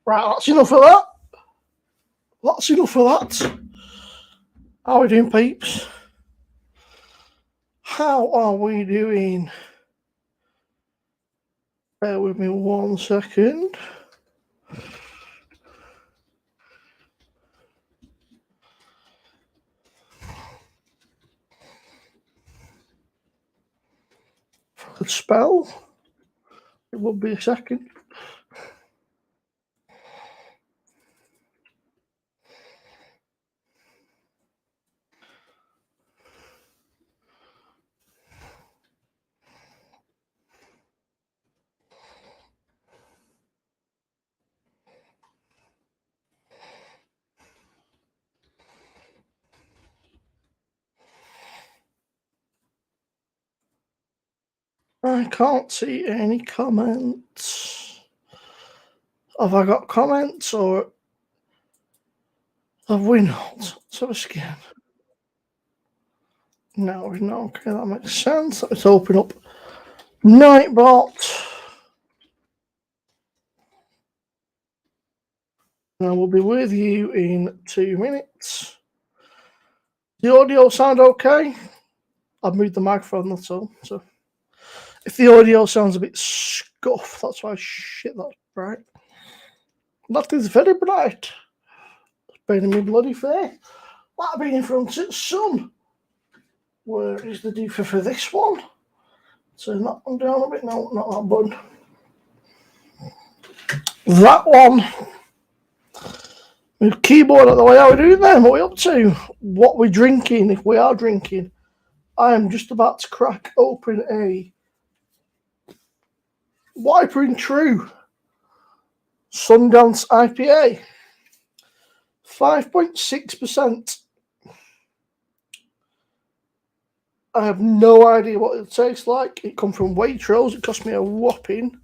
Right, that's enough of that. That's enough of that. How are we doing, peeps? How are we doing? Bear with me 1 second. If I could spell, it would be a second. I can't see any comments. Have I got comments or have we not? Let's have a scan. No, no, okay, that makes sense. Let's open up Nightbot. And I will be with you in 2 minutes. The audio sound okay? I've moved the microphone, that's all. So if the audio sounds a bit scuffed, that's why shit that's bright. That is very bright. It's been in my bloody face. That been in front of the sun. Where is the differ for this one? Turn that one down a bit. No, not that button. That one. With keyboard out the way, how are we doing then? What are we up to? What we're drinking, if we are drinking. I am just about to crack open a Wiper and True Sundance IPA. 5.6%. I have no idea what it tastes like. It comes from Waitrose. It cost me a whopping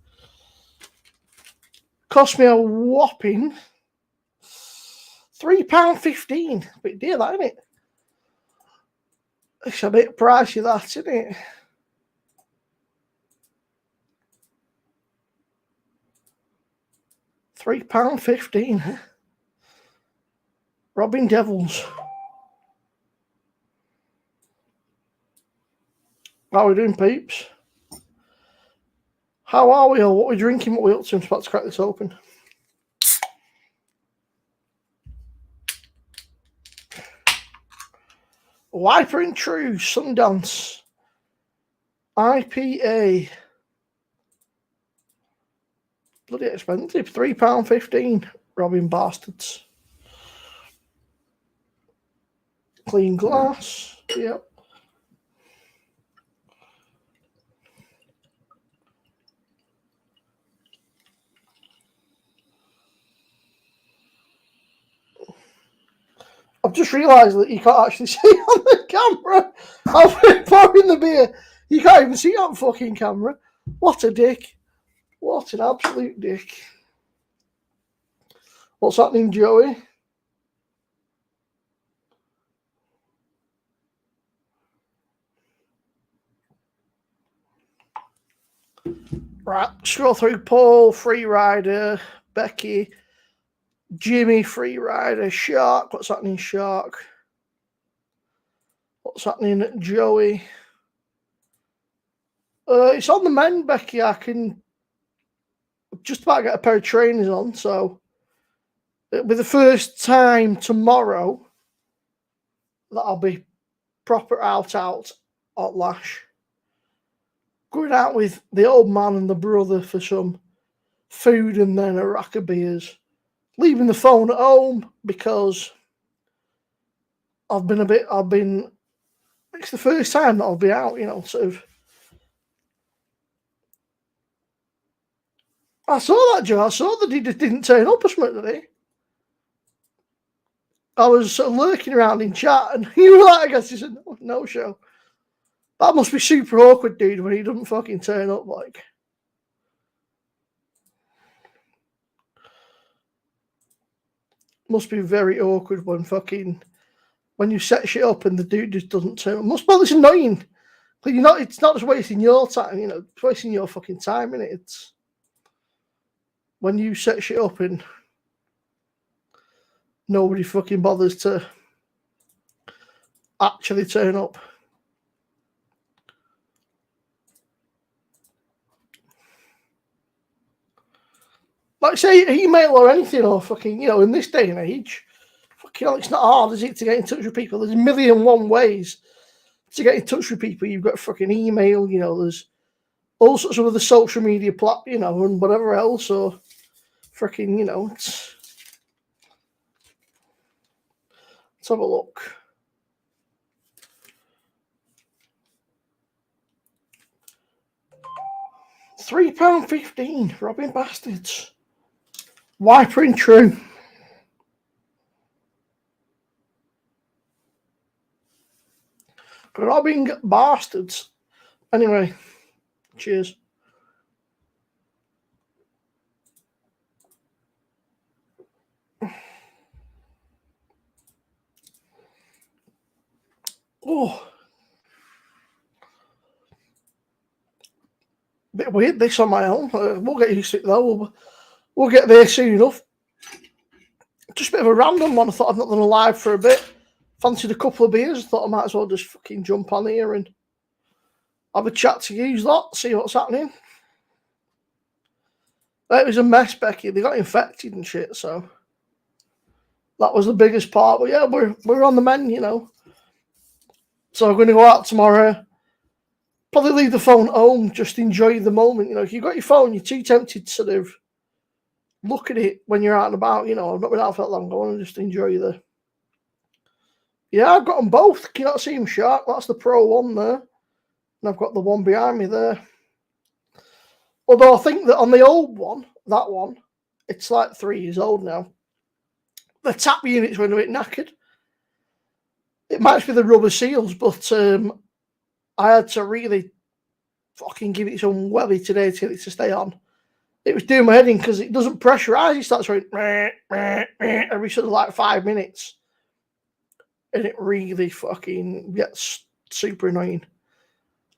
£3.15. Bit dear, that, isn't it? It's a bit pricey, that, isn't it? £3.15. Robin Devils. How are we doing, peeps? How are we all? What are we drinking? What are we up to? I'm about to crack this open. Wiper and True Sundance IPA. Bloody expensive. £3.15. Robin Bastards. Clean glass. Yep. I've just realised that you can't actually see on the camera. I've been pouring the beer. You can't even see on fucking camera. What a dick. What an absolute dick. What's happening, Joey? Right, scroll through Paul, Free Rider, Becky, Jimmy, Free Rider, Shark. What's happening, Shark? What's happening, Joey? It's on the men, Becky. I can just about get a pair of trainers on, so it'll be the first time tomorrow that I'll be proper out at Lash. Going out with the old man and the brother for some food and then a rack of beers. Leaving the phone at home because it's the first time that I'll be out, sort of. I saw that, Joe. I saw that he just didn't turn up or something, did he? I was sort of lurking around in chat and you were like, I guess it's a no show. That must be super awkward, dude, when he doesn't fucking turn up, like. Must be very awkward when you set shit up and the dude just doesn't turn up. Well, it's annoying. But it's not just wasting your time, it's wasting your fucking time, innit? It's when you set shit up and nobody fucking bothers to actually turn up. Like say email or anything, or fucking, you know, in this day and age, fucking hell, it's not hard, is it, to get in touch with people? There's a million and one ways to get in touch with people. You've got fucking email, you know, there's all sorts of other social media you know, and whatever else, or fucking, you know, let's have a look. £3.15, robbing bastards. Wiper and True. Robbing bastards. Anyway, cheers. Oh, bit weird this on my own. We'll get used to it though. We'll get there soon enough. Just a bit of a random one. I thought I've not done a live for a bit. Fancied a couple of beers. Thought I might as well just fucking jump on here and have a chat to use that. See what's happening. It was a mess, Becky. They got infected and shit, so that was the biggest part. But yeah, we're on the mend, you know. So I'm going to go out tomorrow. Probably leave the phone home. Just enjoy the moment. You know, if you've got your phone, you're too tempted to sort of look at it when you're out and about. You know, I've not been out for that long. I want to just enjoy the. Yeah, I've got them both. Can you not see them sharp? That's the Pro one there. And I've got the one behind me there. Although I think that on the old one, that one, it's like 3 years old now. The tap units were a bit knackered. It might be the rubber seals, but I had to really fucking give it some welly today to get it to stay on. It was doing my head in because it doesn't pressurize. It starts going every sort of like 5 minutes. And it really fucking gets super annoying.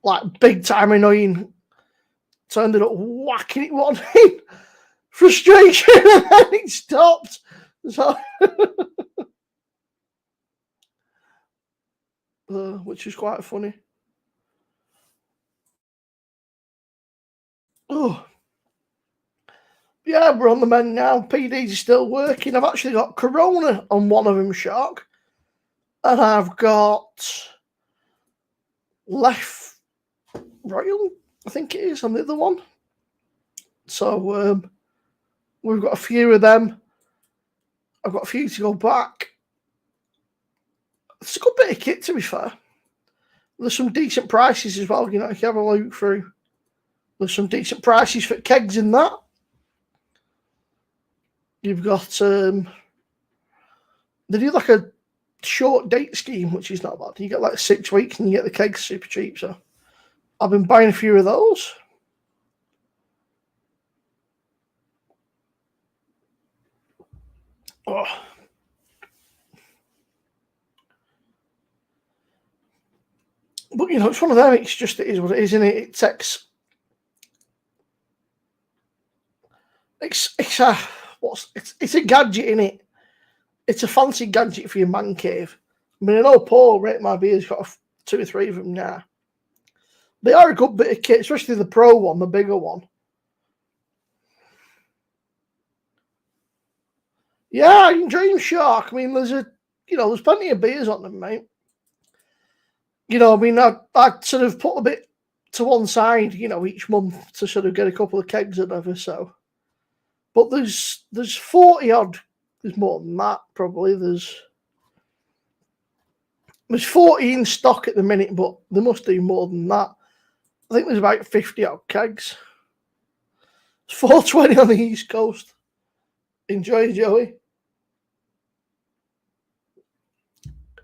Like big time annoying. So I ended up whacking it one in. Frustration, and then it stopped. So, which is quite funny. Oh, yeah, we're on the mend now. PDs are still working. I've actually got Corona on one of them, Shark, and I've got Left Royal, I think it is, on the other one. So we've got a few of them. I've got a few to go back. It's a good bit of kit, to be fair. There's some decent prices as well. You know, if you have a look through, there's some decent prices for kegs in that. You've got they do like a short date scheme, which is not bad. You get like 6 weeks and you get the kegs super cheap. So I've been buying a few of those. Oh. But you know, it's one of them. It's just, it is what it is, isn't it? It takes. It's a gadget, in it. It's a fancy gadget for your man cave. I mean, I know Paul rate my beers, got 2 or 3 of them now. They are a good bit of kit, especially the Pro one, the bigger one. Yeah, I enjoy them, Shark. I mean, there's plenty of beers on them, mate. You know, I mean, I sort of put a bit to one side, you know, each month to sort of get a couple of kegs or whatever. So, but there's 40 odd. There's more than that, probably. There's 40 in stock at the minute, but they must do more than that. I think there's about 50 odd kegs. It's 4:20 on the East Coast. Enjoy, Joey.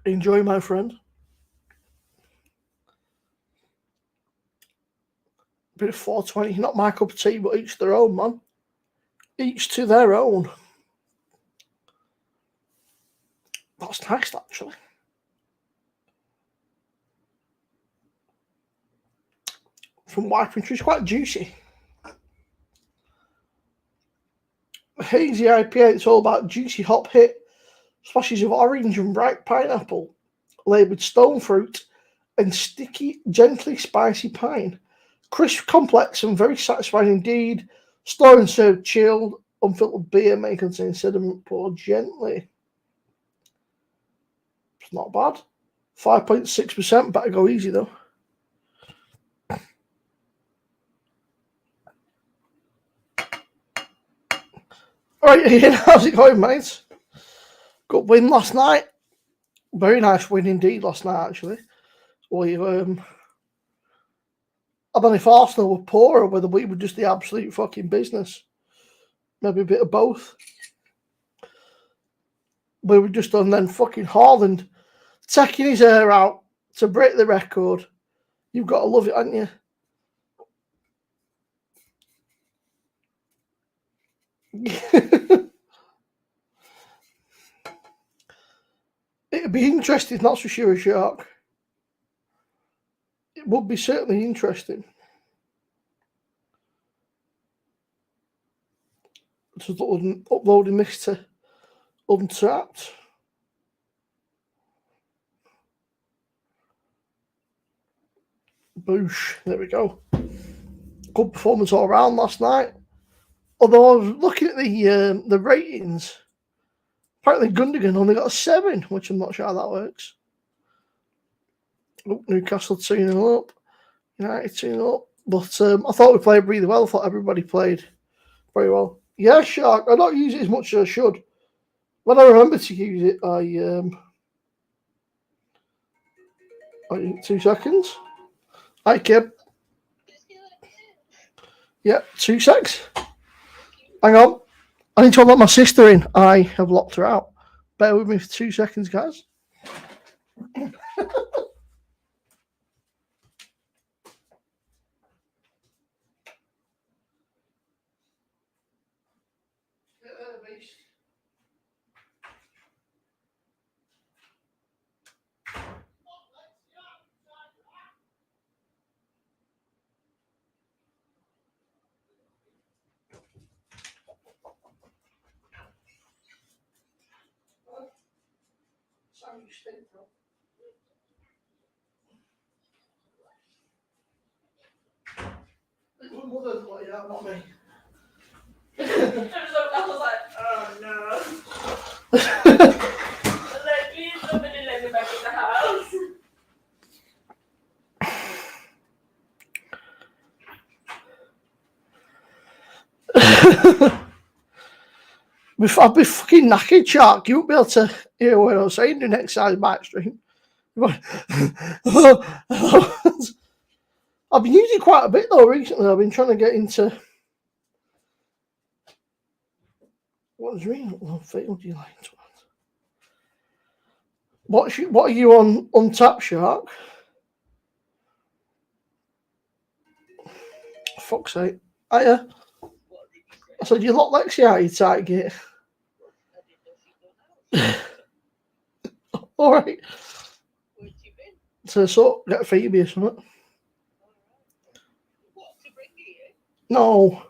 Enjoy, my friend. Bit of 420, not my cup of tea, but each their own, man. Each to their own. That's nice, actually. From Wiper and True, it's quite juicy. Hazy IPA, it's all about juicy hop hit, splashes of orange and ripe pineapple, laboured stone fruit, and sticky, gently spicy pine. Crisp, complex, and very satisfying indeed. Store and serve chilled, unfiltered beer may contain sediment poured gently. It's not bad. 5.6%. Better go easy though. Right, Ian, how's it going, mate? Good win last night. Very nice win indeed last night, actually. We I don't know if Arsenal were poor or whether we were just the absolute fucking business. Maybe a bit of both. We were just on then fucking Haaland taking his hair out to break the record. You've got to love it, haven't you? It'd be interesting, that's for sure, Shark. It would be certainly interesting. Just uploading this to Untapped. Boosh. There we go. Good performance all around last night. Although I was looking at the ratings, apparently Gundogan only got a 7, which I'm not sure how that works. Oh, Newcastle 2-0 up. United 2-0 up. But I thought we played really well. I thought everybody played very well. Yeah, Shark. I don't use it as much as I should. When I remember to use it, I 2 seconds. Hi, Kib. Yeah, 2 secs. Hang on. I need to let my sister in. I have locked her out. Bear with me for 2 seconds, guys. Not me. I was like, oh no. I was like, please somebody let me back in the house. I'd be fucking knackered, Shark. You won't be able to hear what I was saying the next side back stream. I've been using it quite a bit though recently. I've been trying to get into what is real failed you like to what are you on Untapped, Shark? Fuck's sake. I said you locked Lexi out, you tight gate. Alright. So get Phoebe or something. No.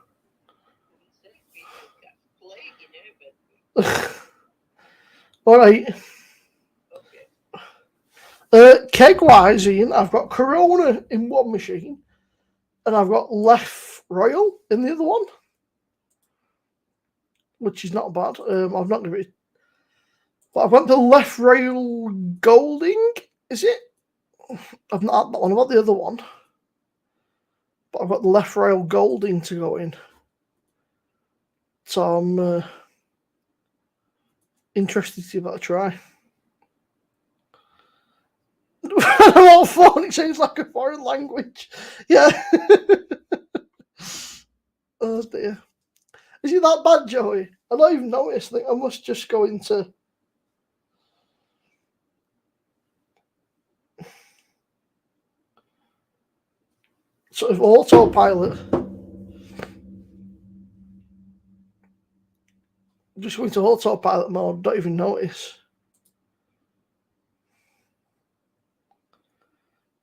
Alright. Keg wise, Ian, I've got Corona in one machine and I've got Left Royal in the other one, which is not bad. I've not given it, but I've got the Left Royal Golding. Is it? I've not had that one. I've got the other one, but I've got the Left Royal Golding to go in. So I'm interested to see if I try. All phone, it sounds like a foreign language. Yeah. Oh dear. Is it that bad, Joey? I don't even notice. I think I must just go into sort of autopilot. Just go into autopilot mode, don't even notice.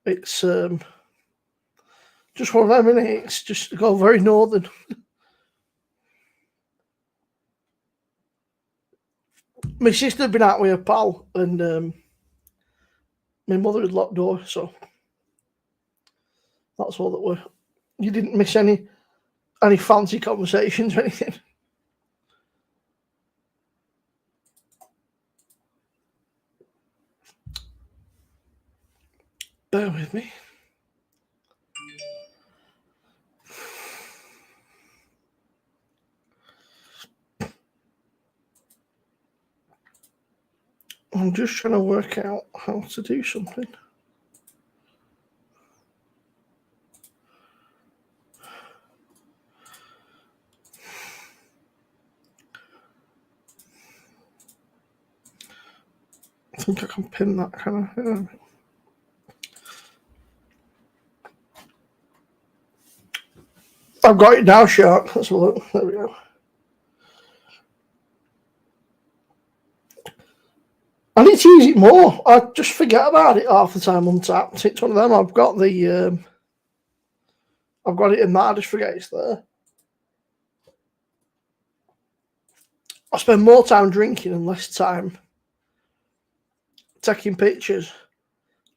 It's just one of them, innit? It's just go very northern. My sister had been out with her pal, and my mother had locked doors, so that's all that were. You didn't miss any fancy conversations or anything. Bear with me. I'm just trying to work out how to do something. I think I can pin that kind of. I've got it now, Shark. Let's have a look. There we go. I need to use it more. I just forget about it half the time on Tapped. It's one of them. I've got the. I've got it in that. I just forget it's there. I spend more time drinking and less time taking pictures.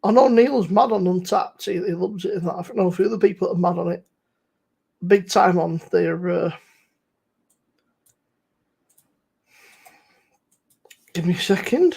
I know Neil's mad on Untapped. He loves it in that. I don't know a few other people are mad on it. Big time on their. Give me a second.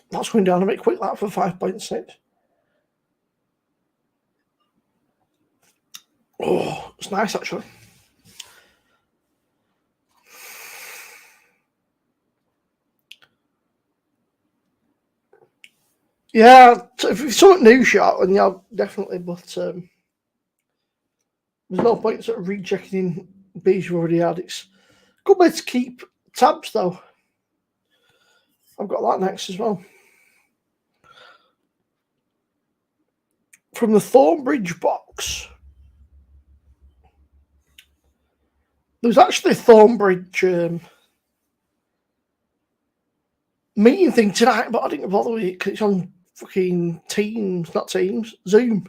That's going down a bit quick, that for 5.6. Oh, it's nice actually. Yeah, if it's something new, Shot, then yeah, definitely. But there's no point sort of rechecking in bees you've already had. It's a good way to keep tabs, though. I've got that next as well. From the Thornbridge box. There's actually a Thornbridge meeting thing tonight, but I didn't bother with it because it's on fucking Teams, not Teams, Zoom.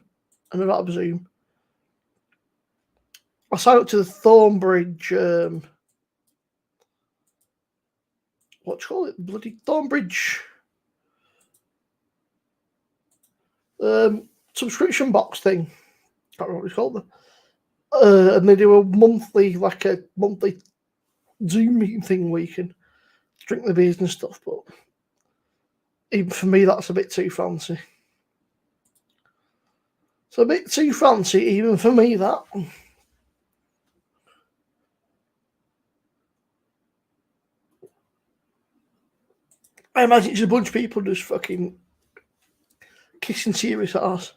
And I don't have Zoom. I signed up to the Thornbridge, what do you call it? Bloody Thornbridge subscription box thing. Can't remember what it's called. And they do a monthly Zoom meeting thing where you can drink the beers and stuff. But even for me, that's a bit too fancy. It's a bit too fancy, even for me, that. I imagine it's a bunch of people just fucking kissing serious ass.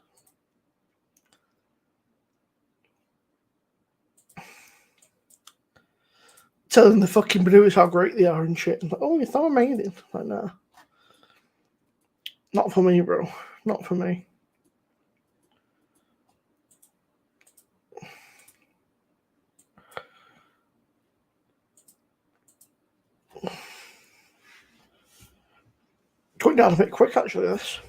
Telling the fucking brewers how great they are and shit. And like, oh, it's not amazing. Like, nah. Not for me, bro. Not for me. Going down a bit quick, actually, this.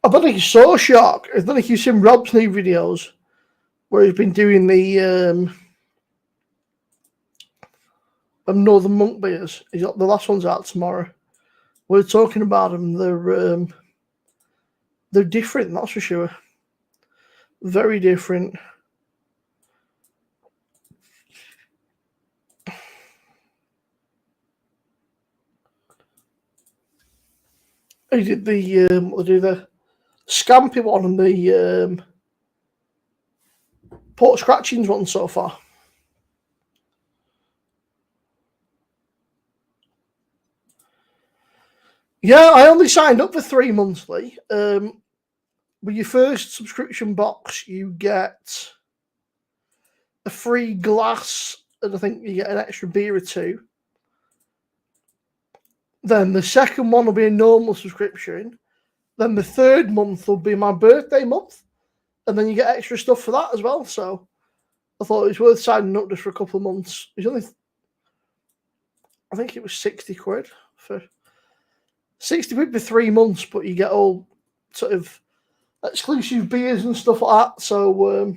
I don't think you saw Shark. I don't think you've seen Rob's new videos where he's been doing the Northern Monk beers. He's got the last one's out tomorrow. We're talking about them. They're different, that's for sure. Very different. He did the Scampy one and the Port Scratchings one so far. Yeah, I only signed up for 3 monthly. With your first subscription box, you get a free glass, and I think you get an extra beer or two. Then the second one will be a normal subscription. Then the third month will be my birthday month. And then you get extra stuff for that as well. So I thought it was worth signing up just for a couple of months. It's only, I think it was 60 quid for 60 quid for 3 months, but you get all sort of exclusive beers and stuff like that. So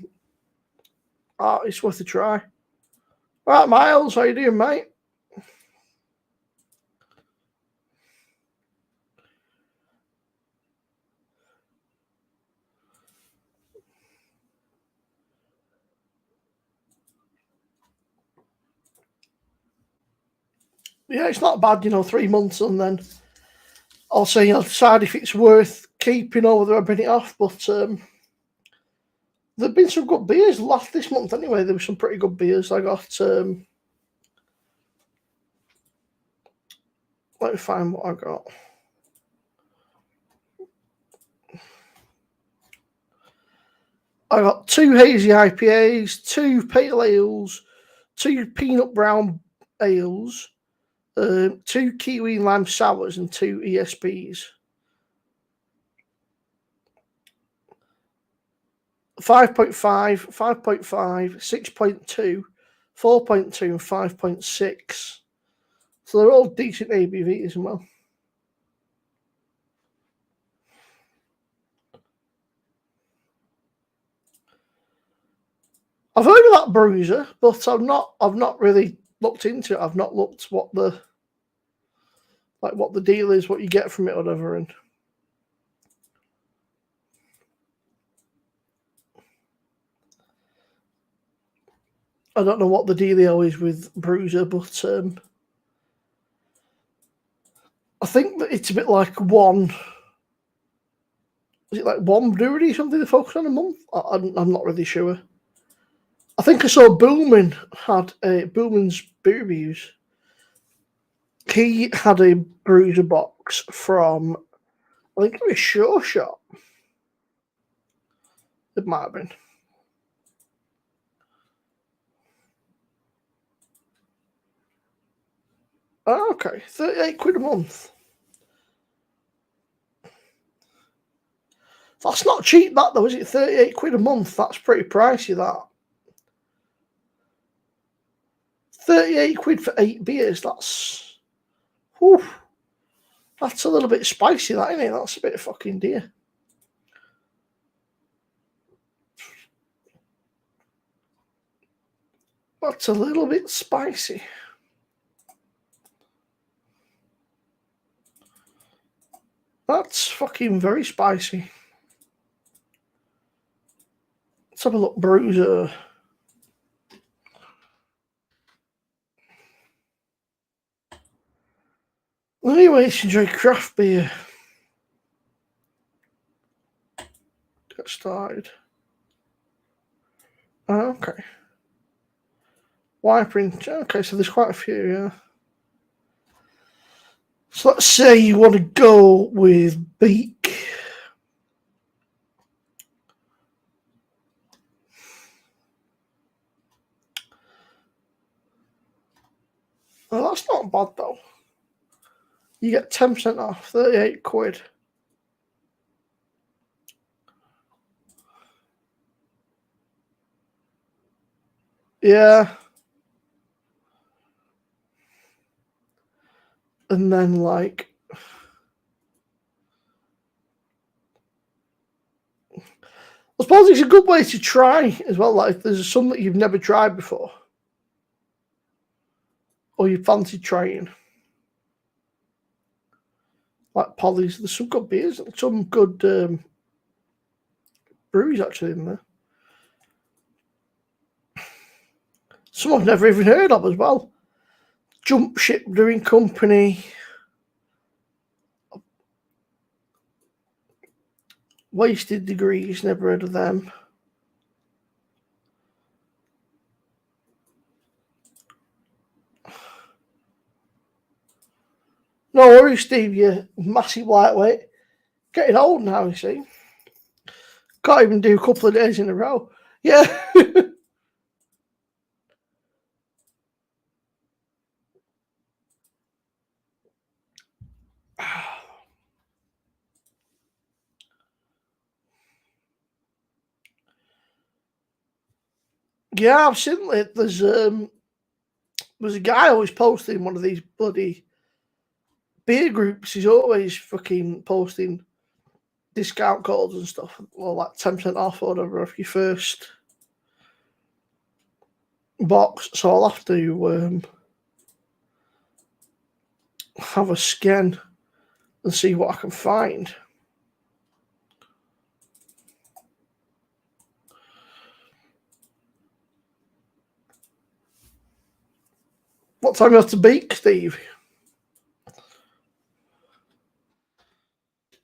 it's worth a try. All right, Miles, how you doing, mate? Yeah, it's not bad, 3 months, and then I'll say I'll decide if it's worth keeping or whether I bring it off. But there've been some good beers last this month anyway. There were some pretty good beers. I got let me find what I got. I got 2 hazy IPAs, 2 pale ales, 2 peanut brown ales, 2 kiwi and lime sours, and 2 ESBs. 5.5, 5.5, 6.2, 4.2, and 5.6. So they're all decent ABVs as well. I've heard of that Bruiser, but I've not really looked into it. I've not looked what the deal is, what you get from it, or whatever. And I don't know what the dealio is with Bruiser, but I think that it's a bit like one. Is it like one brewery, something to focus on a month? I'm not really sure. I think I saw Boolman had Boolman's Beer Reviews. He had a Bruiser box from, I think it was Sure Shot. It might have been. Oh, okay, 38 quid a month. That's not cheap, that though, is it? 38 quid a month. That's pretty pricey, that. 38 quid for 8 beers. That's, whew, that's a little bit spicy, that, isn't it? That's a bit fucking dear. That's a little bit spicy. That's fucking very spicy. Let's have a look. Bruiser. Anyway, let's enjoy craft beer. Get started. Oh, okay. Wiprint. Okay, so there's quite a few, yeah. So let's say you want to go with Beak. Well, that's not bad though. You get 10% off, 38 quid. Yeah. And then, like, I suppose it's a good way to try as well. Like, if there's some that you've never tried before, or you fancy trying, like Polly's. There's some good beers, some good breweries actually in there. Some I've never even heard of as well. Jump Ship Brewing Company, Wasted Degrees, never heard of them. No worries, Steve, you massive lightweight. Getting old now, you see. Can't even do a couple of days in a row. Yeah. Yeah, I've seen it. There's a guy always posting one of these bloody beer groups. He's always fucking posting discount codes and stuff, or like 10% off or whatever if your first box. So I'll have to have a scan and see what I can find. What time do you have to beak, Steve?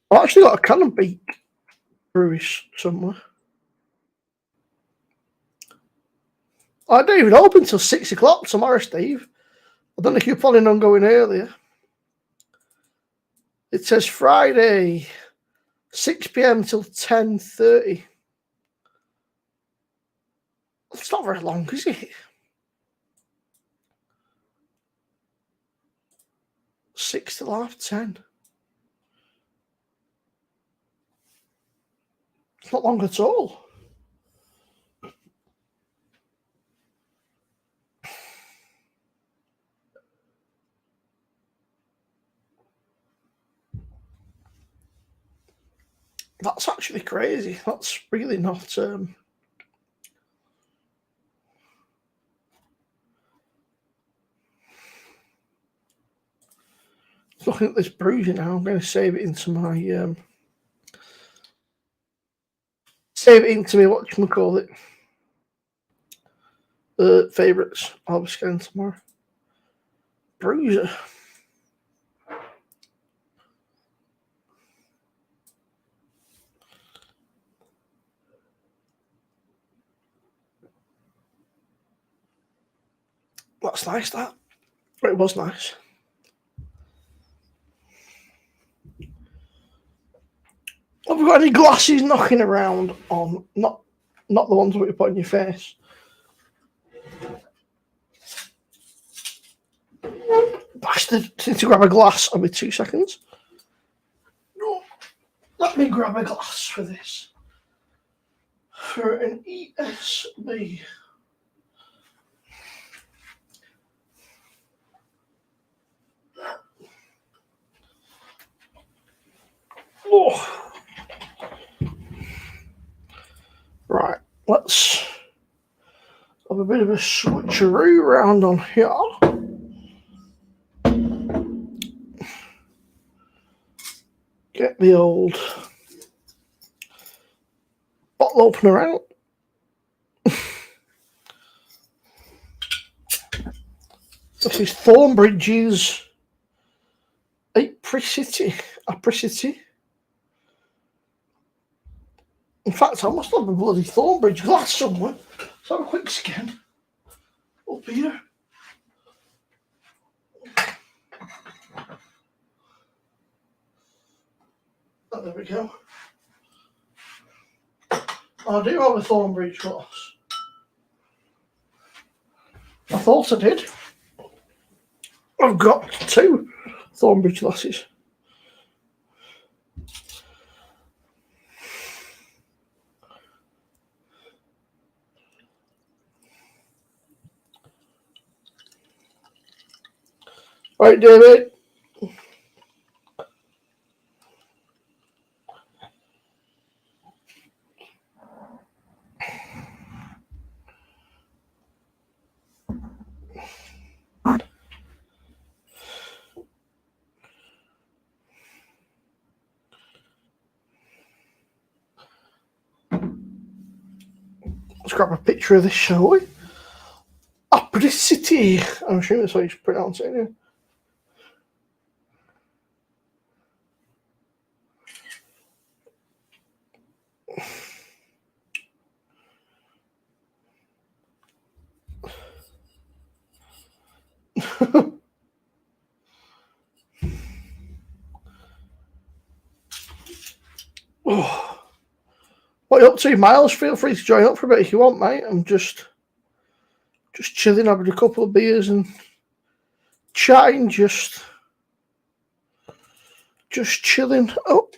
I've actually got a can of beak brewish somewhere. I don't even open until 6 o'clock tomorrow, Steve. I don't know if you're planning on going earlier. It says Friday, 6 p.m. till 10:30. It's not very long, is it? 6 till 10:30. It's not long at all. That's actually crazy. That's really not. Looking at this bruiser now, I'm going to save it into my my whatchamacallit, favourites. I'll be scanning tomorrow. Bruiser. That's nice, that. It was nice. Have we got any glasses knocking around on? Not the ones that you put on your face. Bastard. Need to grab a glass. I'll be 2 seconds. No. Let me grab a glass for this. For an ESB. Oh. Right, let's have a bit of a switcheroo round on here. Get the old bottle opener out. This is Thornbridge's Apricity. In fact, I must have a bloody Thornbridge glass somewhere. Let's have a quick scan up here. Oh, there we go. I do have a Thornbridge glass. I thought I did. I've got 2 Thornbridge glasses. Right, David. Let's grab a picture of this, shall we? Apricity. I'm assuming that's how you pronounce it anyway. Oh. What are you up to, Miles? Feel free to join up for a bit if you want, mate. I'm just chilling, having a couple of beers and chatting, just chilling. Oh.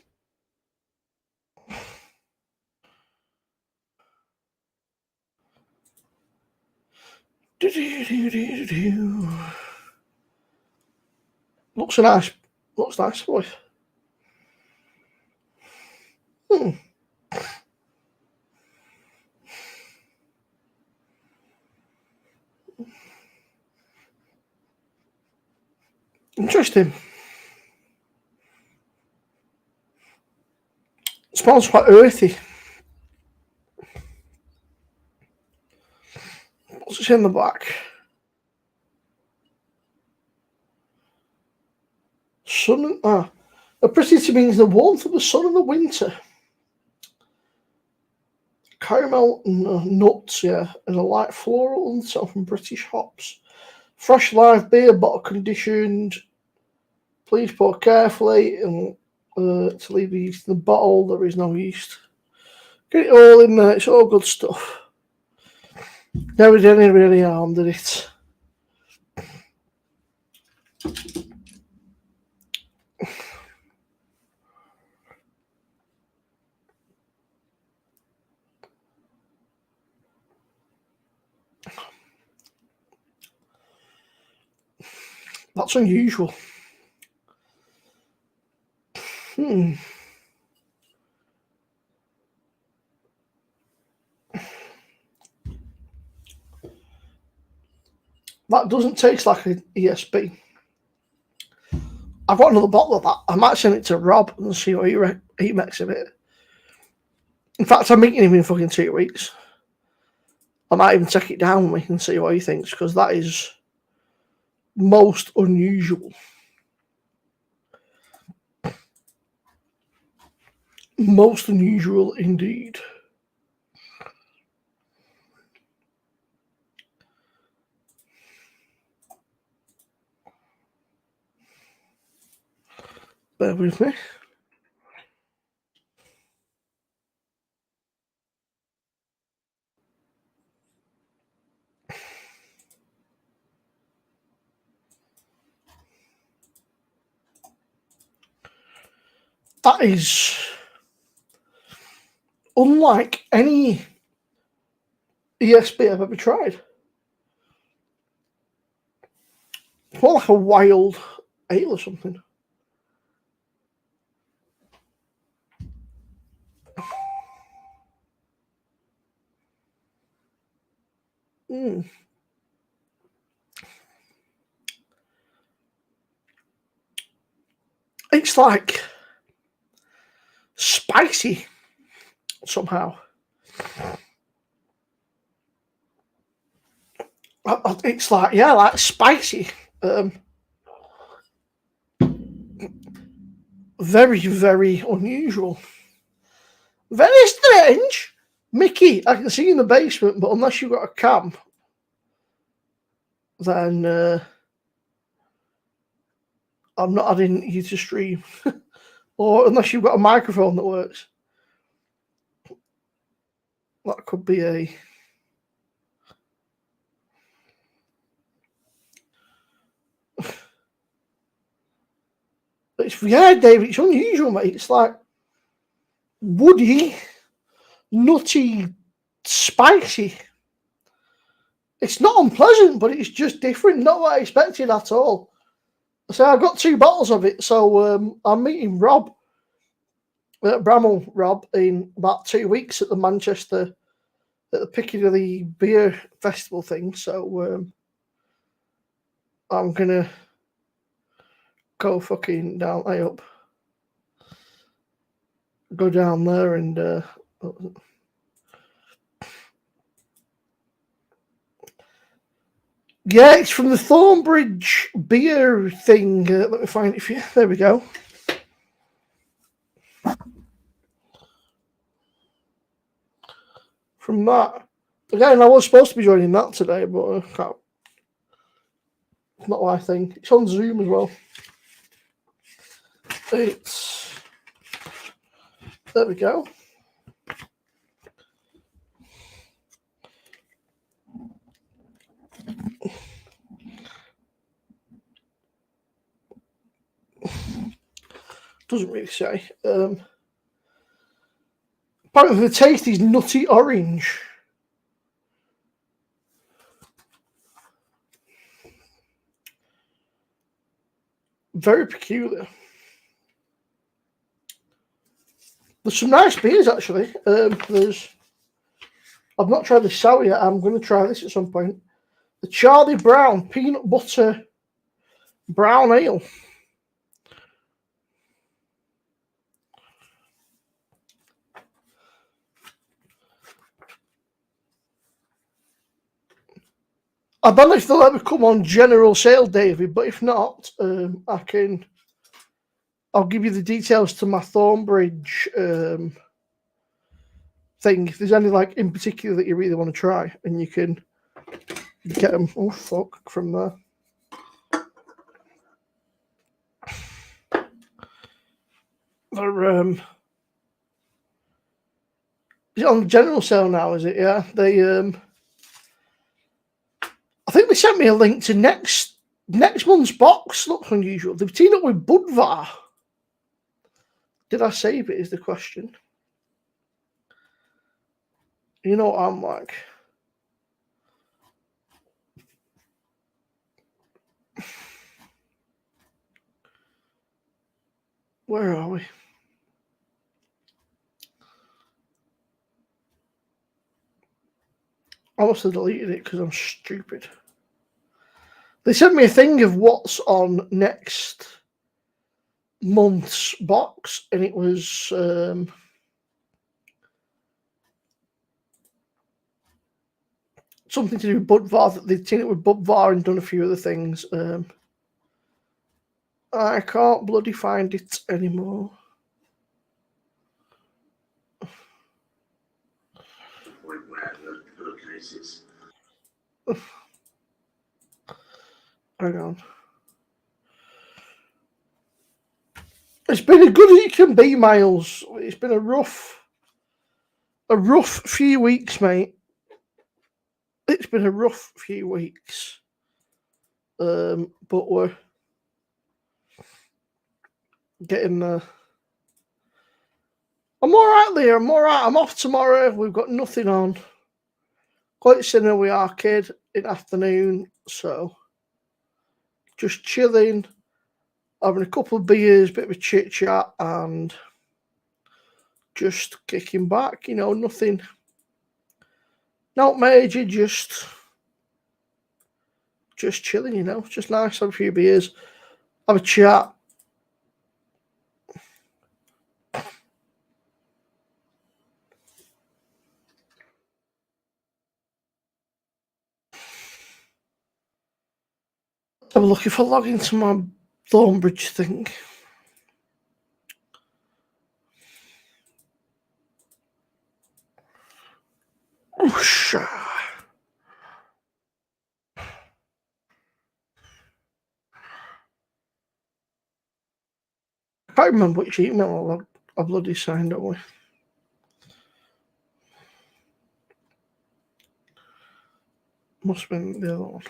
Looks nice, boy. Interesting. Smells quite earthy. What's it in the back? Sun and appreciative means the warmth of the sun in the winter. Caramel nuts, yeah, and a light floral undertone from British hops. Fresh live beer, bottle conditioned. Please pour carefully and to leave the yeast in the bottle. There is no yeast. Get it all in there. It's all good stuff. Never did any really harm, did it? That's unusual. That doesn't taste like an ESB. I've got another bottle of that. I might send it to Rob and see what he makes of it. In fact, I'm meeting him in fucking 2 weeks. I might even take it down with me and see what he thinks, because that is most unusual. Most unusual indeed. Bear with me. That is unlike any ESB I've ever tried. It's more like a wild ale or something. It's like spicy somehow. It's like, yeah, like spicy. Very, very unusual. Very strange. Mickey, I can see you in the basement, but unless you've got a cam, then I'm not adding you to stream. Or unless you've got a microphone that works. That could be a... It's, yeah, David, it's unusual, mate. It's like woody, nutty, spicy. It's not unpleasant, but it's just different. Not what I expected at all. So I've got 2 bottles of it. So I'm meeting Rob, Bramall Rob, in about 2 weeks at the Manchester, at the Piccadilly Beer Festival thing. So I'm going to go fucking down, go down there and yeah, it's from the Thornbridge beer thing. Let me find it for you. There we go. From that. Again, I was supposed to be joining that today, but I can't. It's not my thing. It's on Zoom as well. It's... There we go. Doesn't really say. Apparently the taste is nutty orange. Very peculiar. There's some nice beers actually. I've not tried the sour yet. I'm going to try this at some point. The Charlie Brown peanut butter brown ale. I don't know if they'll ever come on general sale, David, but if not, I'll give you the details to my Thornbridge thing. If there's any like in particular that you really want to try, and you can get them. Oh fuck! From there. They're is it on general sale now? Is it? Yeah. They I think they sent me a link to next month's box. Looks unusual. They've teamed up with Budvar. Did I save it? Is the question. You know what I'm like. Where are we? I must have deleted it because I'm stupid. They sent me a thing of what's on next month's box, and it was something to do with Budvar. They'd seen it with Budvar and done a few other things. I can't bloody find it anymore. Hang on. It's been as good as it can be, Miles. It's been a rough few weeks, mate. It's been a rough few weeks. But we're getting there. I'm all right, Leah. I'm all right. I'm off tomorrow. We've got nothing on. Quite similar with Arcade in afternoon, so just chilling, having a couple of beers, bit of a chit chat, and just kicking back. You know, nothing, not major, just chilling. You know, just nice. Have a few beers, have a chat. Have a look if I log into my Thornbridge thing. Whoosh. I can't remember which email I bloody signed up with. Must have been the other one.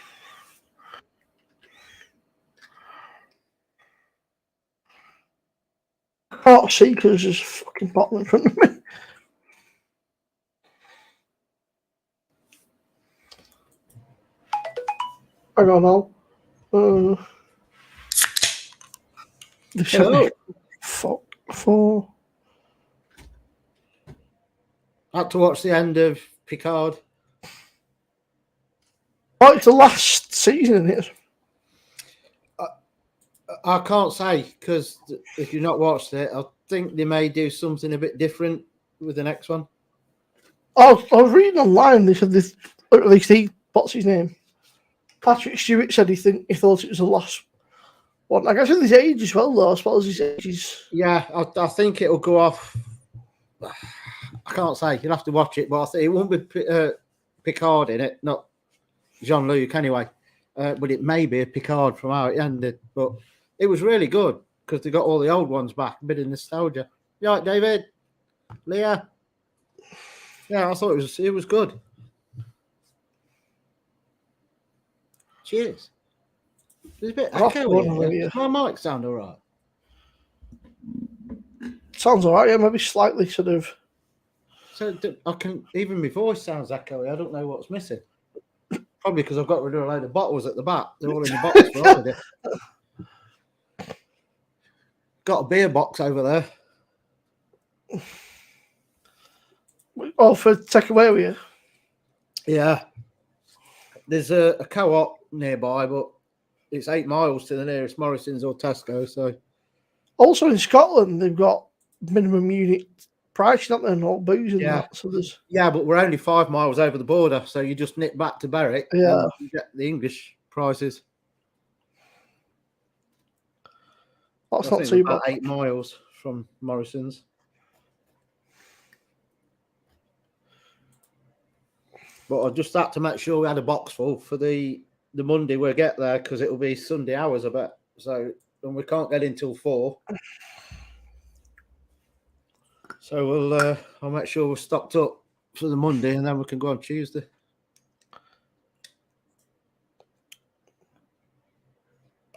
I can't see because there's a fucking bottle in front of me. Hang on, Al. Hello. Four. I had to watch the end of Picard. Oh, it's the last season, is it? I can't say because if you've not watched it, I think they may do something a bit different with the next one. I was reading online. They said this. Or at least what's his name? Patrick Stewart said he thought it was the last one. I guess with his age as well, though. I suppose his age is. Yeah, I think it'll go off. I can't say. You'll have to watch it, but I think it won't be Picard in it, not Jean-Luc anyway. But it may be a Picard from how it ended. But it was really good because they got all the old ones back, a bit of nostalgia. You all right, David? Leah? Yeah, I thought it was good. Cheers. There's a bit echoey. My mic sound all right? Sounds all right, yeah, maybe slightly sort of. So I can, even my voice sounds echoey. I don't know what's missing. Probably because I've got rid of a load of bottles at the back. They're all in the box for holiday. got a beer box over there. Oh, for takeaway with you. Yeah. There's a co-op nearby, but it's 8 miles to the nearest Morrison's or Tesco. So Also in Scotland, they've got minimum unit price, not there, and all booze and Yeah. that. So there's yeah, but we're only 5 miles over the border, so you just nip back to Berwick. Yeah. And you get the English prices. that's I not think too we're bad. about 8 miles from Morrison's. But I just had to make sure we had a box full for the Monday we'll get there, because it'll be Sunday hours, I bet. So, and we can't get in till 4. So I'll make sure we're stocked up for the Monday, and then we can go on Tuesday.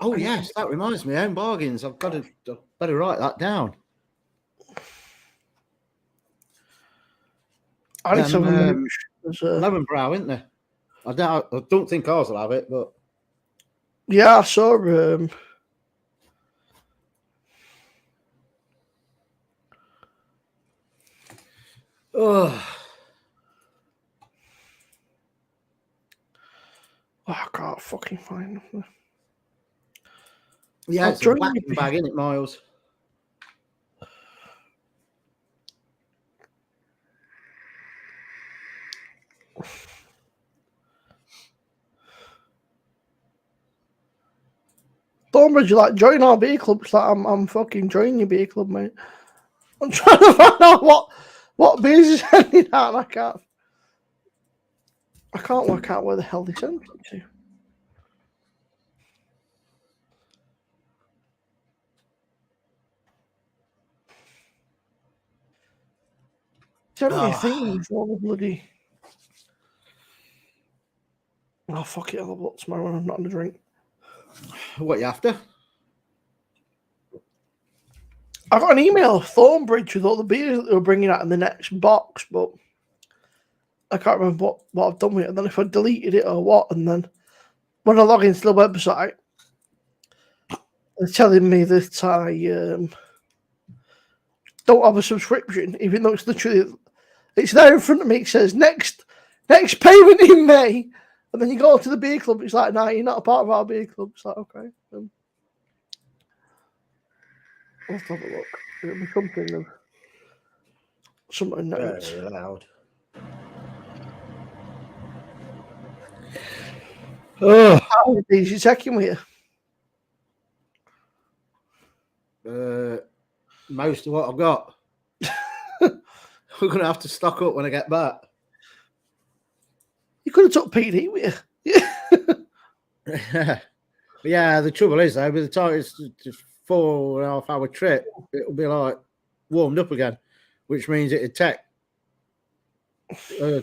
Oh yes, that reminds me, Home Bargains. I better write that down. I need some Lemon brow, isn't there? I don't think ours will have it, but yeah, I saw oh, I can't fucking find them. yeah, I'll it's a join whacking you. bag, isn't it, Miles? Thornbridge, like, join our beer club. It's like, I'm fucking joining your beer club, mate. I'm trying to find out what beers is sending out, and I can't work out where the hell they sent it to. Sent me a thing with all the bloody. Oh, fuck it, I'll have a look tomorrow when I'm not on the drink. What you after? I got an email of Thornbridge with all the beers that they were bringing out in the next box, but I can't remember what I've done with it. And then if I deleted it or what, and then when I log into the website, they're telling me that I don't have a subscription, even though it's literally it's there in front of me. It says next payment in May, and then you go to the beer club. It's like, nah, you're not a part of our beer club. It's like, okay. Let's have a look. It'll be something nice. Very loud. Oh, How many beers you taking with you? Most of what I've got. We're gonna have to stock up when I get back. You could have took PD with you. Yeah, the trouble is though, by the time it's just 4.5 hour trip, it'll be like warmed up again, which means it'd take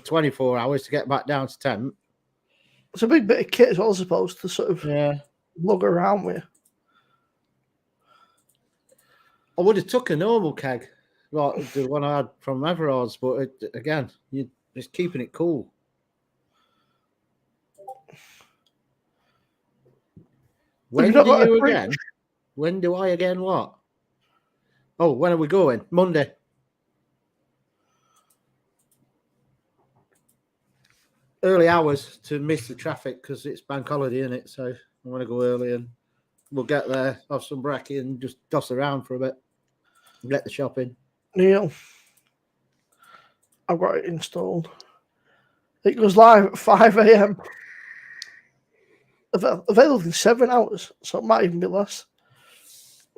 24 hours to get back down to 10. It's a big bit of kit as well, I suppose, to sort of lug around with. I would have took a normal keg, like the one I had from Everard's, but again, you're just keeping it cool. When do you again? When do I again what? Oh, when are we going? Monday. Early hours to miss the traffic because it's bank holiday, isn't it? So I want to go early and we'll get there, have some brekkie and just toss around for a bit. Get the shopping. Neil, I've got it installed. It goes live at 5 a.m. Available in 7 hours, so it might even be less.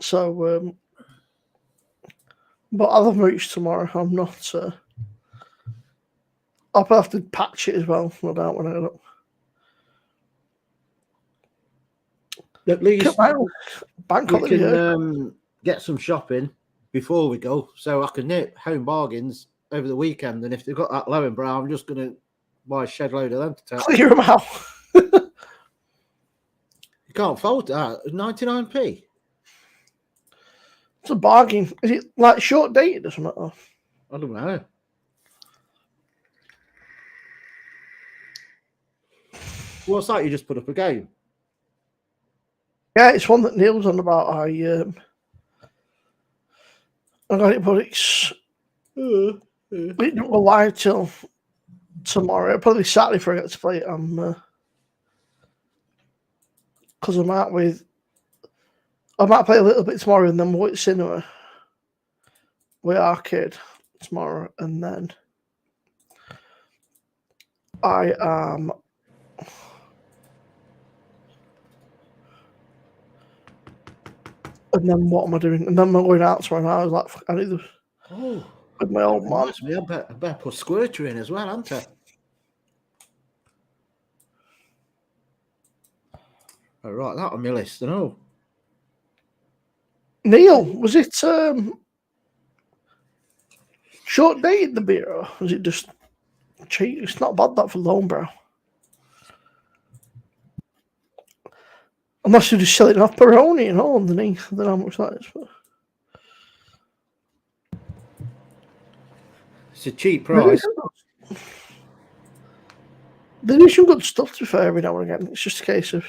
So, but I'll have mooch tomorrow. I'm not. I'll probably have to patch it as well, no doubt, when I get up. At least bank we holiday. can get some shopping before we go, so I can nip Home Bargains over the weekend. And if they've got that low and brown, I'm just going to buy a shed load of them to take. Clear them out. You can't fault that. 99p. It's a bargain. Is it like short dated or something? I don't know. What's that? You just put up a game? Yeah, it's one that Neil's on about. I got it, but it don't go live till tomorrow. It'll probably be Saturday before I get to play it. Because I might play a little bit tomorrow and then we'll at cinema with Arcade tomorrow, and then I am and then what am I doing? And then I'm going out tomorrow. And I was like, I need to with my old man. Reminds me, I better put Squirter in as well, haven't I? All right, that on my list, I know. Neil, was it short dated the beer, or was it just cheap? It's not bad that for Lonebrow. Unless you're just selling off Peroni and all underneath. I don't know how much that is. But... It's a cheap price. There is some good stuff to be fair every now and again. It's just a case of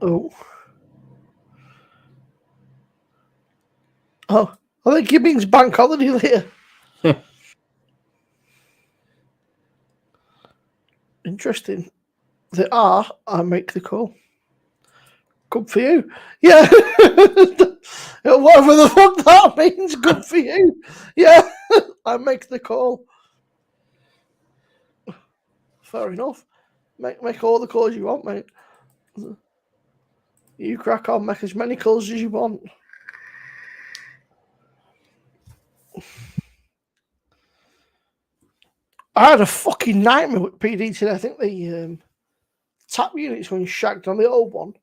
oh, I think it means bank holiday later. Interesting. They are. I make the call. Good for you. Yeah. Whatever the fuck that means, good for you. Yeah. I make the call. Fair enough. Make all the calls you want, mate. You crack on, make as many calls as you want. I had a fucking nightmare with PD today. I think the tap unit's when shagged on the old one.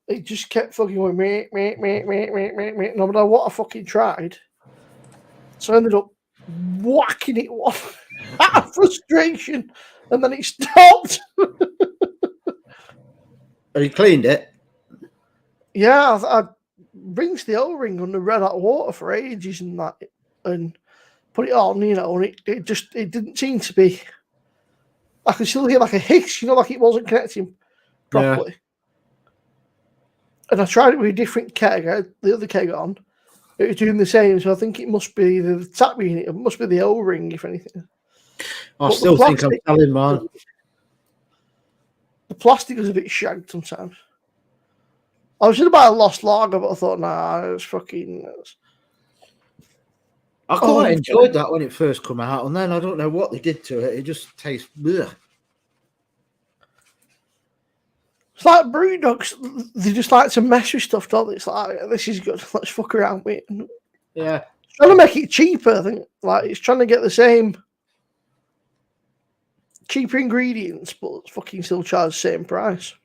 It just kept fucking going, meh. No matter what I fucking tried. So I ended up whacking it off out of frustration. And then it stopped. Have you cleaned it? Yeah, I rinsed the O-ring under red hot water for ages and that. And put it on, you know, and it didn't seem to be. I could still hear like a hiss, you know, like it wasn't connecting properly. Yeah. And I tried it with a different keg, I had the other keg on. It was doing the same, so I think it must be the tap unit, it must be the O-ring, if anything. I still think I'm telling mine. The plastic was a bit shagged sometimes. I was just about a lost lager, but I thought, nah, it's fucking. I quite enjoyed that when it first came out, and then I don't know what they did to it. It just tastes bleh. It's like Brewdogs. They just like to mess with stuff, don't they? It's like, this is good. Let's fuck around with it. Yeah. Trying to make it cheaper, I think. Like, it's trying to get the same cheaper ingredients, but fucking still charge the same price.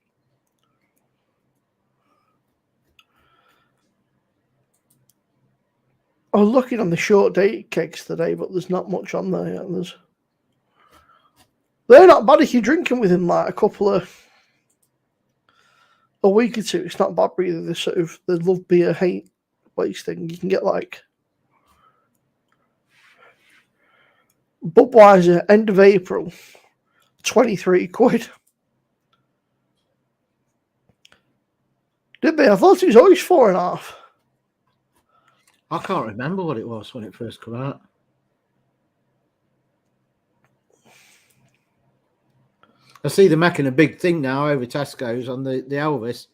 I was looking on the short date kegs today, but there's not much on there yet. They're not bad if you're drinking within like a week or two. It's not bad either. The sort of the love beer hate place thing. You can get like Budweiser end of April, 23 quid. Did they? I thought it was always 4.5. I can't remember what it was when it first came out. I see they're making a big thing now over Tesco's on the Elvis.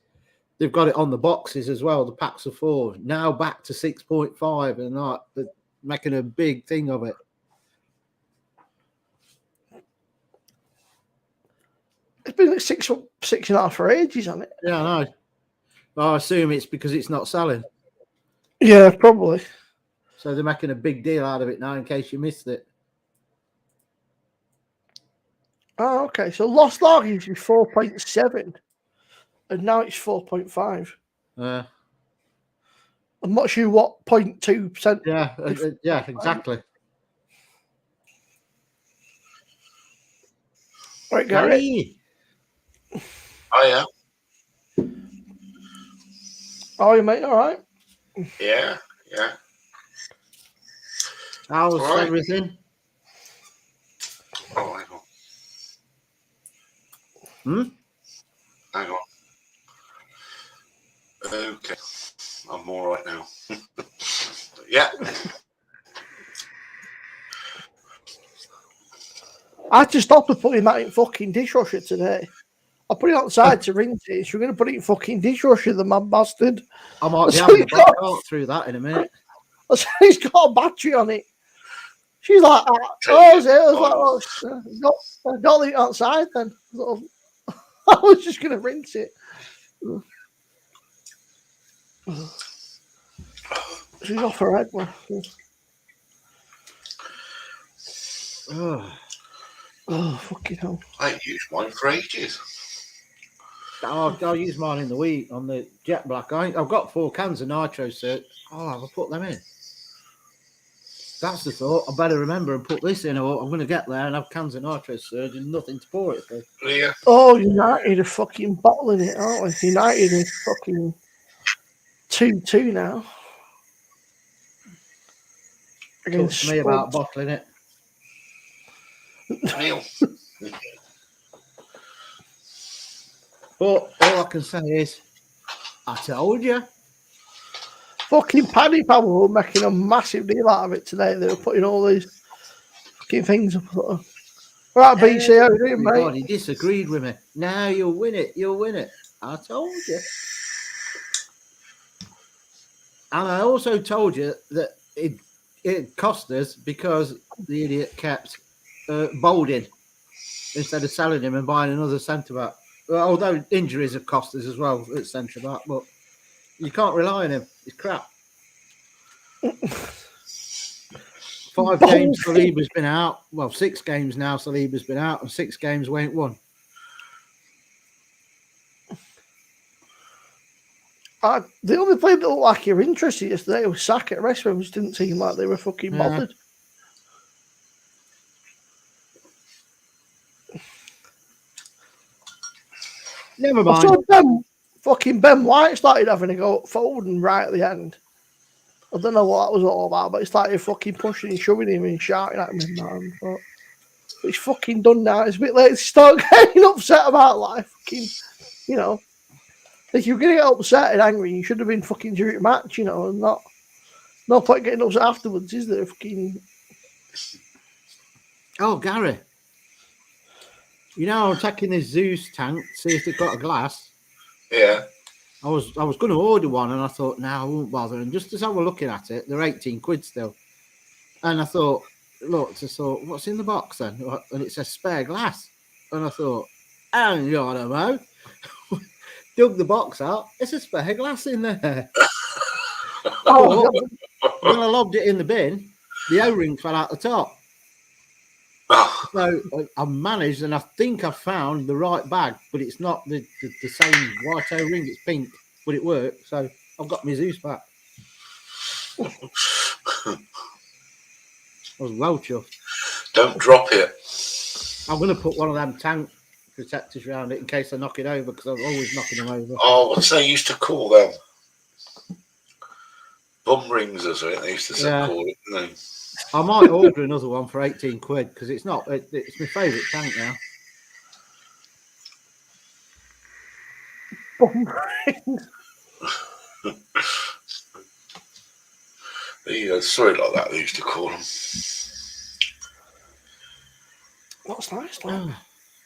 They've got it on the boxes as well, the packs of 4. Now back to 6.5, and they're making a big thing of it. It's been like 6.5 for ages, hasn't it? Yeah, I know. Well, I assume it's because it's not selling. Yeah, probably. So they're making a big deal out of it now in case you missed it. Oh, okay. So Lost Lager used to be 4.7, and now it's 4.5. I'm not sure what 0.2%. Yeah, exactly. Right, Gary. Oh, yeah. Oh, you mate, all right? Yeah. How's everything? Oh, hang on. Hang on. Okay. I'm all right now. Yeah. I had to stop her putting that in fucking dishwasher today. I put it outside to rinse it. She's going to put it in fucking dishwasher, the mad bastard. I might be So having a he's got- back through that in a minute. I said, he's got a battery on it. She's like, oh, is it? I was like, well, don't leave it outside then. So, I was just going to rinse it. She's off her head, man. Oh, fucking hell. I ain't used mine for ages. I'll use mine in the week on the Jet Black. I've got 4 cans of nitro cert. I'll put them in. That's the thought. I better remember and put this in, or I'm going to get there and have cans of nitro surge and nothing to pour it through. Yeah. Oh, United are fucking bottling it, aren't we? United are fucking 2-2 now. Talk Against to me about Spurs. bottling it. Neil. But all I can say is, I told you. Fucking Paddy Power were making a massive deal out of it today. They were putting all these fucking things up. Right, BC, how you doing, mate? Everybody disagreed with me. Now you'll win it. You'll win it. I told you. And I also told you that it cost us because the idiot kept Bolding instead of selling him and buying another centre back. Well, although injuries have cost us as well at centre back, but you can't rely on him. He's crap. 5 games Saliba's been out. Well, 6 games now Saliba's been out, and 6 games we ain't won. The only player that looked like you're interested yesterday was Saka. The rest of them just didn't seem like they were fucking bothered. Never I mind. saw Ben White started having a go at Foden right at the end. I don't know what that was all about, but he started fucking pushing and shoving him and shouting at him. And but it's fucking done now. It's a bit late to start getting upset about life. Fucking, you know, if you're going to get upset and angry, you should have been fucking during the match, you know, and not no point getting upset afterwards, is there? Fucking. Oh, Gary. You know, I'm taking this Zeus tank, see if they've got a glass. Yeah. I was going to order one, and I thought, no, I won't bother. And just as I was looking at it, they're 18 quid still. And I thought, what's in the box then? And it says spare glass. And I thought, hang on a mo. Dug the box out. It's a spare glass in there. Oh, When I lobbed it in the bin, the O-ring fell out the top. Oh, So I managed, and I think I found the right bag, but it's not the same white O-ring. It's pink, but it worked. So I've got my Zeus back. I was well chuffed. don't drop it. I'm going to put one of them tank protectors around it in case I knock it over, because I'm always knocking them over. Oh, what's they used to call them? Bum rings or something they used to call it. No. I might order another one for 18 quid, because it's my favourite tank now. Sorry like that, they used to call them. That's nice, man.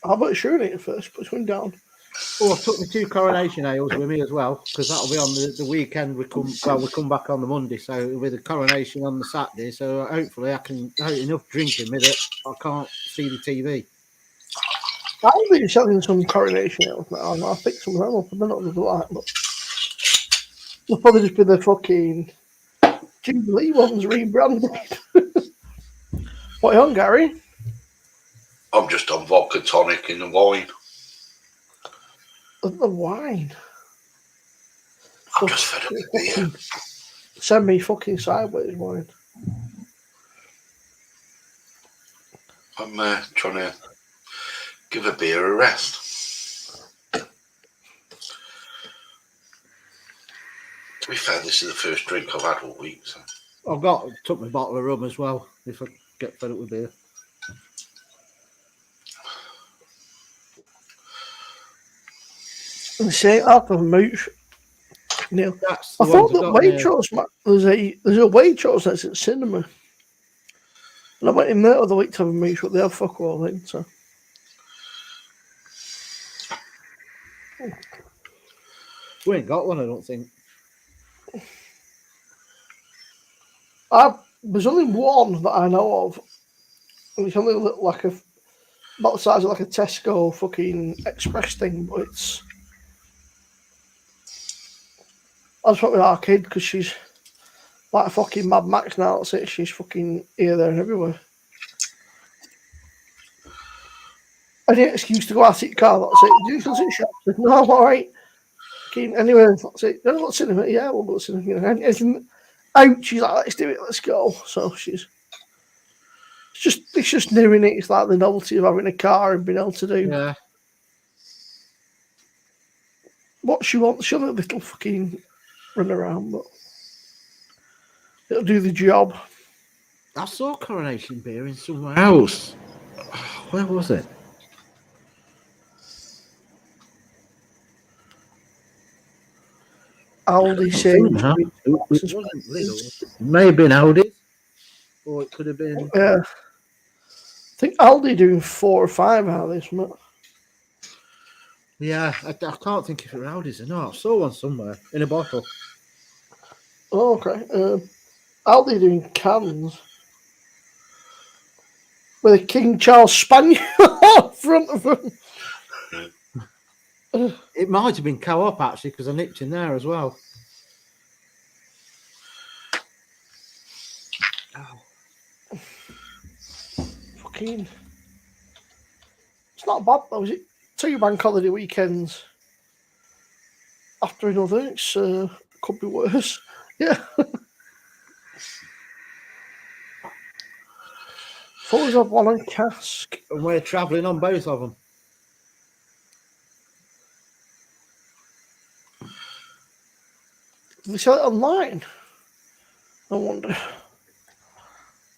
How about shooting it first? Put one down. Oh, I took my 2 coronation ales with me as well, because that'll be on the weekend. We come back on the Monday, so with the coronation on the Saturday. So hopefully I can have enough drinking with it. I can't see the TV. I'll be selling some coronation ales now. I'll pick some of them up. I don't know what they're like, but they'll probably just be the fucking Jubilee ones rebranded. What are you on, Gary? I'm just on vodka tonic and the wine. The wine. I'm just fed up with beer. Send me fucking sideways wine. I'm trying to give a beer a rest. To be fair, this is the first drink I've had all week. So. Took my bottle of rum as well, if I get fed up with beer. And say, I'll have a mooch. Neil. That's I the thought ones that got near. Waitrose, there's a Waitrose that's at cinema. And I went in there the other week to have a meet, but they have fuck all in, so. We ain't got one, I don't think. There's only one that I know of. And it's only like about the size of like a Tesco fucking express thing, but it's. I just went with our kid because she's like a fucking Mad Max now. That's it. She's fucking here, there, and everywhere. Any excuse to go out to your car, that's it. Do you go to the shop? No, I'm all right. Anyway, that's it. Don't go to cinema. Yeah, we'll go to cinema. You know, anything out, she's like, let's do it, let's go. So it's just new in it. It's like the novelty of having a car and being able to do Yeah. what she wants. She'll have a little fucking run around, but it'll do the job. I saw Coronation Beer in somewhere else. Where was it? Aldi It Sainsbury's. wasn't Lidl. It may have been Aldi, or it could have been. Yeah. I think Aldi doing 4 or 5 out of this, isn't it? Yeah, I can't think if it was Aldi's or not. I saw one somewhere in a bottle. Oh, okay. Aldi doing cans with a King Charles Spaniel in front of them. It might have been Co-op actually, because I nipped in there as well. Oh. Fucking. It's not bad though, is it? 2 bank holiday weekends after another. It's could be worse. Yeah. Fuller's have one on cask. And we're travelling on both of them. Do they sell it online? I wonder.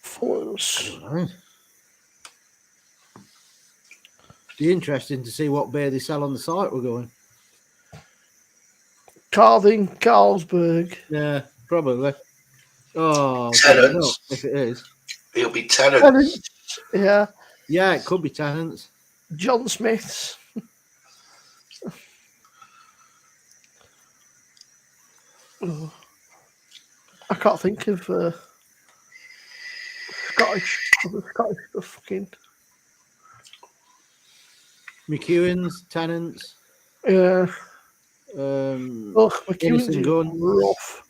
Fuller's. Be interesting to see what beer they sell on the site. We're going. Carling, Carlsberg. Yeah, probably. Oh, Tennants. if it is. It'll be tenants. Tennants. Yeah. Yeah, it could be Tennants. John Smith's. Oh. I can't think of Scottish stuff. Fucking. McEwen's, Tennants. Yeah. Oh, McEwen's is rough.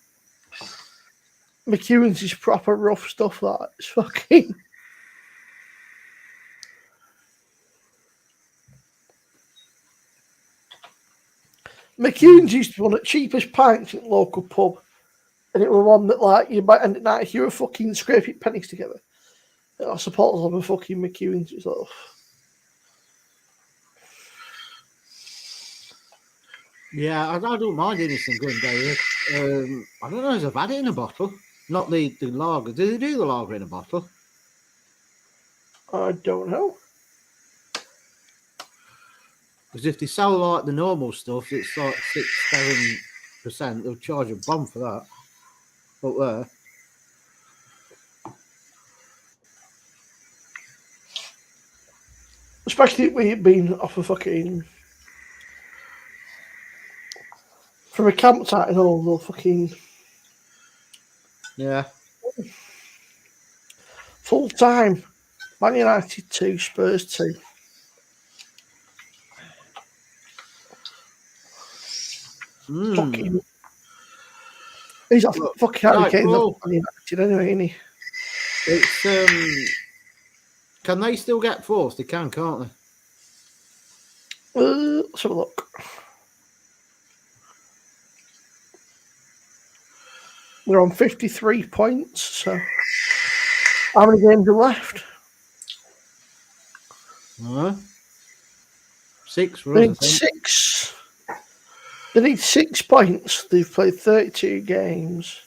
McEwen's is proper rough stuff. That it's fucking. McEwen's used to be one of the cheapest pints in the local pub, and it was one that like you might end at night if you were fucking scraping pennies together. I suppose I'm a fucking McEwen's yourself. Yeah, I don't mind anything good, David. I don't know if I've had it in a bottle. Not the lager. Do they do the lager in a bottle? I don't know. Because if they sell like the normal stuff, it's like 6-7%. They'll charge a bomb for that. But there. Especially with it being off a fucking. From a campsite and all, they'll fucking. Yeah. Full time. Man United 2, Spurs 2. Fucking. He's off fucking Harry right, Kane's well, off Man United anyway, isn't he? It's can they still get fourth? They can, can't they? Let's have a look. They're on 53 points, so how many games are left? 6 for They us, need I think. 6. They need 6 points. They've played 32 games.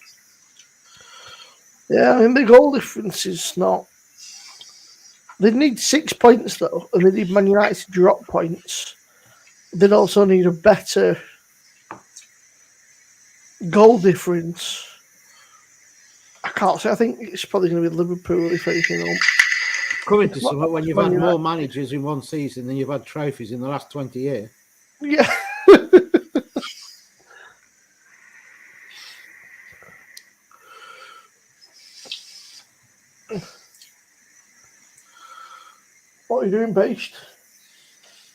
Yeah, I mean, the goal difference is not. They need 6 points, though, and they need Man United to drop points. They'd also need a better goal difference, I can't say. I think it's probably going to be Liverpool if anything. Coming to something when you've had Man more managers in one season than you've had trophies in the last 20 years. Yeah. What are you doing, Based?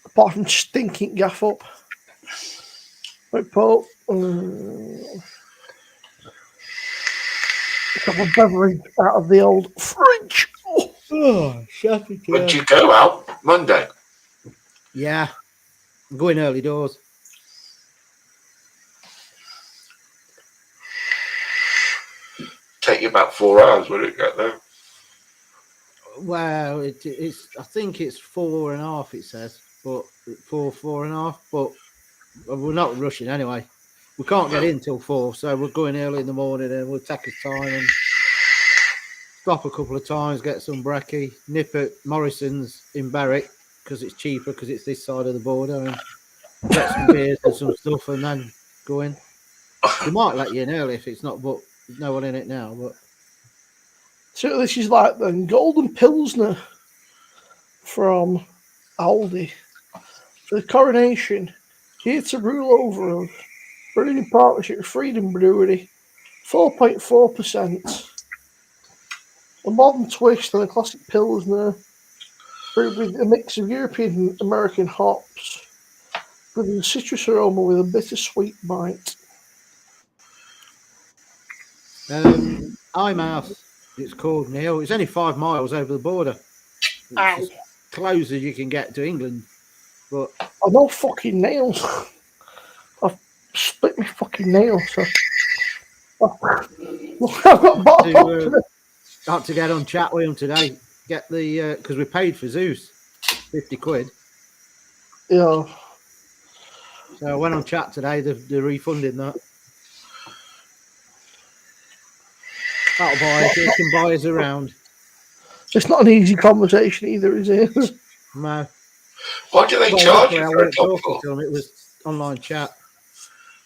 Apart from stinking gaff up. Right, Paul. A couple of beverage out of the old fridge. Oh, shut it. When do you go out? Monday. Yeah. I'm going early doors. Take you about 4 hours, will it get there? Well, it's. I think it's 4.5. It says, but 4.5. But we're not rushing anyway. We can't get in till 4, so we're going early in the morning, and we'll take our time and stop a couple of times, get some brekkie, nip at Morrison's in Berwick because it's cheaper because it's this side of the border, and get some beers and some stuff, and then go in. They might let you in early if it's not, but there's no one in it now. But So this is like the Golden Pilsner from Aldi. For the coronation, here to rule over us. Brewed in partnership with Freedom Brewery, 4.4%. A modern twist on a classic Pilsner, brewed with a mix of European and American hops, with a citrus aroma with a bittersweet bite. Eyemouth, it's called, Neil. It's only 5 miles over the border. It's as close as you can get to England. But I've no fucking nails. I've split my fucking nails. So. I've got bottom had to get on chat with him today. Get the because we paid for Zeus, 50 quid. Yeah. So I went on chat today. They're refunding that. That'll buy us. It can buy us around. It's not an easy conversation either, is it? No. What do they Well, charge luckily you I for a weren't top talking floor? to them. It was online chat.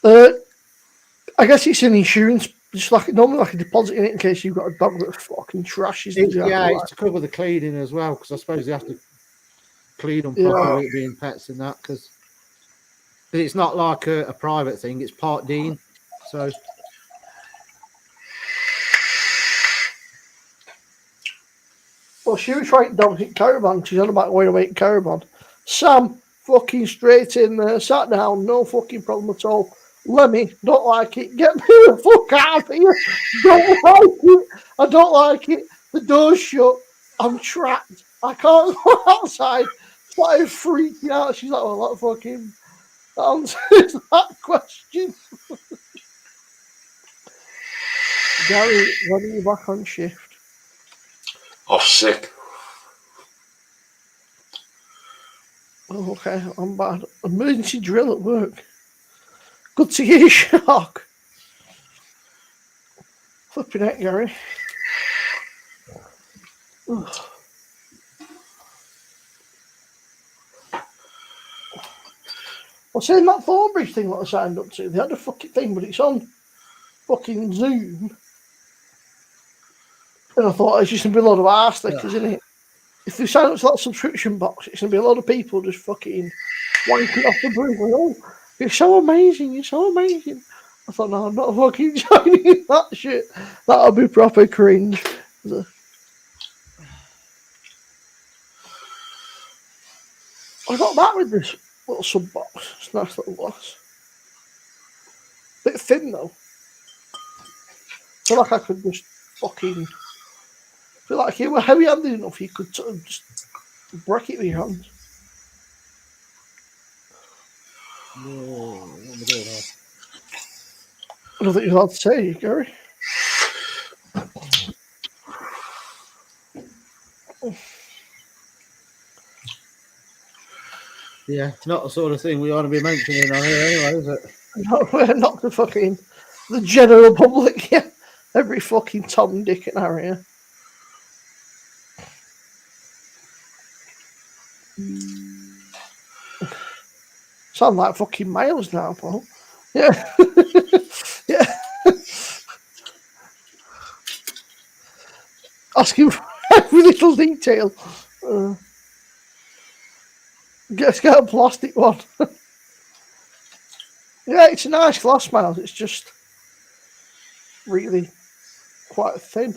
I guess it's an insurance, just like normally like a deposit in it in case you've got a dog that fucking trashes the Yeah, it's to cover the cleaning as well, because I suppose they have to clean them properly with it being pets and that, because it's not like a private thing, it's part Dean. So well, she was writing dogs in caravan. She's on about going away in caravan. Sam fucking straight in there, sat down, no fucking problem at all. Lemmy, don't like it. Get me the fuck out of here. Don't like it. I don't like it. The door's shut. I'm trapped. I can't go outside. Started freaking out. She's like, well, that fucking answers that question. Gary, when are you back on shift? Off sick. Oh, okay, I'm bad. Emergency drill at work. Good to hear, Shark. Flipping it, Gary. Ugh. Well, saying that Thornbridge thing that I signed up to, they had a fucking thing, but it's on fucking Zoom. And I thought it's just going to be a lot of arse stickers, isn't it? If they sign up to that subscription box, it's going to be a lot of people just fucking wanking off the bridge. Like, oh, you're so amazing, you're so amazing. I thought, no, I'm not fucking joining that shit. That'll be proper cringe. I got that with this little sub box. It's a nice little glass. Bit thin though. Feel like I could just fucking. Feel like if you were heavy handed enough, you could sort of just break it with your hands. I don't think you're allowed to say, Gary. yeah, not the sort of thing we ought to be mentioning on here anyway, is it? No, we're not the fucking the general public. Yeah, every fucking Tom, Dick, and Harry. Yeah? Sound like fucking Miles now, Paul. Yeah, yeah. asking for every little detail. Get a plastic one. Yeah, it's a nice glass, Miles. It's just really quite thin.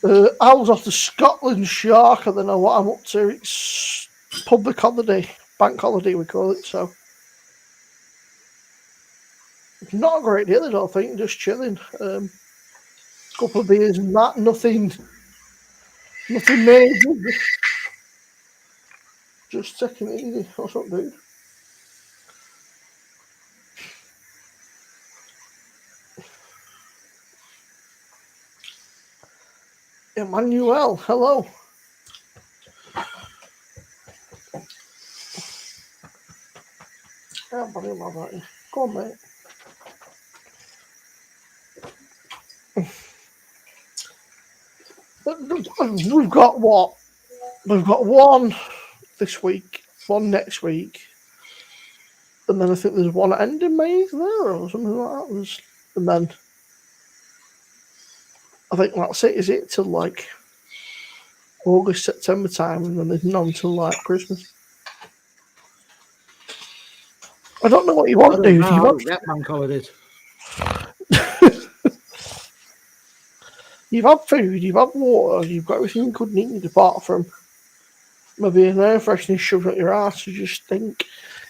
I was off the Scotland Shark. I don't know what I'm up to. It's public holiday, bank holiday we call it. So it's not a great deal, I don't think. Just chilling. Couple of beers and that. Nothing major. Just taking it easy. What's up, dude? Emmanuel, hello. Yeah, buddy, love that. Go on, mate. We've got what? We've got one this week, one next week, and then I think there's one ending May there or something like that. And then I think that's it. Is it till like August, September time, and then there's none till like Christmas. I don't know what you want, dude. You want bank holidays. You've had food, you've had water, you've got everything you could need apart from maybe an air freshener shoved at your ass. You just stink.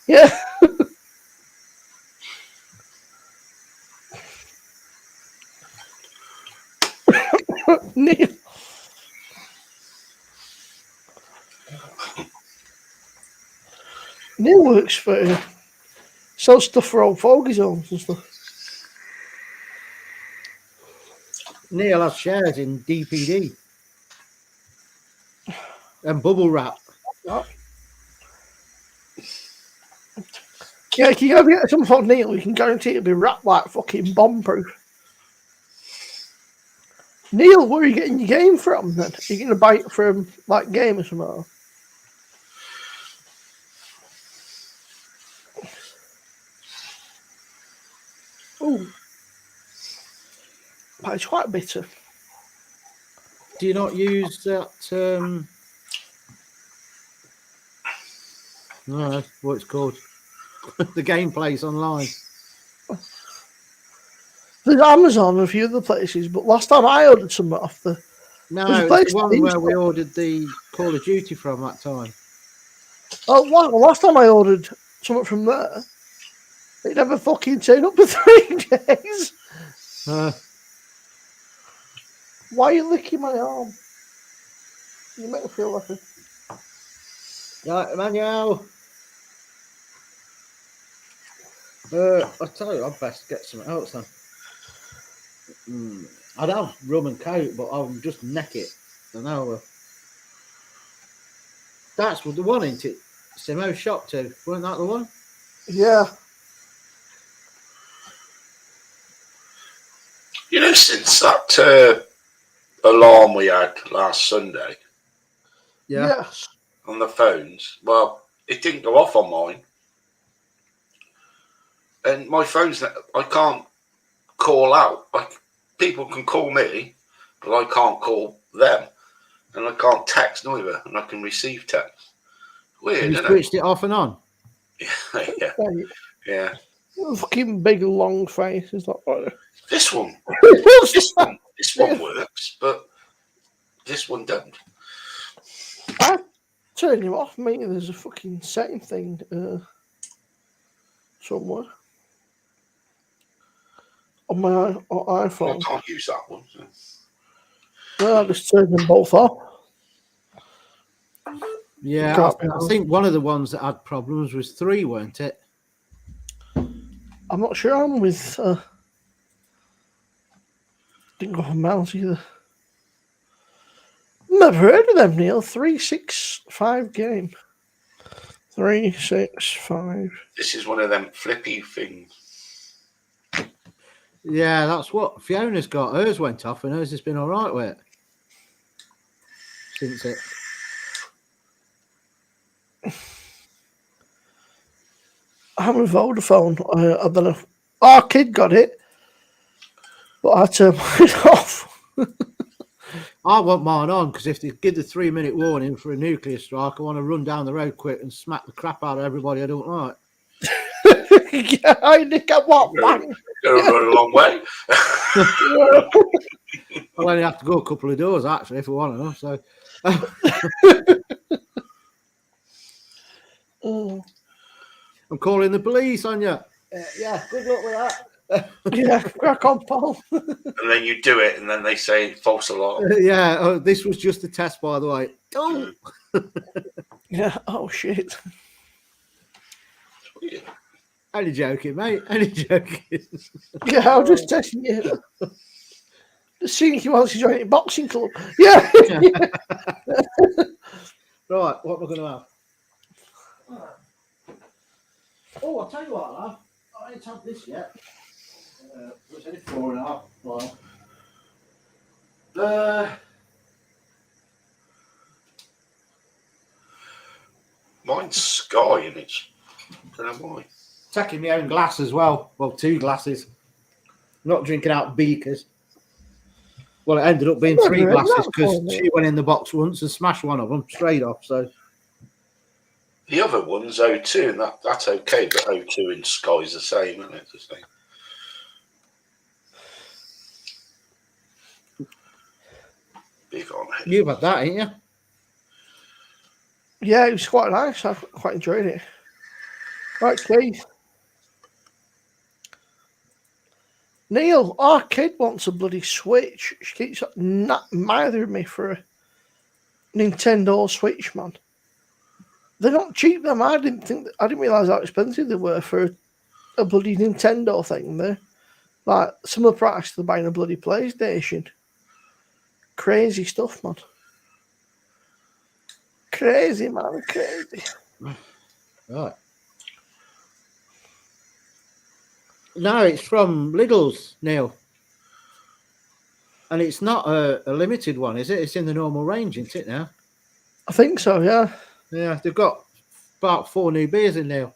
Yeah. Neil. Neil works for sells stuff for old fogies homes and stuff. Neil has shares in DPD and bubble wrap. Yeah, if you go get some from Neil, you can guarantee it'll be wrapped like fucking bomb proof. Neil, where are you getting your game from then? Are you going to buy it from like Game or something? Oh, but it's quite bitter. Do you not use that? No, that's what it's called. The game place online. There's Amazon and a few other places, but last time I ordered some off the. No, There's a it's place the one in where we stock. ordered the Call of Duty from that time. Oh, well, last time I ordered something from there, it never fucking turned up for 3 days. Why are you licking my arm? You make me feel like a. Right, Emmanuel. I tell you, I'd best get something else then. I'd have rum and coke, but I'll just neck it. I know. That's the one, isn't it? Simo shop to. Wasn't that the one? Yeah. You know, since that alarm we had last Sunday Yeah. Yes. on the phones, well, it didn't go off on mine. And my phone's, I can't call out. People can call me, but I can't call them. And I can't text neither, and I can receive text. Weird, You isn't switched it off and on. it? Yeah, Right. yeah. Fucking big long face. It's not like This one works, but this one doesn't. I turn you off, mate. There's a fucking setting thing somewhere on my I iPhone. can't use that one. So. Well, I just turned them both off. Yeah, I think one of the ones that had problems was 3, weren't it? I'm not sure I'm with. Didn't go for Mouse either. Never heard of them, Neil. 365 game. 365. This is one of them flippy things. Yeah, that's what Fiona's got. Hers went off, and hers has been all right with it since it. I'm with Vodafone. I don't know. Our kid got it, but I turned mine off. I want mine on because if they give the 3-minute warning for a nuclear strike, I want to run down the road quick and smack the crap out of everybody I don't like. Yeah, I Nick at what bang? Going to run a long way. I'll only have to go a couple of doors actually if I want to. So Oh, I'm calling the police on you. Yeah, good luck with that. yeah, crack on, Paul. And then you do it, and then they say false alarm. Yeah, oh, this was just a test, by the way. Oh, Yeah, oh shit. only joking, mate. Only joking. Yeah, I'm just testing you. Just seeing if you want to join a boxing club. Yeah. Right, what am I going to have? Oh, I'll tell you what, lad. I ain't had this yet. It's only 4.5. Well, Mine's Sky, and it's don't know why. taking my own glass as well. Well, 2 glasses. Not drinking out beakers. Well, it ended up being I've 3 never heard glasses that before, because mate. she went in the box once and smashed one of them straight off. So The other one's O2, and that's okay, but O2 in Sky's the same, isn't it? The same. Big on it. you've had that, ain't you? Yeah, it was quite nice. I quite enjoyed it. Right, Keith. Neil, our kid wants a bloody Switch. She keeps mithering me for a Nintendo Switch, man. They're not cheap, them. I didn't realise how expensive they were for a bloody Nintendo thing. They're like similar price to buying a bloody PlayStation. Crazy stuff, man. Crazy, man. Crazy. Right. No, it's from Lidl's, Neil. And it's not a limited one, is it? It's in the normal range, isn't it now? I think so, yeah. Yeah, they've got about 4 new beers in there.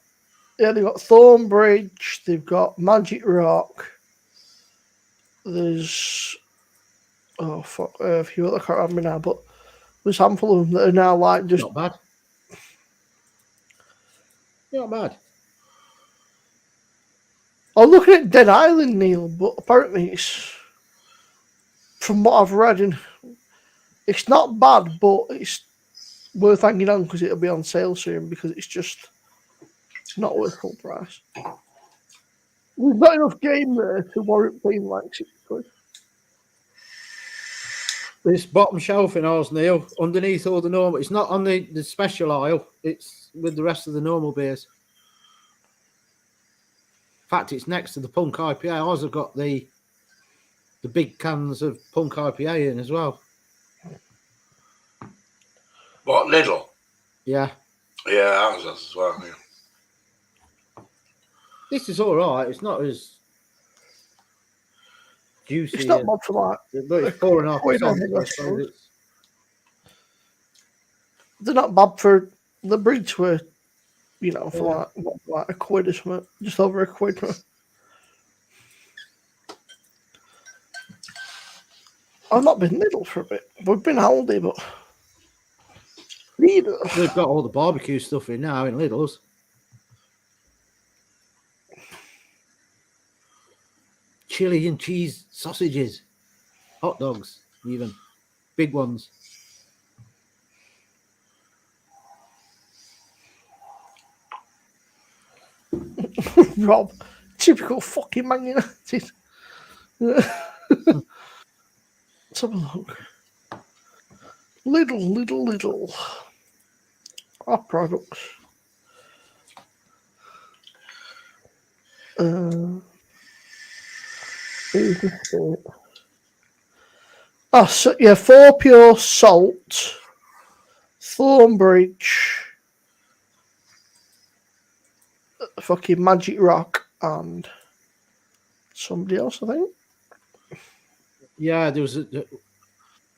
Yeah, they've got Thornbridge, they've got Magic Rock, there's a few other, I can't remember now, but there's a handful of them that are now like just Not bad. Not bad. I'm looking at Dead Island, Neil, but apparently it's, from what I've read, and it's not bad, but it's worth hanging on because it'll be on sale soon because it's just not worth full price. We've got enough game there to warrant paying like £60. This bottom shelf in ours, Neil, underneath all the normal, it's not on the special aisle, it's with the rest of the normal beers. In fact, it's next to the Punk IPA. Ours have got the big cans of Punk IPA in as well. What, Lidl? Yeah. Yeah, ours does as well. Yeah. This is all right. It's not as juicy. It's not bad for like. But it's 4.5%. I suppose. They're not bad for the breeds were, you know, for like a quid or something, just over a quid. I've not been Lidl for a bit. We've been Aldi, but Lidl. They've got all the barbecue stuff in now in Lidl's. Chili and cheese sausages, hot dogs, even big ones. Rob, typical fucking Man United. Let's have a look. Lidl. Our products. Oh, so, yeah, 4 pure salt, Thornbridge, fucking Magic Rock, and somebody else, I think. Yeah, there was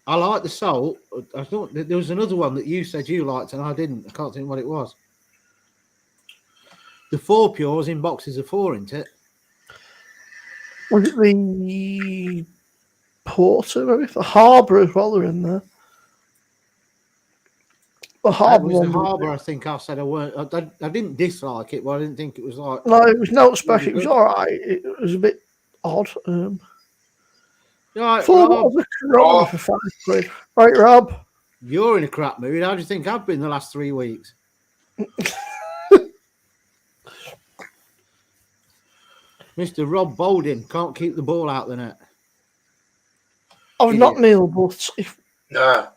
I like the salt. I thought there was another one that you said you liked and I didn't. I can't think what it was. The 4 pures in boxes of 4, isn't it? Was it the Porter, maybe the Harbour as well. They're in there. The It Harbour was the one. Harbour, I think I said I weren't. I didn't dislike it, but I didn't think it was like. No, it was not special. It was good. all right. It was a bit odd. Right, Full Rob, of the Corona for £5. Right, Rob. you're in a crap mood. How do you think I've been the last 3 weeks? Mr. Rob Balding can't keep the ball out the net. I've not Neil, but if No.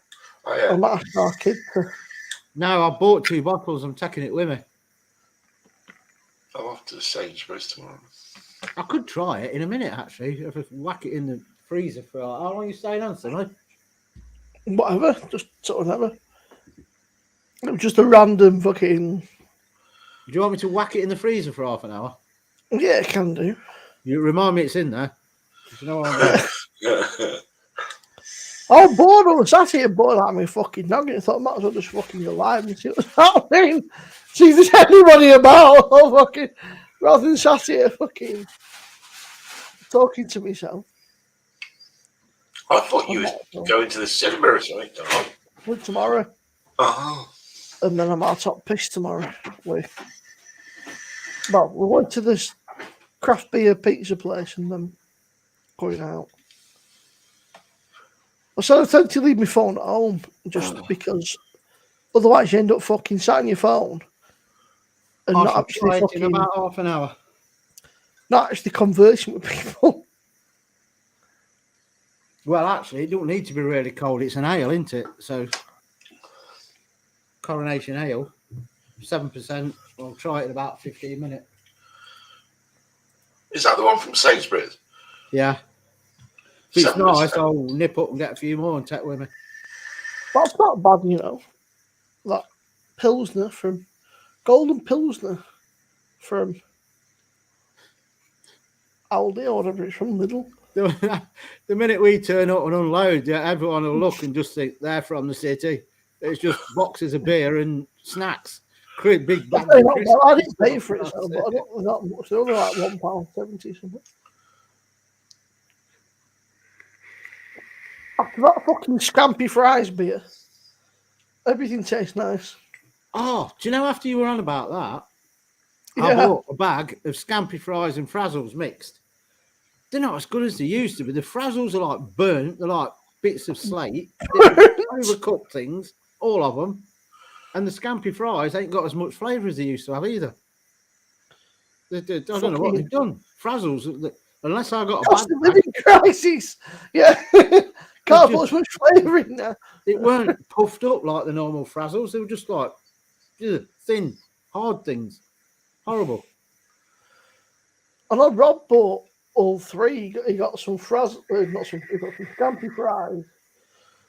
I might ask our kid to. No, I bought 2 bottles. I'm taking it with me. I'm off to the Sainsbury's tomorrow. I could try it in a minute, actually. If I whack it in the freezer for how long are you staying on, Simon? Whatever, just sort of never. It was just a random fucking. Do you want me to whack it in the freezer for half an hour? Yeah, can do. You remind me it's in there. You know what I mean? I was bored. I was sat here bored out of my fucking noggin. I thought I might as well just fucking go live and see what's happening. See if there's anybody about. Or fucking, rather than sat here fucking talking to myself. I thought you was going to the cinema or something tonight. With tomorrow. Oh. And then I'm out top piss tomorrow. We went to this craft beer pizza place and then going out. So I tend to leave my phone at home just because otherwise you end up fucking sat on your phone and I not shall actually try it in fucking about half an hour. not actually conversing with people. Well, actually, it don't need to be really cold. It's an ale, isn't it? So, Coronation Ale, 7%. I'll try it in about 15 minutes. Is that the one from Sainsbury's? Yeah. If it's 7%. nice, I'll nip up and get a few more and take with me. That's not bad, you know. That Pilsner from Golden Pilsner from Aldi or whatever it's from Lidl. The minute we turn up and unload, everyone will look and just think they're from the city. It's just boxes of beer and snacks. Big bag. I didn't pay for it, so, but I don't know that much. They're only like £1.70 something. After that fucking Scampy Fries beer, everything tastes nice. Oh, do you know after you were on about that, I Yeah. bought a bag of Scampy Fries and Frazzles mixed. They're not as good as they used to be. The Frazzles are like burnt. They're like bits of slate. They're overcooked things, all of them. And the Scampy Fries ain't got as much flavour as they used to have either. I don't know what they've done. Frazzles, unless I got a Cost bag. of living crisis. Yeah. Can't put as much flavour in there. It weren't puffed up like the normal Frazzles. They were just like thin, hard things. Horrible. I know Rob bought all three. He got some he got some Scampy Fries,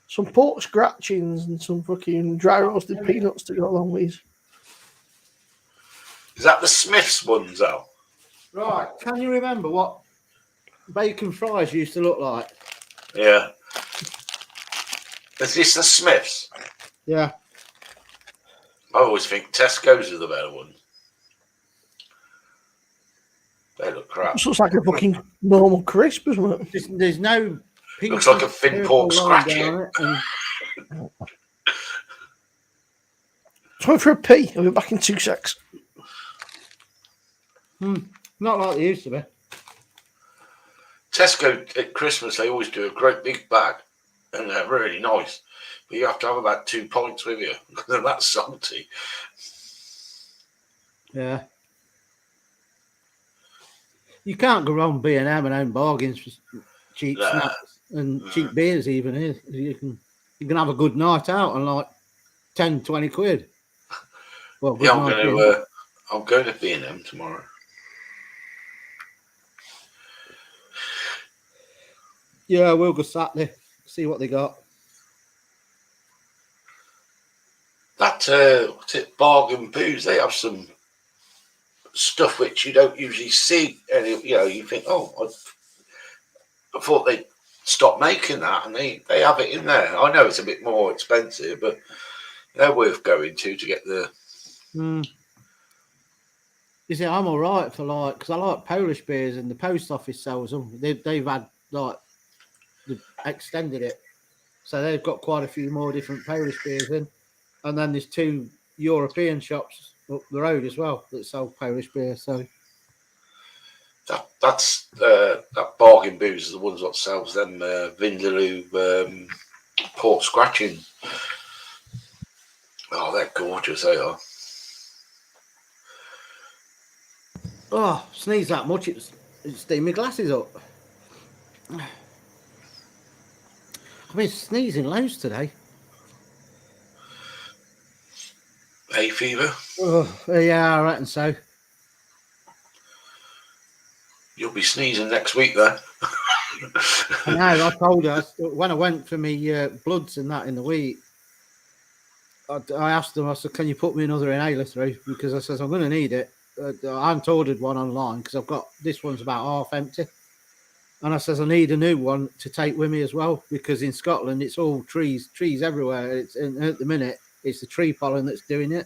some pork scratchings, and some fucking dry roasted peanuts to go along with. Is that the Smiths ones, Al? Right. Can you remember what bacon fries used to look like? Yeah. Is this the Smiths? Yeah. I always think Tesco's are the better ones. They look crap. This looks like a fucking normal crisp, isn't it? There's no pink. Looks like a thin pork scratching. Time for a pee. I'll be back in 2 secs. Not like they used to be. Tesco at Christmas, they always do a great big bag, and they're really nice. But you have to have about 2 pints with you because they're that salty. Yeah. You can't go wrong B&M and own bargains for cheap snacks and cheap beers even here. You can have a good night out on like 10, 20 quid. Well, Yeah, I'm going to B&M tomorrow. Yeah, we'll go Saturday, see what they got. That what's it, Bargain Booze, they have some stuff which you don't usually see, and you think, I thought they'd stop making that, and they have it in there. I know it's a bit more expensive, but they're worth going to get the. You see, I'm all right for because I like Polish beers, and the post office sells them. They've had like they've extended it. So they've got quite a few more different Polish beers in. And then there's 2 European shops up the road as well that sell Polish beer. So That's that Bargain Booze is the ones that sells them Vindaloo port scratching. Oh, they're gorgeous, they are. oh, sneeze that much, it's steam my glasses up. I've been sneezing loads today. Hay fever. Oh, yeah, I reckon so. You'll be sneezing next week then. I know, I told her when I went for me bloods and that in the week, I asked them, I said, can you put me another inhaler through? Because I says, I'm going to need it. I haven't ordered one online because I've got, this one's about half empty. And I says, I need a new one to take with me as well, because in Scotland, it's all trees everywhere. And at the minute, it's the tree pollen that's doing it.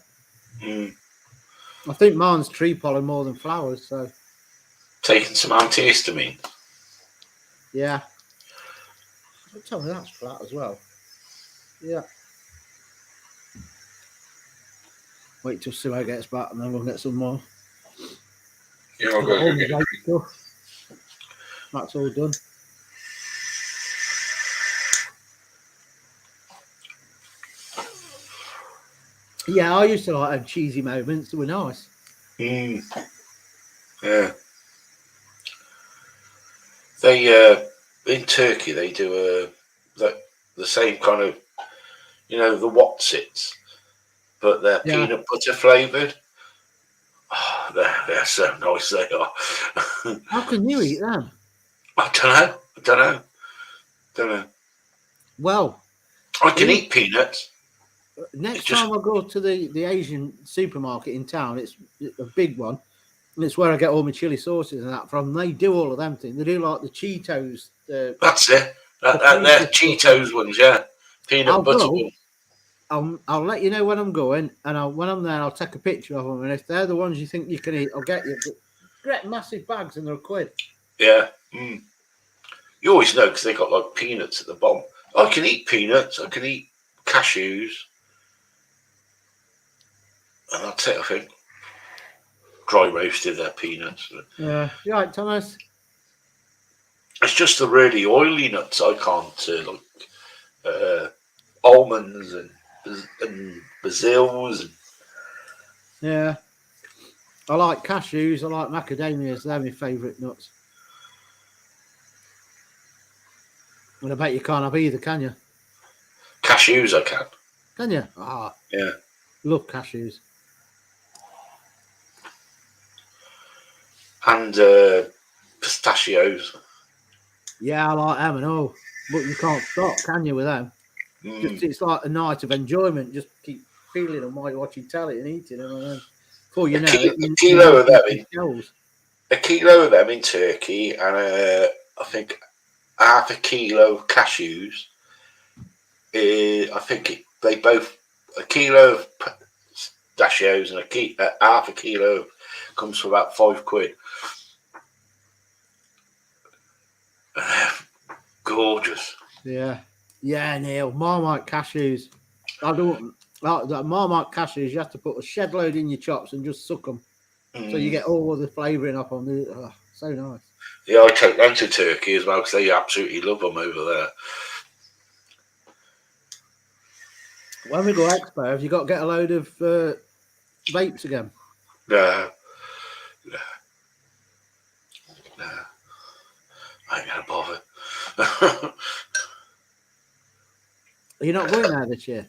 Mm. I think mine's tree pollen more than flowers. So, Taking some antihistamine. yeah. Tell me that's flat as well. Yeah. Wait till Simo gets back and then we'll get some more. Yeah, I'll go get it. That's all done. Yeah, I used to like have cheesy moments. They were nice. Mm. Yeah. They in Turkey they do the same kind of, you know, the Wotsits, but they're peanut butter flavoured. Oh, they're so nice, they are. How can you eat them? I don't know. Well, I can eat peanuts. Next time I go to the Asian supermarket in town, it's a big one, and it's where I get all my chili sauces and that from. They do all of them things. They do like the Cheetos. That's it. They're Cheetos ones, yeah. Peanut butter ones. I'll let you know when I'm going, and when I'm there, I'll take a picture of them. And if they're the ones you think you can eat, I'll get you. But get massive bags, and they're £1. Yeah. Mm. You always know because they got like peanuts at the bottom. I can eat peanuts. I can eat cashews. And that's it, I think. Dry roasted their peanuts. Yeah. You right, Thomas? It's just the really oily nuts I can't like almonds and basils. Yeah. I like cashews. I like macadamias. They're my favourite nuts. And I bet you can't have either, can you? Cashews I can. Can you? Ah. Yeah. Love cashews. And pistachios. Yeah, I like them and all. But you can't stop, can you, with them? Mm. Just, it's like a night of enjoyment. Just keep feeling them while you're watching telly and eating them. And then before you know a kilo of them in, shells. a kilo of them in Turkey, and I think half a kilo of cashews. I think they both, a kilo of pistachios and half a kilo comes for about £5. Gorgeous. Yeah. Yeah, Neil. Marmite cashews. I don't like that. Marmite cashews, you have to put a shed load in your chops and just suck them. Mm. So you get all of the flavouring up on the. Oh, so nice. Yeah, I take them to Turkey as well because they absolutely love them over there. When we go expo, have you got to get a load of vapes again? No. I ain't gonna bother. Are you not going there this year?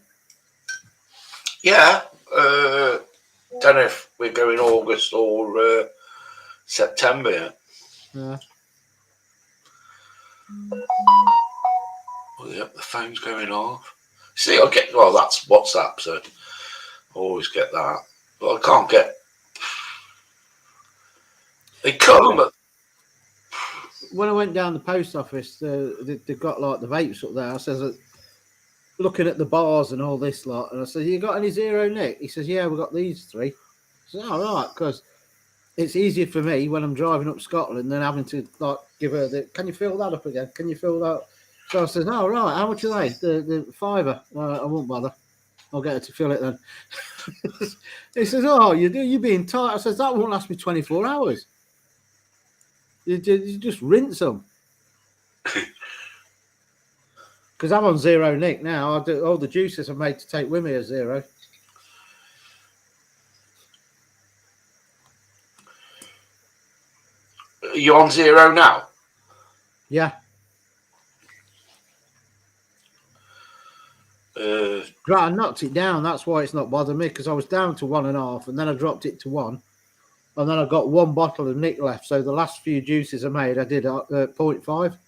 Yeah. Don't know if we're going August or September yet. Yeah. Oh, yep, the phone's going off. See, that's WhatsApp, so I always get that. But I can't get. They come. When I went down the post office, they've got like the vapes up there. I says, looking at the bars and all this lot, and I said, "You got any Zero Nick?" He says, "Yeah, we've got these 3." I said, "All right," because it's easier for me when I'm driving up Scotland than having to like give her the. Can you fill that up again? Can you fill that? So I says, "Oh right, how much are they? The fiver? I won't bother. I'll get her to fill it then." He says, "Oh, you're being tight." I says, "That won't last me 24 hours. You just rinse them." Because I'm on zero Nick now. I do all the juices are made to take with me as zero. Are you on zero now? Yeah. Right, I knocked it down. That's why it's not bothering me, because I was down to 1.5, and then I dropped it to 1, and then I got 1 bottle of Nick left. So the last few juices I made, I did 0.5,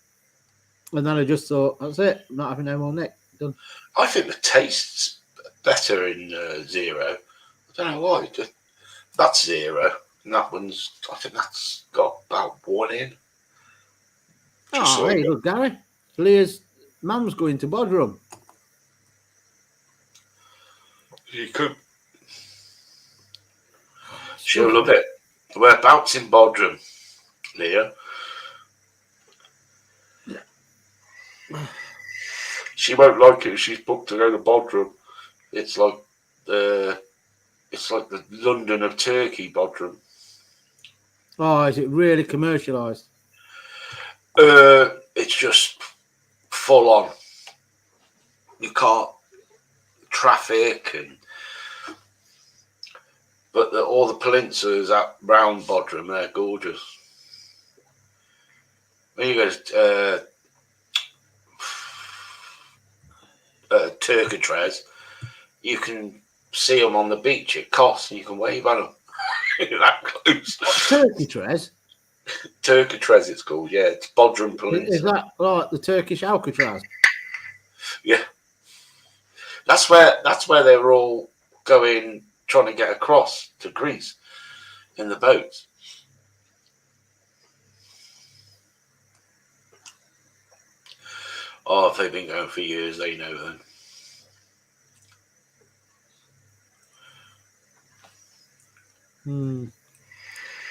and then I just thought, that's it. I'm not having no more Nick. Done. I think the taste's better in zero. I don't know why. That's zero, and that one's. I think that's got about 1 in. Just Oh, so hey, you know. look, Gary. Leah's mum's going to Bodrum. You could. She'll love it. Whereabouts in Bodrum, Leah? She won't like it. She's booked to go to Bodrum. It's like the London of Turkey, Bodrum. Oh, is it really commercialised? It's just full on. You can't traffic but all the peninsulas at round Bodrum, they're gorgeous. When you go to Turkitrez, you can see them on the beach at Kos, and you can wave at them. That close. Turkitrez? Turkitrez, it's called. Yeah, it's Bodrum Is Peninsula. that like the Turkish Alcatraz? Yeah, that's where they were all going, trying to get across to Greece in the boats. Oh, if they've been going for years, they know then.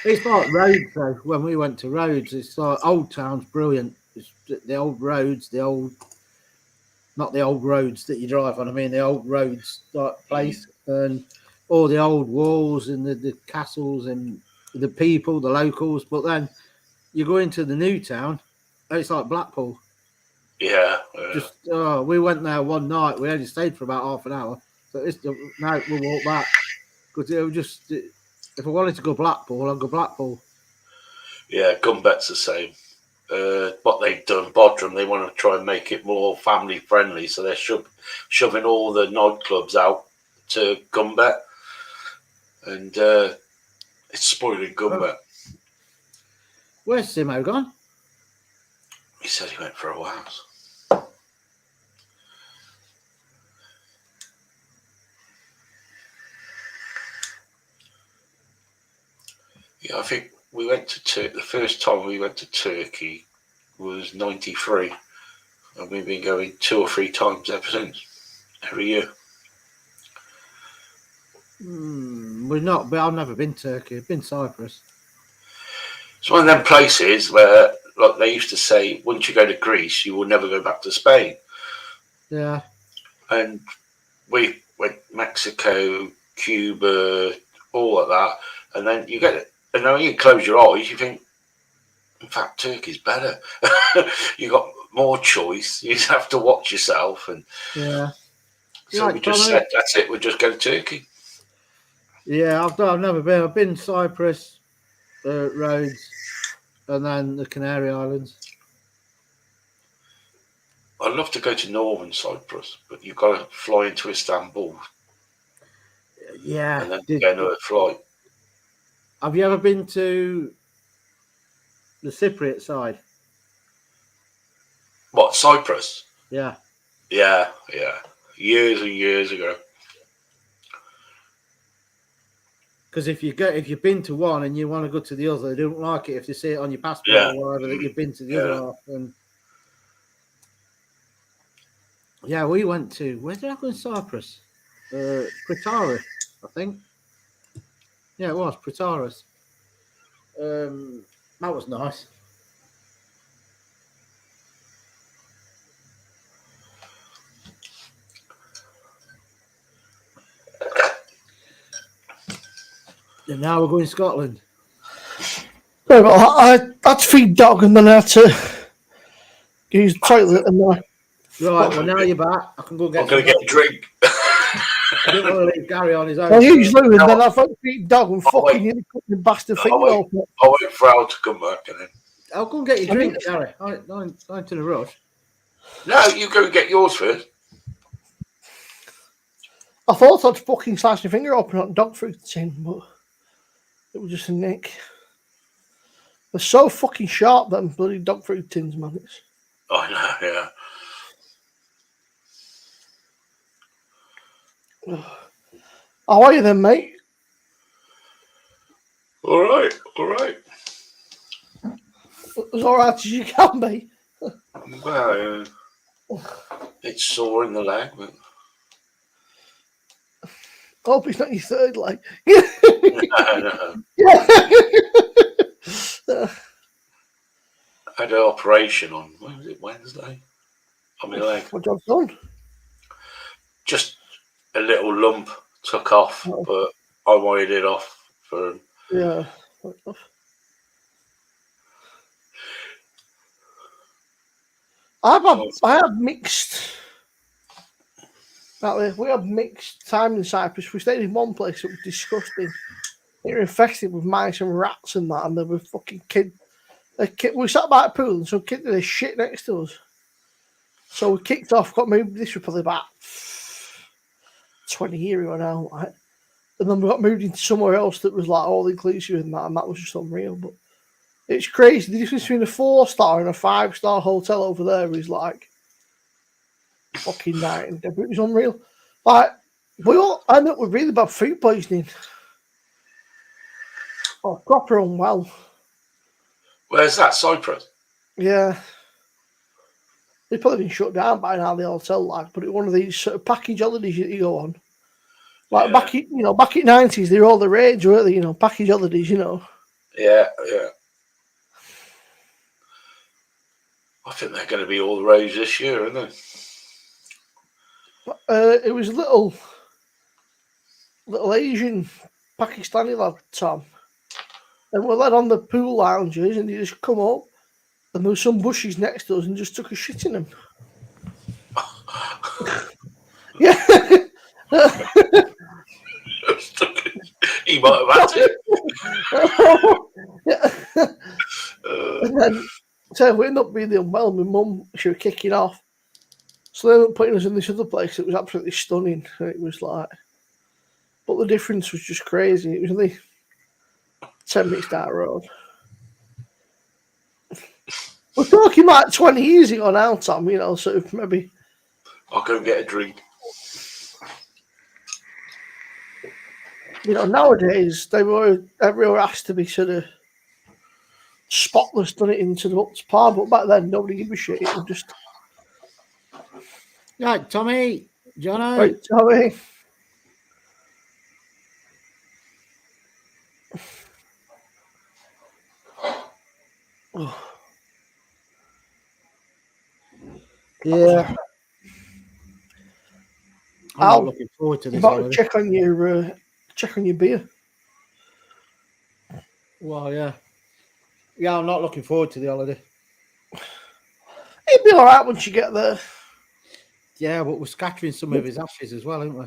It's like Rhodes, though. When we went to Rhodes, it's like Old Town's brilliant. It's the old roads, not the old roads that you drive on. I mean, the old roads like place, and all the old walls and the castles and the people, the locals. But then you go into the new town, and it's like Blackpool. Yeah. We went there one night. We only stayed for about half an hour. So now we'll walk back, because it was just. If I wanted to go Blackpool, I'd go Blackpool. Yeah, Gumbet's the same. What they've done, Bodrum, they want to try and make it more family friendly, so they're shoving all the nightclubs out to Gumbet, and it's spoiling Gumbet. Where's Simo gone? He said he went for a while. Yeah, I think we went to the first time we went to Turkey was 93, and we've been going 2 or 3 times ever since, every year. We've not, but I've never been Turkey. I've been Cyprus. It's one of them places where, like they used to say, once you go to Greece, you will never go back to Spain. Yeah. And we went Mexico, Cuba, all of that, and then you get it. And then when you close your eyes, you think, in fact, Turkey's better. You got more choice. You just have to watch yourself, and yeah. so Like we just Tommy? said, that's it. We'll just go to Turkey. Yeah, I've never been. I've been Cyprus, Rhodes, and then the Canary Islands. I'd love to go to Northern Cyprus, but you've got to fly into Istanbul Yeah. and then get another flight. Have you ever been to the Cypriot side? What, Cyprus? Yeah. Yeah. Years and years ago. Because if you've been to one and you want to go to the other, they don't like it if they see it on your passport Yeah. or whatever that you've been to the other half. And yeah, we went to, where did I go in Cyprus? Pretoria, I think. Yeah, it was Pretoria. That was nice. And now we're going to Scotland. No, well, I had to feed dog and then I had to use the toilet and then Right, well, now you're back. I can go get I'm going to some get a drink. I didn't want to leave Gary on his own. I so- usually and then I've had to feed dog and Oh, wait. fucking nearly cut the bastard finger wait. open. I'll wait for Al to come back and then. I'll go and get your I drink, mean- Gary. I'm in a rush. No, you go and get yours first. I thought I'd fucking slice my finger open on dog food tin, but it was just a nick. They're so fucking sharp, them bloody dog food tins, man. It's... I know, yeah. How are you then, mate? All right, all right. As alright as you can be. Well, it's sore in the leg, but I hope it's not your third leg. no. Yeah. I had an operation on, when was it, Wednesday? On my leg. What job's done? Just a little lump took off, Oh. but I wanted it off for Yeah. I had mixed. We had mixed time in Cyprus. We stayed in one place that was disgusting. It was infested with mice and rats and that, and there were fucking kids. We sat by the pool and some kid did a shit next to us. So we kicked off, got moved. This was probably about 20 years ago now. Like, and then we got moved into somewhere else that was like all inclusive and that was just unreal. But it's crazy. The difference between a 4-star and a 5-star hotel over there is like fucking night and day. It was unreal. Like, we all ended up with really bad food poisoning. Oh, proper unwell. where's that, Cyprus? Yeah. They've probably been shut down by now, the hotel, like, but it's one of these sort of package holidays that you go on. Like Yeah. back in 90s, they were all the rage, weren't they? Package holidays, Yeah. I think they're going to be all the rage this year, aren't they? It was a little Asian Pakistani lad, Tom. And we led on the pool lounges and he just come up and there was some bushes next to us and just took a shit in them. Yeah. He might have had it. Yeah. And then, so we ended up being unwell. My mum, she was kicking off. So they ended up putting us in this other place. It was absolutely stunning. And it was like, but the difference was just crazy. It was only 10 minutes down the road. We're talking like 20 years ago now, Tom, sort of maybe. I'll go and get a drink. Nowadays, everyone has to be sort of spotless, done it into the up to par, but back then, nobody gave a shit. It was just, Right, Tommy, Jono. right, Tommy. Yeah. I'm Al, not looking forward to You this better holiday. check on your beer. Well, yeah. Yeah, I'm not looking forward to the holiday. It'll be all right once you get there. Yeah, but we're scattering some of his ashes as well, aren't we?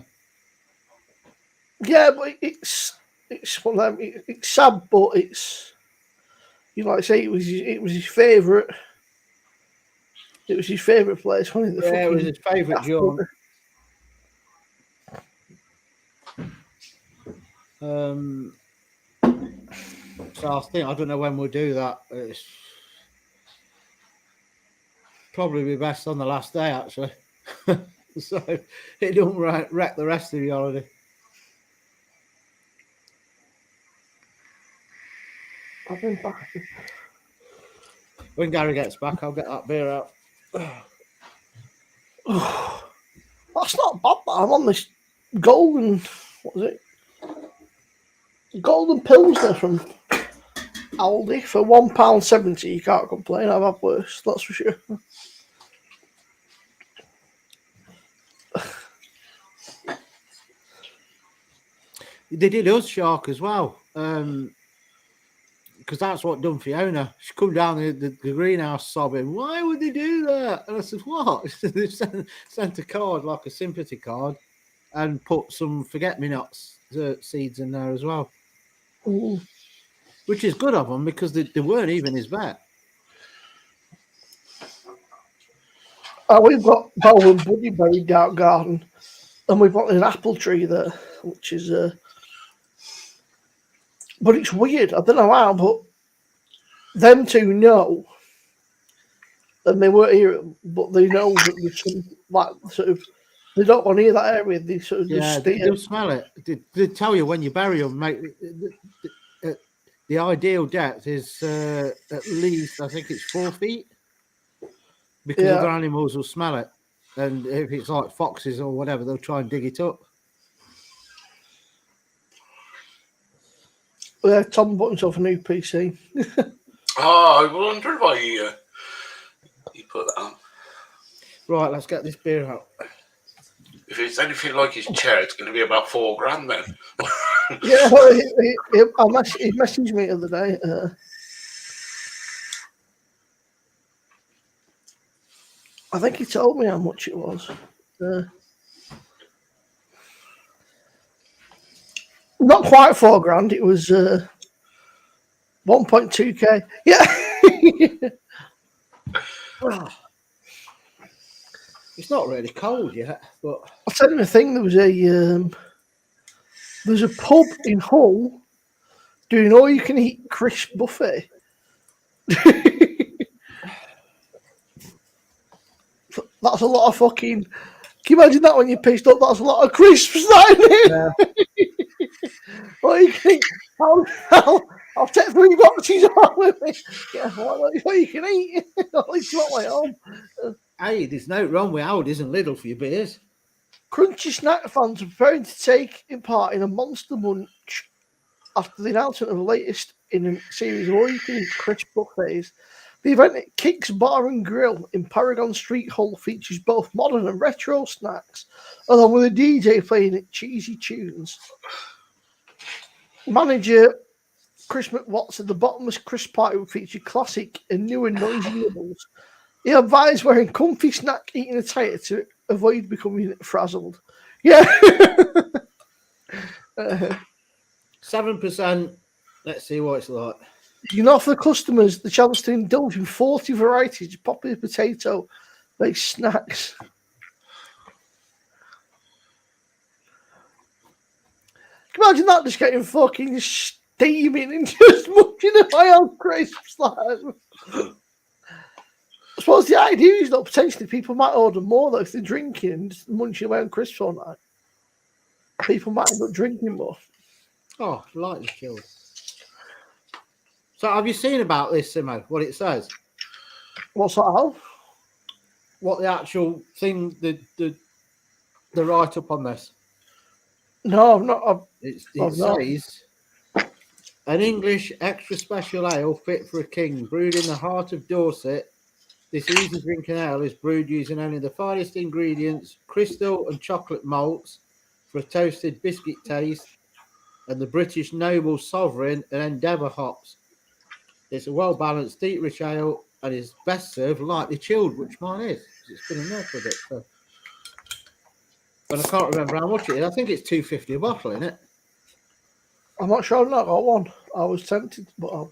Yeah, but it's one of them. It's sad, but it's like I say, it was his favourite. It was his favourite place, wasn't it? Yeah, it was his favourite joint. So I don't know when we'll do that. It's probably be best on the last day, actually. So it don't wreck the rest of the holiday. I've been back. When Gary gets back, I'll get that beer out. That's not bad. I'm on this golden. What was it? Golden Pilsner from Aldi for £1.70. You can't complain. I've had worse. That's for sure. They did us Shark as well. because that's what done Fiona. She come down the greenhouse sobbing. Why would they do that? And I said, what? They sent a card, like a sympathy card, and put some forget-me-nots seeds in there as well, Ooh. which is good of them because they weren't even his bet. We've got Bow and Buddy buried down garden, and we've got an apple tree there, which is but it's weird. I don't know how, but them two know, and they weren't here, but they know that there's some, like, sort of, they don't want to hear that area. They sort of just They'll smell it. They tell you when you bury them, mate. The ideal depth is at least, I think it's 4 feet, because other animals will smell it, and if it's like foxes or whatever, they'll try and dig it up. Yeah, Tom bought himself a new PC. Oh, I wonder why he put that on. Right, let's get this beer out. If it's anything like his chair, it's going to be about $4,000 then. Yeah, well, he messaged me the other day. I think he told me how much it was. Not quite $4,000. It was 1.2k. Yeah. It's not really cold yet, but I'll tell you the thing. There was a pub in Hull doing all you can eat crisp buffet. That's a lot of fucking. Can you imagine that when you're pissed up? That's a lot of crisps, that, isn't it? yeah. Well, you can eat. I'll take 3 boxes on with me. Yeah, what you can eat. At least you want my home. Hey, there's no wrong with Aldi's and Lidl for your beers. Crunchy snack fans are preparing to take part in a monster munch after the announcement of the latest in a series of all-you-can-eat crisp buffets. The event at Kicks Bar and Grill in Paragon Street, Hull features both modern and retro snacks, along with a DJ playing cheesy tunes. Manager Chris McWatt said the bottomless crisp party would feature classic and new and noisy nibbles. He advised wearing comfy snack eating attire to avoid becoming frazzled. Yeah. 7%. Let's see what it's like. You can offer customers the chance to indulge in 40 varieties of popular potato-based snacks. Can you imagine that just getting fucking steaming and just munching away on crisps? Like, I suppose the idea is that potentially people might order more though if they're drinking and just munching away on crisps all night. People might end up drinking more. Oh, lightly chilled. So have you seen about this, Simo, what it says? What's that, Al? What the actual thing, the write-up on this? No, I've not. It not. says, an English extra special ale fit for a king, brewed in the heart of Dorset. This easy drinking ale is brewed using only the finest ingredients, crystal and chocolate malts for a toasted biscuit taste, and the British noble sovereign and endeavour hops. It's a well-balanced, deep, rich ale and is best served lightly chilled, which mine is. It's been in there for a bit. So. But I can't remember how much it is. I think it's $2.50 a bottle, isn't it? I'm not sure I've not got one. I was tempted, but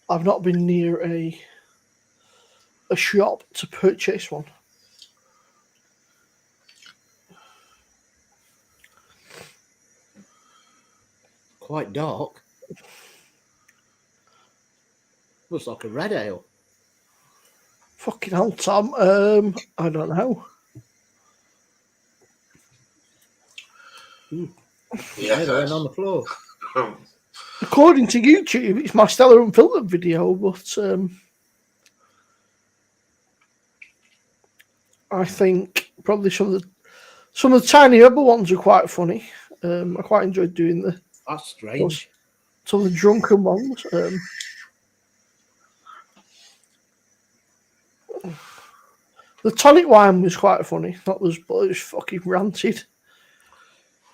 I've not been near a shop to purchase one. Quite dark. Looks like a red ale. Fucking hell, Tom. I don't know. Yeah, they went on the floor. According to YouTube, it's my Stellar Unfiltered video, but I think probably some of the Tiny Rebel ones are quite funny. I quite enjoyed doing That's strange. some of the drunken ones. The tonic wine was quite funny. But it was fucking ranted.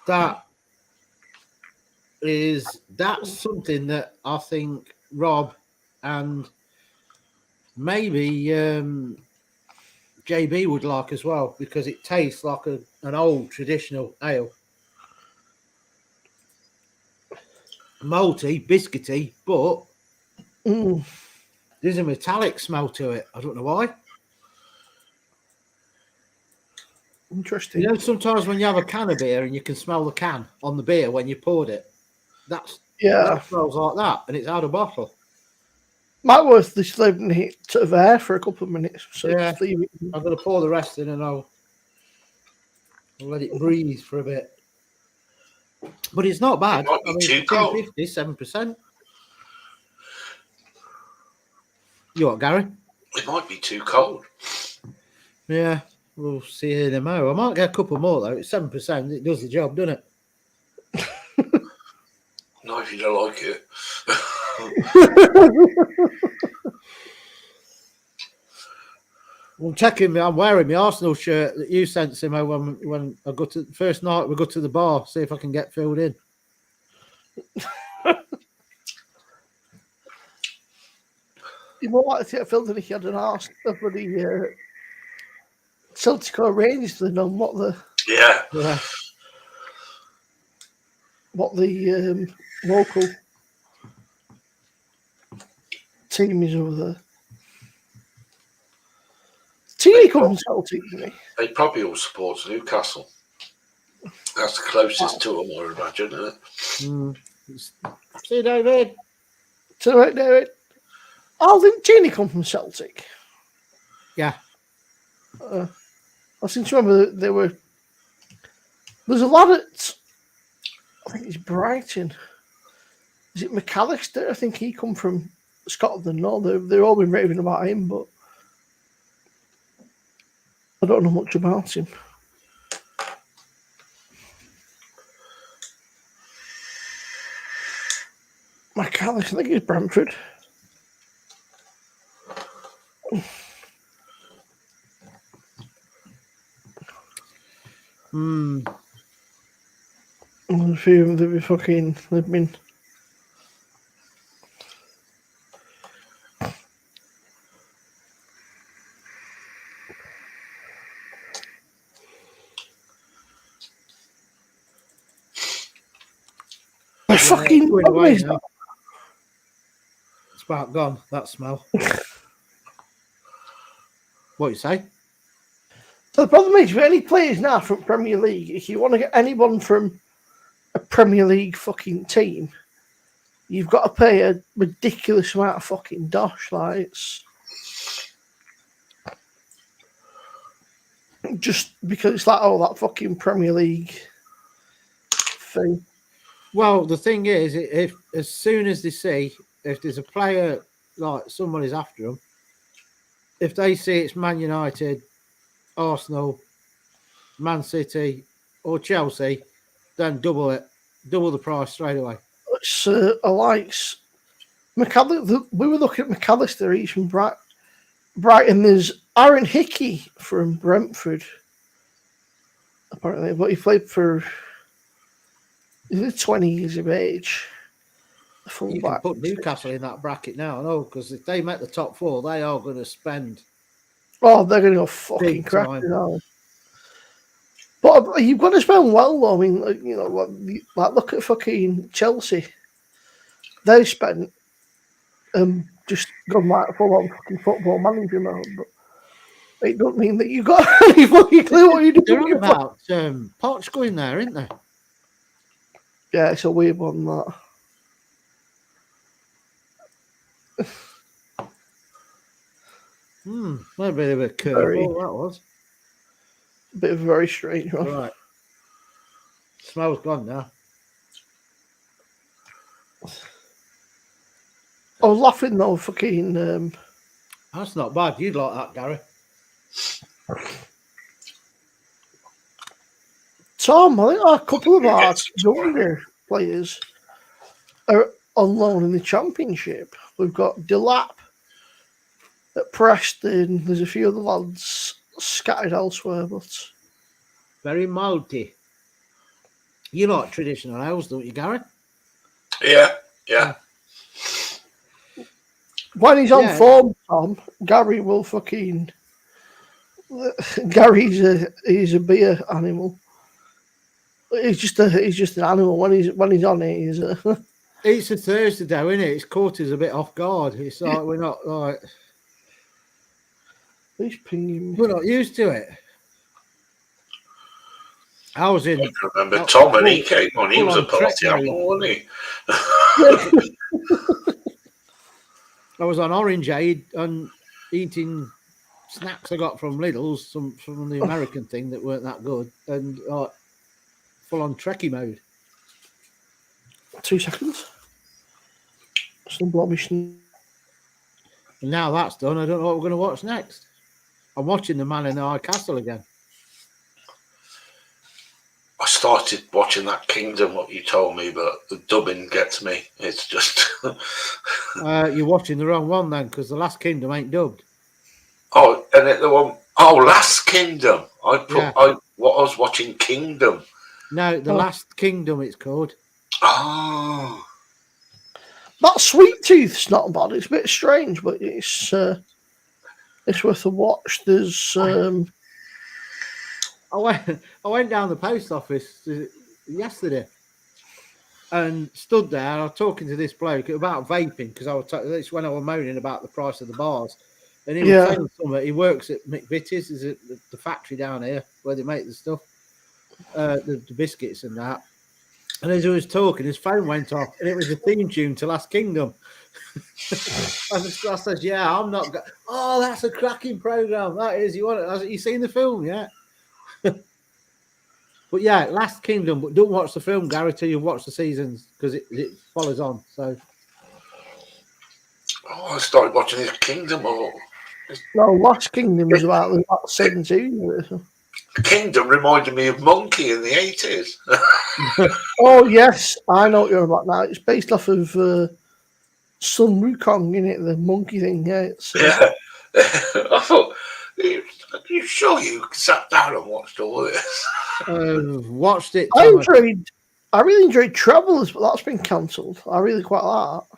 That is that's something that I think Rob and maybe JB would like as well, because it tastes like an old traditional ale. Malty, biscuity, but there's a metallic smell to it. I don't know why. Interesting. You know, sometimes when you have a can of beer and you can smell the can on the beer when you poured it, that smells like that, and it's out of bottle. Might worth just leaving it sort of air for a couple of minutes. So Yeah. just leave it. I'm going to pour the rest in and I'll let it breathe for a bit. But it's not bad. It might be too cold. 7%. You what, Gary? It might be too cold. Yeah, we'll see in a moment. I might get a couple more though. It's 7%. It does the job, doesn't it? Not if you don't like it. I'm wearing my Arsenal shirt that you sent to me when I got to the first night. We go to the bar, see if I can get filled in. You more likely to get filled in if you had an arse of the Celtic or Rangers than on what the Yeah. Local team is over there. Team comes from Celtic, isn't he? They probably all support Newcastle. That's the closest to them, I would imagine, isn't it? See, David. So, right, David. Oh, didn't Genie come from Celtic? Yeah. I seem to remember that there's a lad at, I think it's Brighton. Is it McAllister? I think he come from Scotland. No, they've all been raving about him, but I don't know much about him. McAllister, I think it's Brentford. There's a few of them they've been. They're fucking going away amazing. now. It's about gone, that smell. What you say? So the problem is, with any players now from Premier League, if you want to get anyone from a Premier League fucking team, you've got to pay a ridiculous amount of fucking dosh. Like, it's just because it's like, oh, that fucking Premier League thing. Well, the thing is, if as soon as they see if there's a player like someone is after them, if they see it's Man United, Arsenal, Man City, or Chelsea, then double the price straight away. It's likes McAllister. We were looking at McAllister. He's from Brighton. There's Aaron Hickey from Brentford, apparently, but he played for. He's 20 years of age. You can put Newcastle in that bracket now, I know, because if they make the top four, they are going to spend. Oh, they're going to go fucking crap. But you've got to spend well, though. I mean, you know, like look at fucking Chelsea. They spent just gone like full on fucking Football Manager mode, but it don't mean that you got any fucking clue what you're doing. They're on about Poch going there, isn't they? Yeah, it's a weird one, that. Maybe they were curveball, that was. A bit of a very strange one. Right. Smell's gone now. I was laughing though, fucking. That's not bad. You'd like that, Gary. Tom, I think a couple of our younger players are on loan in the Championship. We've got Delap at Preston. There's a few other lads scattered elsewhere, but Very malty. You like traditional ales, don't you, Gary? Yeah. When he's on Yeah. form, Tom, Gary will fucking. He's a beer animal. He's just an animal when he's on it. He's It's a Thursday though, isn't it? It's caught us a bit off guard. It's like we're not he's pinging me. we're not used to it. I was in. I can remember Tom when he came on. He was a full-on party Trek animal, wasn't he? I was on Orange Aid and eating snacks I got from Lidl's, from the American thing that weren't that good, and full on Trekkie mode. 2 seconds. Some blobbish. And now that's done, I don't know what we're going to watch next. I'm watching The Man in the High Castle again. I started watching that Kingdom, what you told me, but the dubbing gets me. It's just. You're watching the wrong one then, because The Last Kingdom ain't dubbed. Oh, and the one. Oh, Last Kingdom. I was watching Kingdom. No, The Last Kingdom it's called. Oh. That Sweet Tooth's not bad. It's a bit strange, but it's worth a watch. There's I went down the post office yesterday and stood there. I was talking to this bloke about vaping because it's when I was moaning about the price of the bars, and he was saying something. He works at McVitie's, is it the factory down here where they make the stuff, the biscuits and that. And as he was talking, his phone went off, and it was a theme tune to Last Kingdom. I said, "Yeah, I'm not." Oh, that's a cracking program. That is. You want it? I said, you seen the film yet? But yeah, Last Kingdom. But don't watch the film, Gary, till you watch the seasons because it follows on. So. Oh, I started watching this Kingdom. No, Last Kingdom was about 17. Kingdom reminded me of Monkey in the 80s. Oh yes, I know what you're about now. It's based off of Sun Wukong, in it, the monkey thing. Yeah, it's, Yeah. I thought, are you sure you sat down and watched all of this? Watched it. I really enjoyed Travelers, but that's been cancelled. I really quite like that.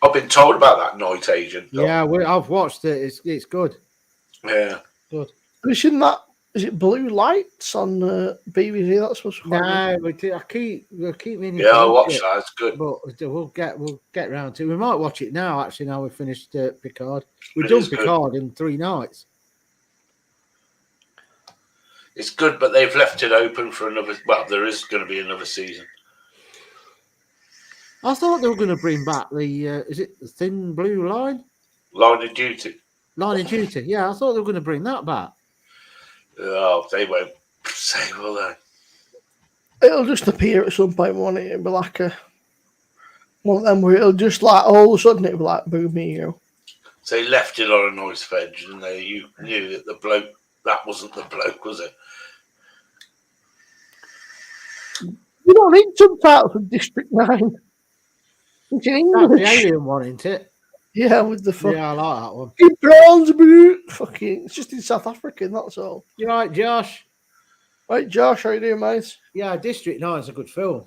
I've been told about that Night Agent. Yeah, I've watched it. It's good. Yeah. Good. Have you seen that? Is it Blue Lights on BBC? That's supposed to be No, I keep meaning. Yeah, I'll watch that. It's good. But we'll get round to it. We might watch it now. Actually, now we've finished Picard. We've It done is good. Picard in 3 nights. It's good, but they've left it open for another. Well, there is going to be another season. I thought they were going to bring back the is it the Thin Blue Line? Line of Duty. Line of Duty. Yeah, I thought they were going to bring that back. Oh, they won't say, will they? It'll just appear at some point, won't it? It'll be like one of them where it'll just like all of a sudden it'll be like boom, here you go. So they left it on a nice veg, and you knew that the bloke, that wasn't the bloke, was it? You don't need subtitles for District 9. It's in That's the English. alien one, isn't it? Yeah, with the fucking Yeah, I like that one. prawns, brute. Fucking, it's just in South African, that's all. You're right, Josh. Right, Josh, how you doing, mate? Yeah, District 9 is a good film.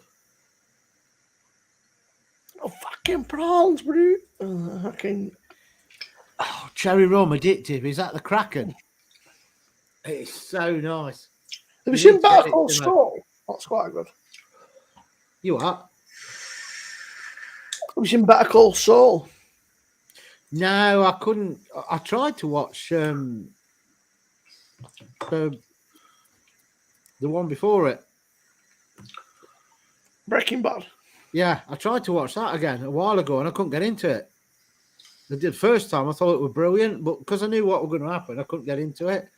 Oh, fucking prawns, brute. Fucking. Oh, Cherry Rum Addictive. Is that the Kraken? It's so nice. Have you You seen need to Better get it Call tonight. Saul? That's quite good. You what? Have you seen Better Call Saul? No, I couldn't. I tried to watch the one before it. Breaking Bad. Yeah, I tried to watch that again a while ago and I couldn't get into it. I did first time. I thought it was brilliant, but because I knew what was going to happen, I couldn't get into it.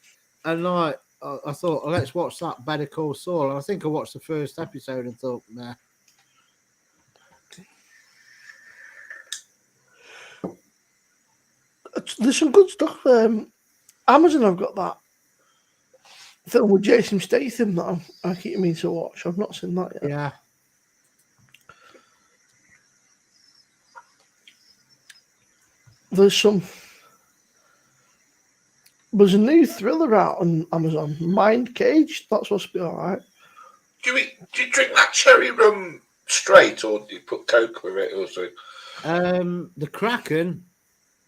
And like I thought, oh, let's watch that Better Call Saul. And I think I watched the first episode and thought, nah. There's some good stuff. Amazon have got that film with Jason Statham that I keep meaning to watch. I've not seen that yet. Yeah. There's a new thriller out on Amazon, Mind Cage. That's supposed to be all right. Do you drink that cherry rum straight, or do you put Coke with it or something? The Kraken,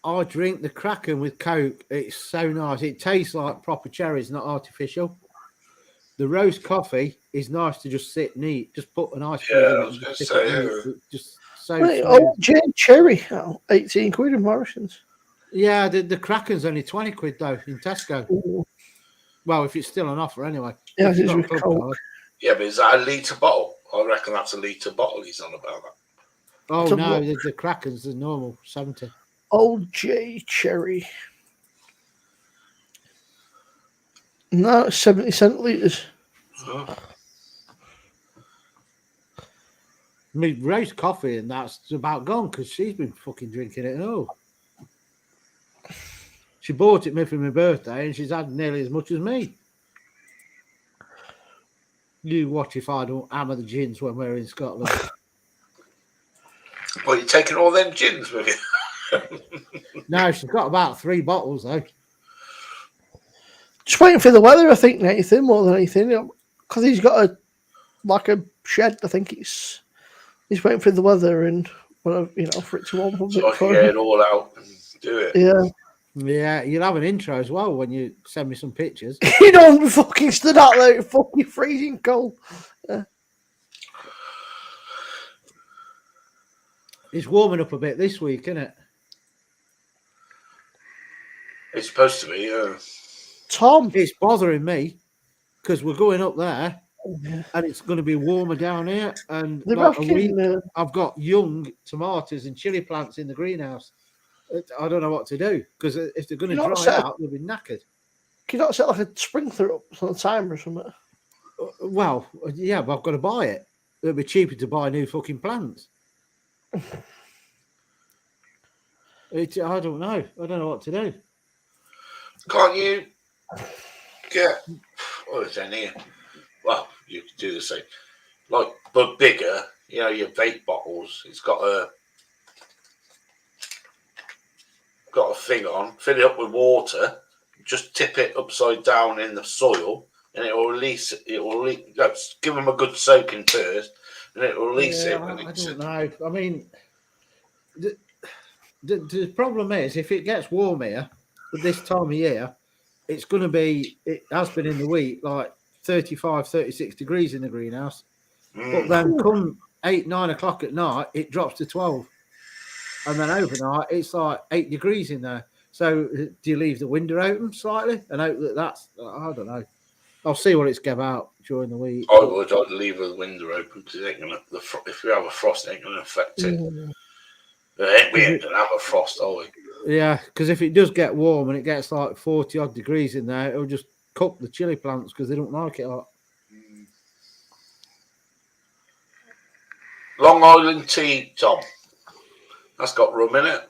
I drink the Kraken with Coke. It's so nice. It tastes like proper cherries, not artificial. The roast coffee is nice to just sit and eat. Just put an ice cube Yeah, in I it was and gonna just say, sit and eat. It's just so Right, smooth. OJ Cherry, 18 quid in Morrison's. Yeah, the Kraken's only 20 quid though in Tesco. Ooh. Well, if it's still on offer anyway. Yeah, If it you've is got with Club Coke. Card. Yeah, but is that a litre bottle? I reckon that's a litre bottle he's on about that. Oh To no, what? the Kraken's the normal 70. OJ Cherry. No, it's 70 centilitres. Oh. I mean, roast coffee and that's about gone because she's been fucking drinking it and all. She bought it me for my birthday and she's had nearly as much as me. You watch if I don't hammer the gins when we're in Scotland. Well, you're taking all them gins with you. No, she's got about 3 bottles though. Just waiting for the weather, I think, Nathan, more than anything. Because he's got a shed, I think he's waiting for the weather and, for it to warm up a bit. So I can for get him. it all out and do it. Yeah. Yeah, you'll have an intro as well when you send me some pictures. You don't fucking stood out there, fucking freezing cold. It's warming up a bit this week, isn't it? It's supposed to be. Tom. It's bothering me because we're going up there Yeah. and it's going to be warmer down here. And They like a week, reckon, I've got young tomatoes and chili plants in the greenhouse. I don't know what to do because if they're going to You know, dry so- out, they'll be knackered. can you not set like a sprinkler up on the timer or something? Well, yeah, but I've got to buy it. It'll be cheaper to buy new fucking plants. I don't know. I don't know what to do. Can't you get what is in here? Well, you can do the same, like but bigger. You know, your vape bottles. It's got a thing on. Fill it up with water. Just tip it upside down in the soil, and it will release. It will let's give them a good soaking first, and it will release it. When I it's don't know. I mean, the problem is if it gets warm here at this time of year, it's going to be, it has been in the week, like 35, 36 degrees in the greenhouse. But then come 8, 9 o'clock at night, it drops to 12. And then overnight, it's like 8 degrees in there. So do you leave the window open slightly and hope that's, I don't know. I'll see what it's give out during the week. I'd leave the window open because if you have a frost, it ain't going to affect it. We ain't going to have a frost, are we? Yeah, because if it does get warm and it gets like 40 odd degrees in there, it'll just cook the chili plants because they don't like it a lot. Long Island tea, Tom. That's got rum in it.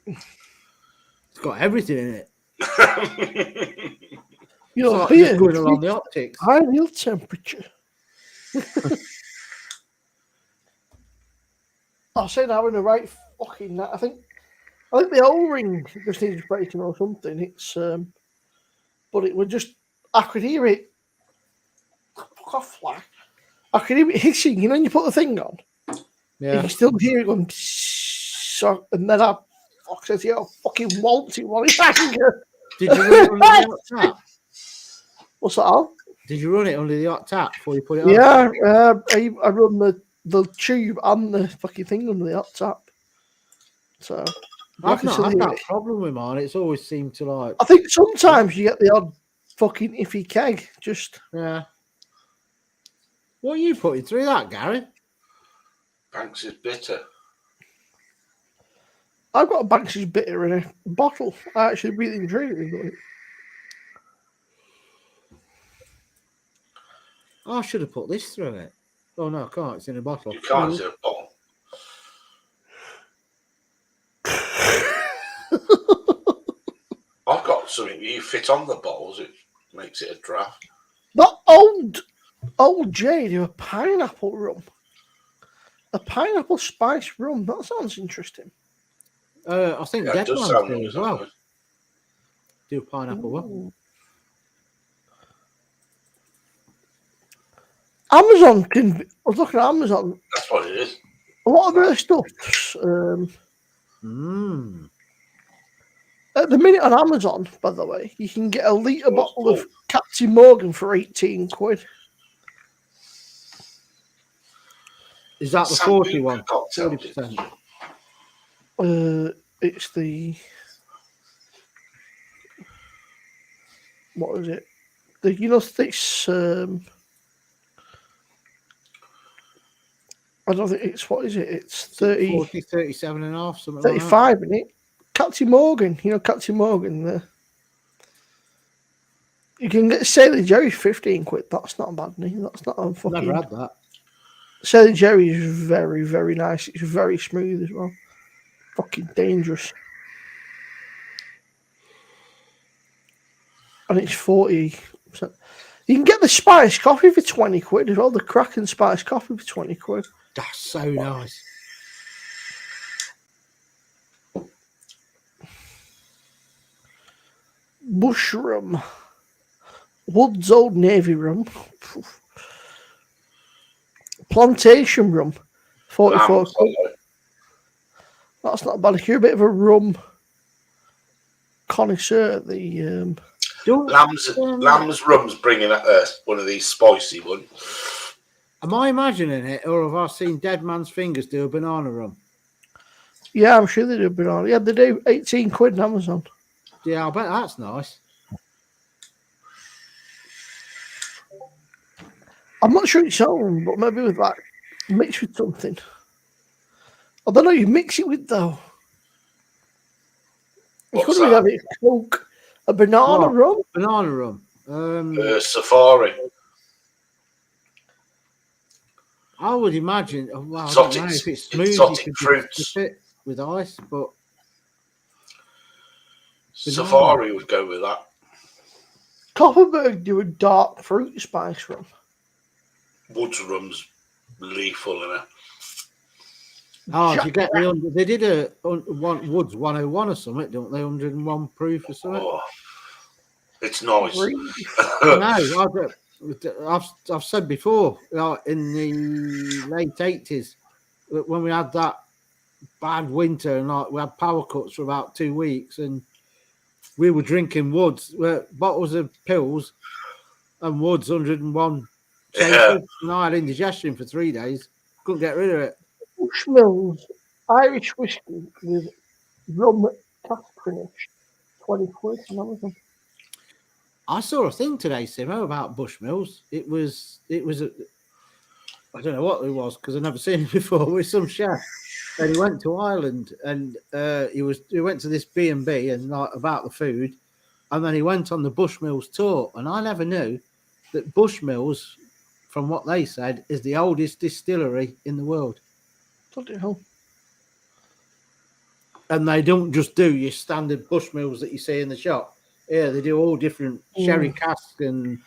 It's got everything in it. Your It's like beer, just going along the optics. ideal temperature. I said I was in the right fucking. I think the O-ring just needs breaking or something. It's but it would just. I could hear it. Fuck off, like. I could hear it hissing. You know, when you put the thing on, you Yeah. can still hear it going. So, and then I says, "Yo, fucking waltz it while it's hanging." Did you run it under the hot tap? What's that? Al? Did you run it under the hot tap before you put it on? Yeah, I run the tube and the fucking thing under the hot tap. So I I've can not still had hear that it. problem with mine. It's always seemed to like, I think sometimes you get the odd fucking iffy keg. Just yeah. What are you putting through that, Gary? Banks is bitter. I've got a Banks's bitter in a bottle. I actually really drink it. Oh, I should have put this through it. Oh no, I can't. It's in a bottle. You can't do a bottle. I've got something you fit on the bottles. It makes it a draft. That old J do a pineapple rum. A pineapple spice rum. That sounds interesting. I think Yeah, it does Deadman's sound do nice, as well. doesn't it? Do pineapple one. Ooh. Amazon can. I was looking at Amazon. That's what it is. A lot of their stuff. At the minute on Amazon, by the way, you can get a litre bottle of Captain Morgan for 18 quid. Is that the Sambuca 41? cocktail. 40%. It's the. What is it? This. I don't think it's. What is it? It's 30. 40, 37 and a half, something like that. 35 in it. Captain Morgan. Captain Morgan. You can get Sailor Jerry 15 quid. That's not bad. That's not a fucking. Never had that. Sailor Jerry is very, very nice. It's very smooth as well. Fucking dangerous. And it's 40%. You can get the spiced coffee for 20 quid as well. The Kraken spiced coffee for 20 quid. That's so nice. Bush rum. Wood's Old Navy rum. Plantation rum. 44 quid. That's not bad. If you're a bit of a rum connoisseur, the Lamb's rum's bringing one of these spicy ones. Am I imagining it, or have I seen Dead Man's Fingers do a banana rum? Yeah, I'm sure they do banana. Yeah, they do 18 quid on Amazon. Yeah, I bet that's nice. I'm not sure it's own, but maybe with that mixed with something. I don't know. You mix it with though. You What's could have it Coke, a banana rum. Banana rum. Safari. I would imagine. Well, I Exotic- don't know if it's smooth. exotic you could fruits. just dip it with ice, but Safari would go with that. Copperberg do a dark fruit spice rum. Woods rum's lethal in it. oh, if you get the they did a Woods 101 or something, don't they? 101 proof or something. Oh, it's nice. No, I've said before, in the late 80s, when we had that bad winter and we had power cuts for about 2 weeks, and we were drinking Woods, bottles of pills, and Woods 101. Yeah. And I had indigestion for 3 days. Couldn't get rid of it. Bushmills Irish whiskey with rum cask finish, 20 quid on Amazon. I saw a thing today, Simo, about Bushmills. It was I don't know what it was because I've never seen it before. With some chef, and he went to Ireland and he went to this B&B and about the food, and then he went on the Bushmills tour. And I never knew that Bushmills, from what they said, is the oldest distillery in the world. Bloody hell. And they don't just do your standard Bushmills that you see in the shop. Yeah, they do all different sherry cask and.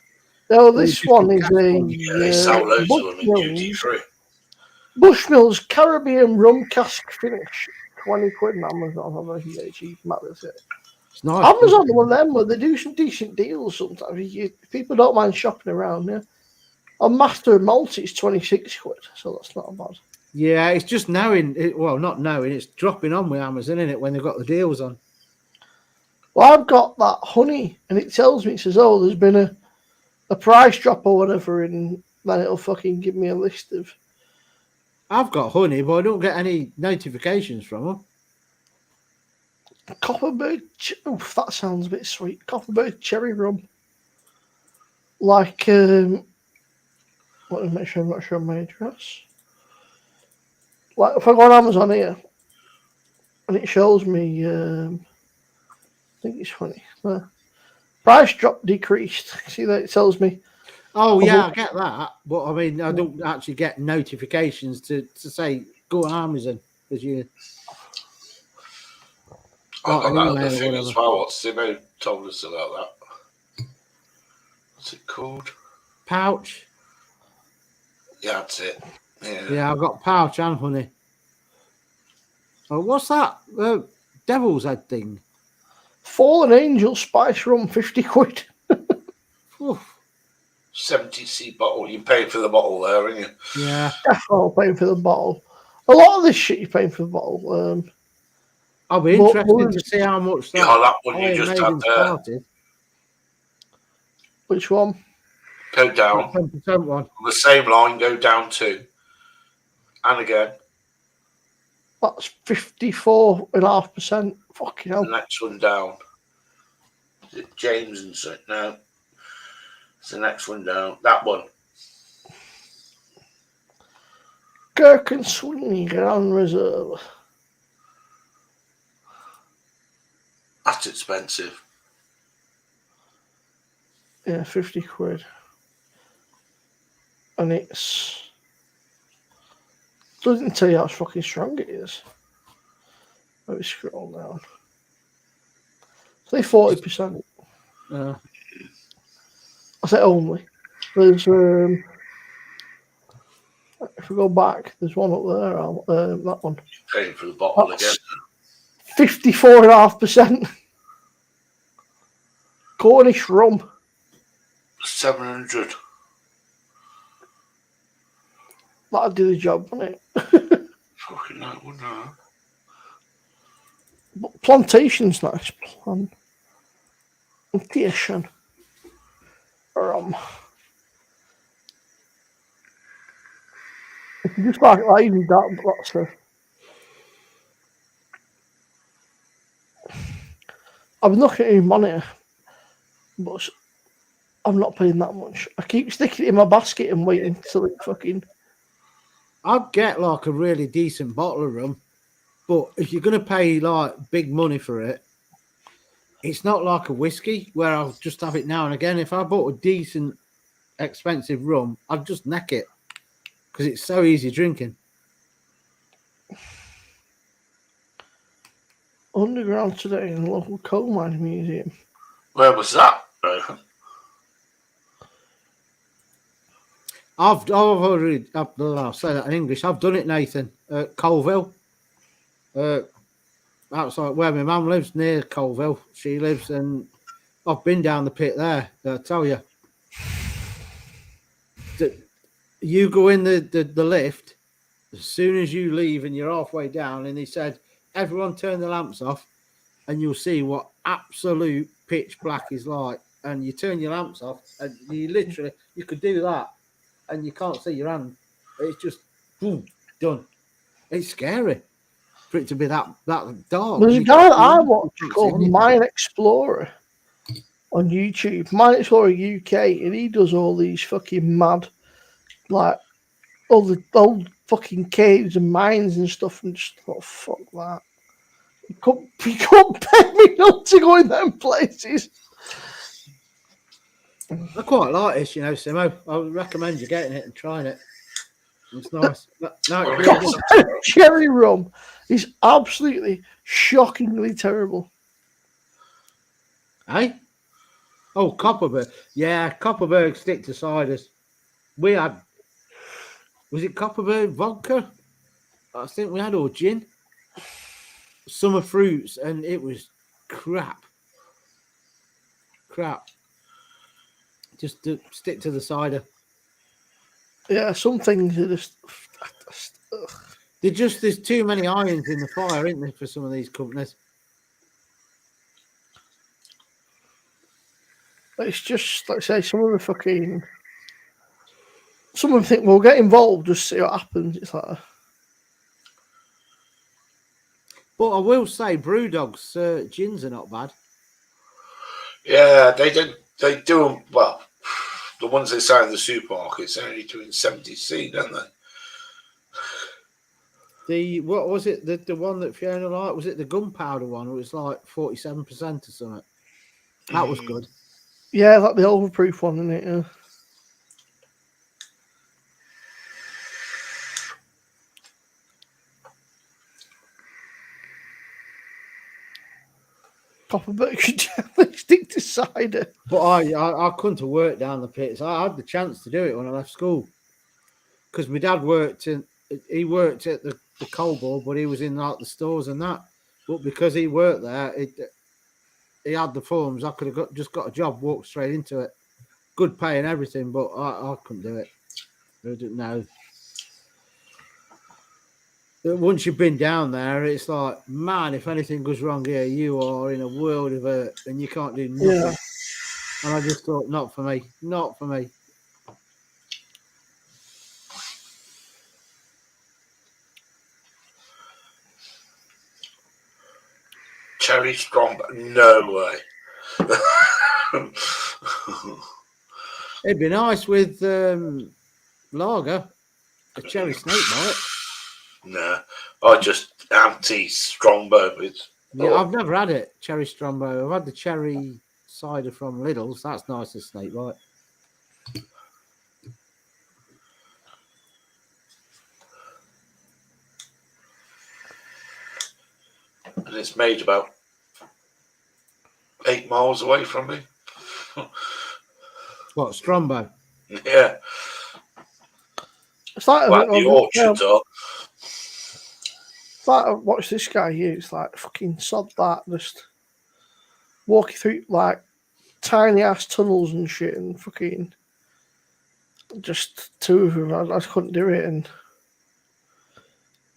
Oh, this one is They sell loads of them in duty free. Bushmills Caribbean rum cask finish, 20 quid on Amazon. I'm not very cheap. Matters it. It's nice. Amazon, one of them where they do some decent deals sometimes. People don't mind shopping around. Yeah, on Master and Malta it's 26 quid, so that's not bad. Yeah, it's just knowing. Not knowing. It's dropping on with Amazon, isn't it? When they've got the deals on. Well, I've got that honey, and it tells me, it says, "Oh, there's been a price drop or whatever," and then it'll fucking give me a list of. I've got honey, but I don't get any notifications from them. Copperberg. Oh, that sounds a bit sweet. Copperberg cherry rum. Like, let me make sure I'm not sure my address. Like, if I go on Amazon here, and it shows me, I think it's funny. Price drop decreased. See that it tells me. Oh yeah, I get that, but I mean, I don't actually get notifications to say go on Amazon because you. I've got that other thing as well. What Simo told us about that. What's it called? Pouch. Yeah, that's it. Yeah, I've got pouch and honey. Oh, what's that? Devil's head thing. Fallen Angel spice rum, 50 quid. 70c bottle. You're paying for the bottle there, aren't you? Yeah. Definitely paying for the bottle. A lot of this shit you're paying for the bottle. I'll be But interested to see how much that Yeah, that one you Iron just had Maiden there. started. Which one? Go down. That 10% one. On the same line, go down 2. And again. That's 54.5%. Fucking The hell. next one down. Is it James and so? No. It's the next one down. That one. Kirk and Sweeney Grand Reserve. That's expensive. Yeah, 50 quid. And it's... Doesn't tell you how fucking strong it is. Let me scroll down. Say 40%. I say only. There's if we go back, there's one up there. That one. Paying for the bottle That's again. 54.5%. Cornish rum. 700. That'll do the job, wouldn't it? Fucking hell, wouldn't I? But plantation's nice. Plantation. Rum. If you just like even that, but that's I've been looking at your monitor, but I'm not paying that much. I keep sticking it in my basket and waiting till it fucking... I'd get like a really decent bottle of rum, but if you're going to pay like big money for it, it's not like a whiskey where I'll just have it now and again. If I bought a decent, expensive rum, I'd just neck it because it's so easy drinking. Underground today in the local coal mine museum. Where was that? I'll say that in English. I've done it, Nathan, at Colville. Outside where my mum lives, near Colville. She lives, and I've been down the pit there. I tell you. You go in the lift, as soon as you leave and you're halfway down, and he said, everyone turn the lamps off, and you'll see what absolute pitch black is like. And you turn your lamps off, and you could do that, and you can't see your hand. It's just boom, done. It's scary for it to be that dark. There's a guy that I watch called Mine Explorer on YouTube. Mine Explorer UK, and he does all these fucking mad, like all the old fucking caves and mines and stuff, and just thought, fuck that. You can't pay me not to go in them places. I quite like this, Simo. I would recommend you getting it and trying it. It's nice. Cherry rum is absolutely shockingly terrible. Hey? Oh, Copperberg. Yeah, Copperberg stick to ciders. We had, was it Copperberg vodka? I think we had all gin. Summer fruits, and it was crap. Just to stick to the cider. Yeah, some things are just There's too many irons in the fire, isn't there, for some of these companies? It's just, like I say, some of them think we'll get involved, just see what happens. It's like, but I will say, Brewdog's gins are not bad. Yeah, they do them well. The ones they sell in the supermarkets are only doing 70c, don't they? What was it? The one that Fiona liked, was it the gunpowder one? It was like 47% or something. That was good. yeah, like the overproof one, isn't it? Yeah. Copperberg should definitely stick to cider. But I couldn't have worked down the pits. I had the chance to do it when I left school because my dad worked at the coal board, but he was in like the stores and that. But because he worked there, he had the forms. I could have just got a job, walked straight into it. good pay and everything, but I couldn't do it. I didn't know. Once you've been down there, it's like, man, if anything goes wrong here, you are in a world of hurt and you can't do nothing. Yeah. And I just thought, not for me, not for me. Cherry Strongbow, no way. It'd be nice with lager, a cherry snake bite. No, I just anti-Strongbow with. Yeah, I've never had it, cherry Strongbow. I've had the cherry cider from Lidl's. That's nice as snake bite. And it's made about 8 miles away from me. What, Strongbow? Yeah, It's like like the orchards are. It's like I watch this guy here. It's like fucking sod that, just walking through like tiny ass tunnels and shit, and fucking just two of them. I just couldn't do it. And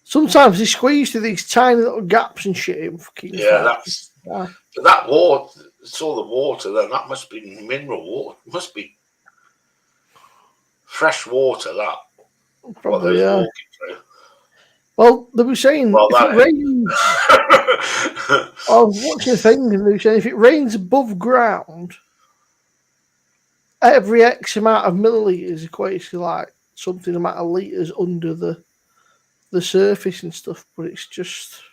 sometimes they squeeze through these tiny little gaps and shit. And fucking Yeah, that's yeah. that water. It's all the water. Then that must be mineral water. It must be fresh water. That what Probably, they're yeah. walking through. Well, they were saying Well, if that it rains, I was watching a thing and they were saying if it rains above ground, every X amount of millilitres equates to like something amount of litres under the surface and stuff. But it's just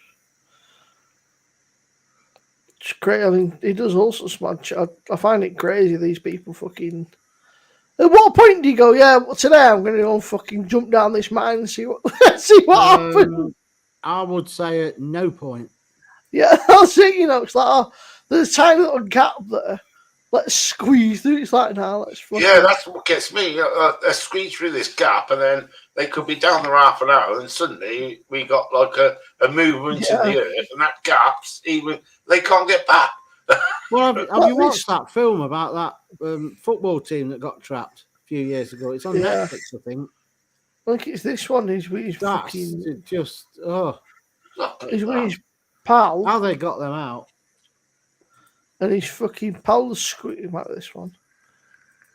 great. I mean, he does all sorts of mad shit. I find it crazy these people fucking. At what point do you go, yeah, well, today I'm going to go and fucking jump down this mine and see what happens? I would say at no point. Yeah, that's it, you know. It's like, oh, there's a tiny little gap there. Let's squeeze through. It's like, now let's fucking. Yeah, that's what gets me. They squeeze through this gap, and then they could be down there half an hour, and suddenly we got like a movement in the earth, and that gap's even they can't get back. Well, have you watched that film about that football team that got trapped a few years ago? It's on Netflix, I think. I think it's this one. He's That's fucking. just He's with his pal, how they got them out. and his fucking pal is screaming like this one.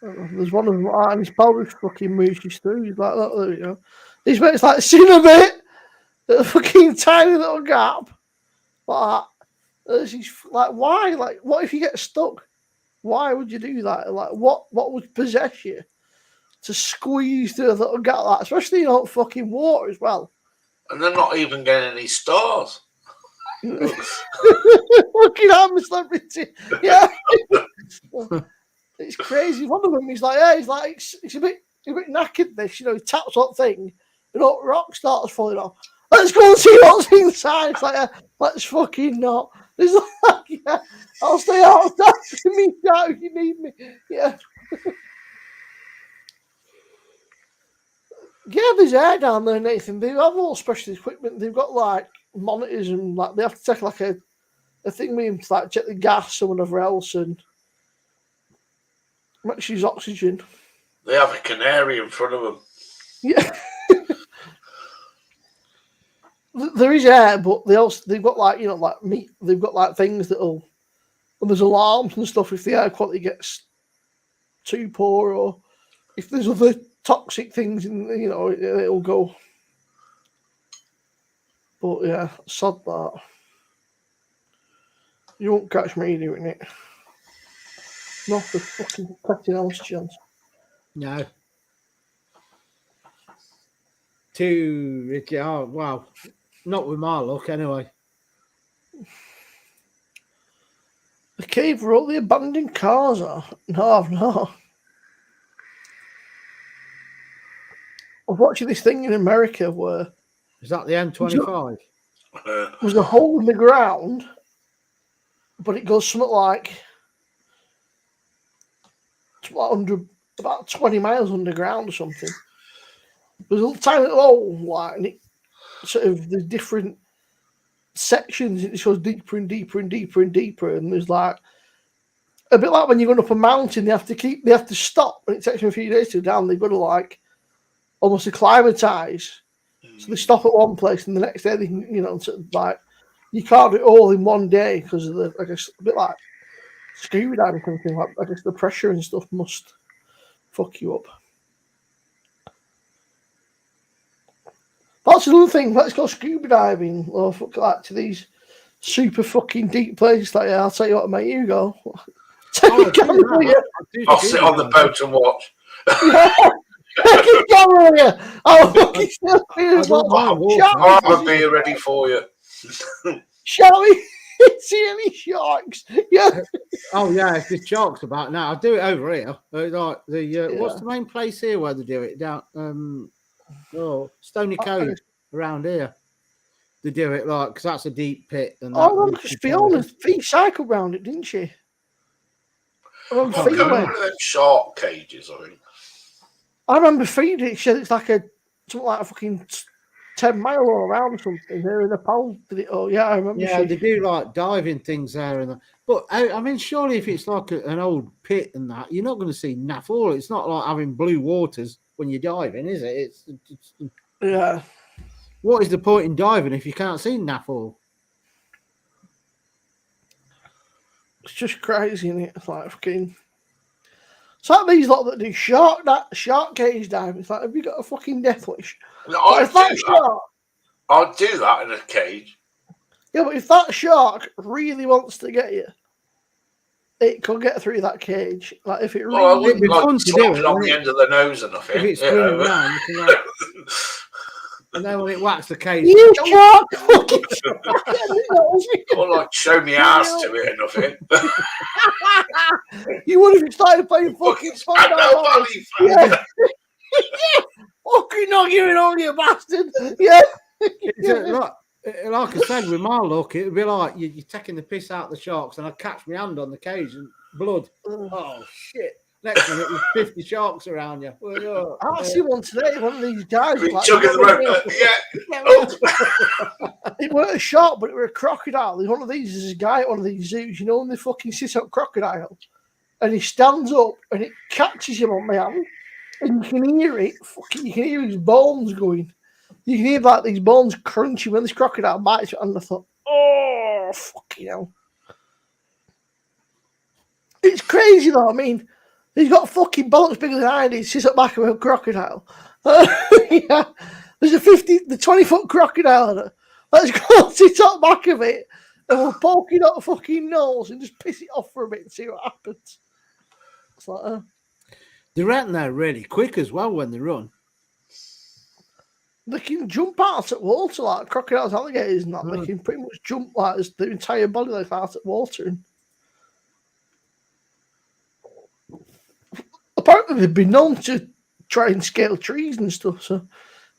There's one of them, and his pal just fucking mooses through. He's like, oh, there we go. His mate's like, seen a bit. A fucking tiny little gap. Like that. He's like, why? Like, what if you get stuck? Why would you do that? Like, what would possess you to squeeze through a little gap like that? Especially in fucking water as well. And they're not even getting any stars. Looking at him, celebrity. Yeah. It's crazy. One of them, he's like, it's a bit knackered. This, you know, he taps that thing, and all rock starts falling off. Let's go and see what's inside. It's like, let's fucking not. It's like, yeah, I'll stay outside. Me out if you need me. Yeah. Yeah, there's air down there, Nathan. They have all special equipment. They've got like monitors and like they have to take like a thing with him to like check the gas or whatever else and make sure his oxygen. They have a canary in front of them. Yeah. There is air, but they've got like, you know, like meat. They've got like things that'll. And there's alarms and stuff if the air quality gets too poor or if there's other toxic things, in, you know, it'll go. But yeah, sod that. You won't catch me doing it. Not the fucking cracking else chance. No. Oh, wow. Not with my luck, anyway. The cave where all the abandoned cars are. No, I've not. I'm watching this thing in America where Is that the M25? there's a hole in the ground, but it goes something like about 20 miles underground or something. There's a little tiny little hole, like, and it sort of the different sections. It goes deeper and deeper and deeper and deeper, and there's like a bit like when you're going up a mountain, they have to stop, and it takes them a few days to go down. They've got to like almost acclimatise. So they stop at one place, and the next day they can, sort of like you can't do it all in one day because of the, I guess, a bit like scuba diving kind of thing. Like, I guess the pressure and stuff must fuck you up. That's another thing. Let's go scuba diving or fuck like to these super fucking deep places. Like, I'll tell you what, mate, you go. I'll sit on the boat and watch. I'll have a beer ready for you. Shall we see any sharks? Yeah. Oh yeah, if there's sharks about now, I'll do it over here. Like what's the main place here where they do it? Down Stony Cove around here. They do it like because that's a deep pit. And because Fiona cycled round it, didn't she? One of them shark cages, I think. I remember feeding it. She said it's like something like a fucking 10 mile all around or something. There in Nepal did it. Oh yeah, I remember. Yeah, they do like diving things there, but I mean, surely if it's like an old pit and that, you're not going to see naff all. It's not like having blue waters when you're diving, is it? It's yeah. What is the point in diving if you can't see naff all? It's just crazy, isn't it? It's like fucking. It's like these lot that do shark cage diving. It's like, have you got a fucking death wish? No, I'd do that in a cage. Yeah, but if that shark really wants to get you, it could get through that cage. Like if it really, I wouldn't like slapping on the end of the nose or nothing. If it's swimming around, you can, like, and then when it whacks the cage, you shark! Or like show me ass to it or nothing. You would have started playing fucking Spider-Man. Yeah. Fucking not giving on, you bastard. Yeah. Like I said, with my luck, it'd be like you're taking the piss out of the sharks, and I catch my hand on the cage and blood. Oh shit! Next minute, there's 50 sharks around you. I see one today. One of these guys. Like, it weren't a shark, but it were a crocodile. One of these is a guy at one of these zoos. You know, when they fucking sit up crocodile, and he stands up and it catches him on my hand, and you can hear it. Fucking, you can hear his bones going. You can hear like these bones crunching when this crocodile bites you. And I thought, oh fucking hell! It's crazy though. I mean. He's got fucking bollocks bigger than I do. He sits up back of a crocodile. Yeah. There's a 20-foot crocodile. Let's go sit up back of it and we'll poke it up fucking nose and just piss it off for a bit and see what happens. It's like, They reckon they're really quick as well when they run. They can jump out at water like crocodiles, alligators and that. They can pretty much jump like their entire body like out at water. And apparently, they've been known to try and scale trees and stuff. So,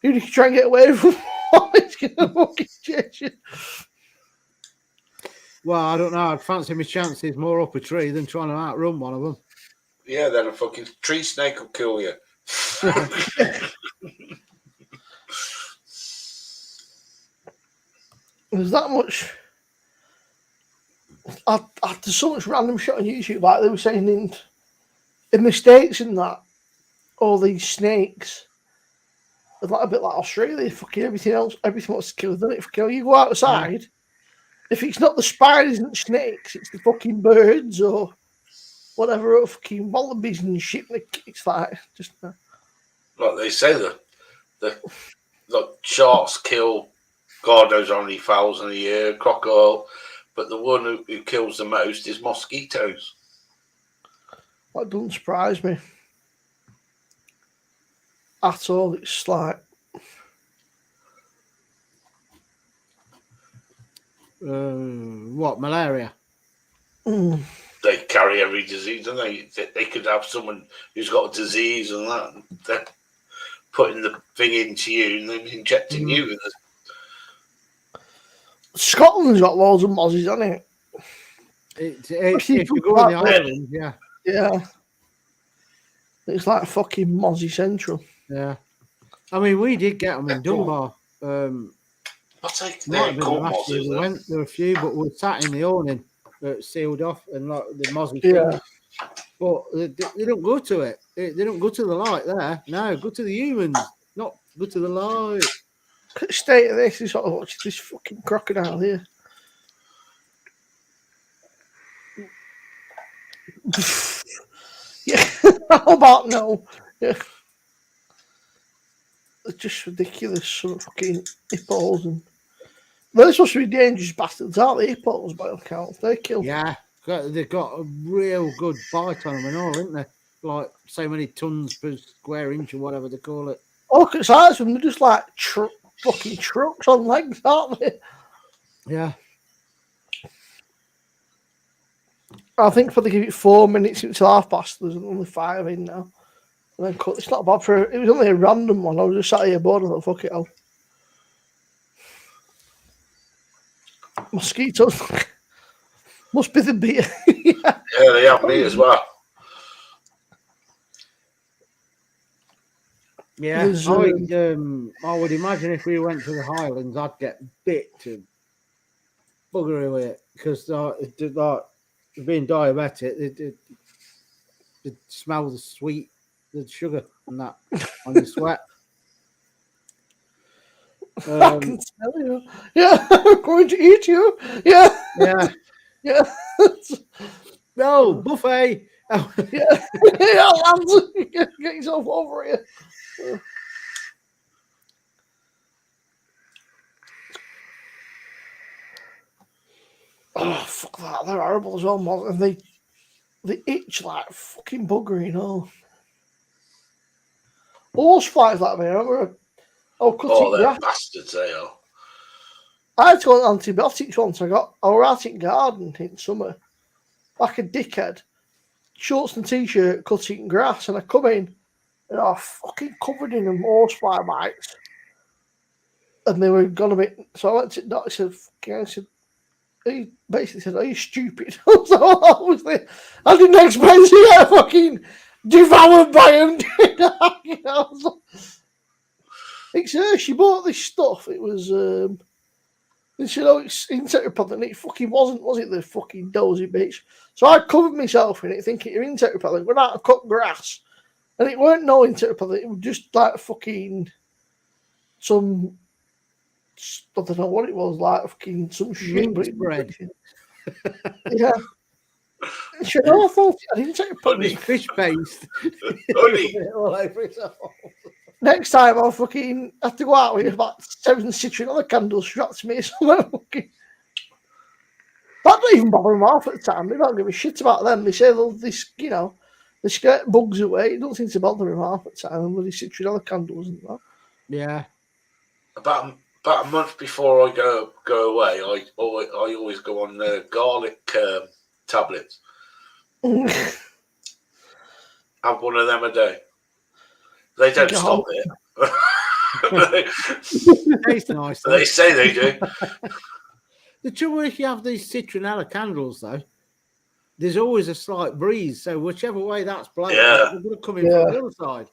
you can try and get away from what it's going to fucking chase you. Well, I don't know. I'd fancy my chances more up a tree than trying to outrun one of them. Yeah, then a fucking tree snake will kill you. There's that much. There's so much random shit on YouTube. Like they were saying in the States and that, all these snakes are like a bit like Australia, fucking everything wants to kill, doesn't it? Fucking, you go outside, if it's not the spiders and snakes, it's the fucking birds or whatever, or fucking wallabies and shit. It's like, just. Like they say, the sharks kill God knows how many fowls in a year, crocodile, but the one who kills the most is mosquitoes. That doesn't surprise me at all. It's like what, malaria? They carry every disease, don't they? They could have someone who's got a disease and that. They're putting the thing into you and then injecting you with it. Scotland's got loads of mozzies, hasn't it? If you go on the island, yeah. Yeah. It's like fucking mozzie central. Yeah. I mean, we did get them in Dunbar. I'll take the We went there a few, but we sat in the awning sealed off and like the mozzie Yeah. thing. But they don't go to it. They don't go to the light there. No, go to the humans, not go to the light. State of this is sort of watching this fucking crocodile here. Yeah, how about no? Yeah. It's just ridiculous. Some fucking hippos and they're supposed to be dangerous bastards, aren't they? Hippos, by all accounts, they kill. Yeah, they've got a real good bite on them and all, isn't they? Like so many tons per square inch or whatever they call it. Oh, look at size of them. They're just like fucking trucks on legs, aren't they? Yeah. I think if they give it 4 minutes until 5:30, there's only 5 in now. And then cut. It's not bad for it was only a random one. I was just sat here bored. I thought, fuck it all. Mosquitoes. Must be the beer. Yeah. Yeah, they have me as well. Yeah, There's, I would imagine if we went to the Highlands, I'd get bit to buggery with it because being diabetic, they smell the sweet, the sugar and that on your sweat. I can tell you. Yeah, I'm going to eat you. Yeah, Yeah. yeah. No, buffet. Oh, Yeah, yeah, lads, get yourself over here. Oh, fuck that. They're horrible as well, man. And they itch like fucking bugger, you know. Horse flies like me. I remember cutting Oh, they're grass. bastards, they are. I had to go on antibiotics once. I got a erratic garden in summer. Like a dickhead. Shorts and t-shirt cutting grass, and I come in and I'm fucking covered in them horsefly bites. And they were gone a bit. So I went to the doctor. I said, he basically said, "Are you stupid?" So obviously, I didn't expect to get fucking devoured by him. You know, it's she bought this stuff. It was and she know it's insectipod, and it fucking wasn't, was it, the fucking dozy bitch? So I covered myself in it, thinking it was insectipod. It went out and cut grass, and it weren't no insectipod. It was just like fucking some. I don't know what it was, like fucking some shit. Mince bread. Yeah. She said, "Oh, I thought I didn't take a put Honey. Fish paste. Honey. All over it all. Next time I'll fucking have to go out with about 7 citronella candles strapped to me somewhere. Fucking. That don't even bother them half at the time. They don't give a shit about them. They say they'll this, you know, they scare bugs away. It don't seem to bother them half at the time. With these citronella candles and that. Yeah. About a month before I go away, I always go on garlic tablets. Have one of them a day. They don't stop it. Tastes nice. though. They say they do. The trouble if you have these citronella candles, though, there's always a slight breeze. So whichever way that's blowing, Yeah. they're going to come in Yeah. from the other side.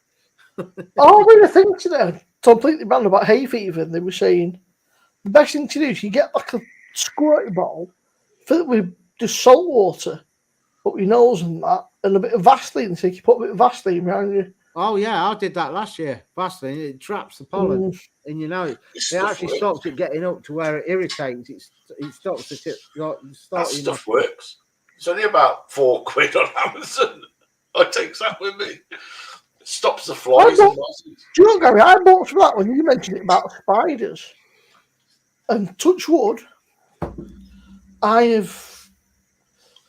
Oh, we were thinking today, completely random about hay fever. And they were saying the best thing to do is you get like a squirty bottle, fill it with just salt water up your nose and that, and a bit of Vaseline. So you put a bit of Vaseline around you. Oh, yeah, I did that last year. Vaseline, it traps the pollen. And you know, it actually stops it getting up to where it irritates. It stops the tip. Like, That stuff works. It's only about £4 on Amazon. I take that with me. It stops the flies and buzzes. Do you know, Gary? I bought some of that when you mentioned it about spiders. And touch wood, I have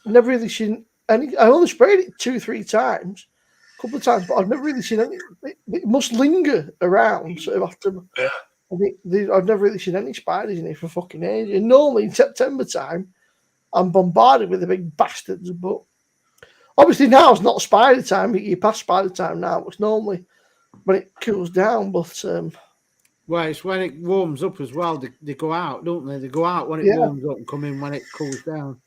never really seen any. I only sprayed it 2-3 times, a couple of times, but I've never really seen any. It must linger around sort of after. Yeah. I've never really seen any spiders in here for fucking ages. And normally in September time, I'm bombarded with the big bastards. But obviously now it's not spider time. You're past spider time now. It's normally when it cools down. But well, it's when it warms up as well. They go out, don't they? They go out when it Yeah. warms up and come in when it cools down.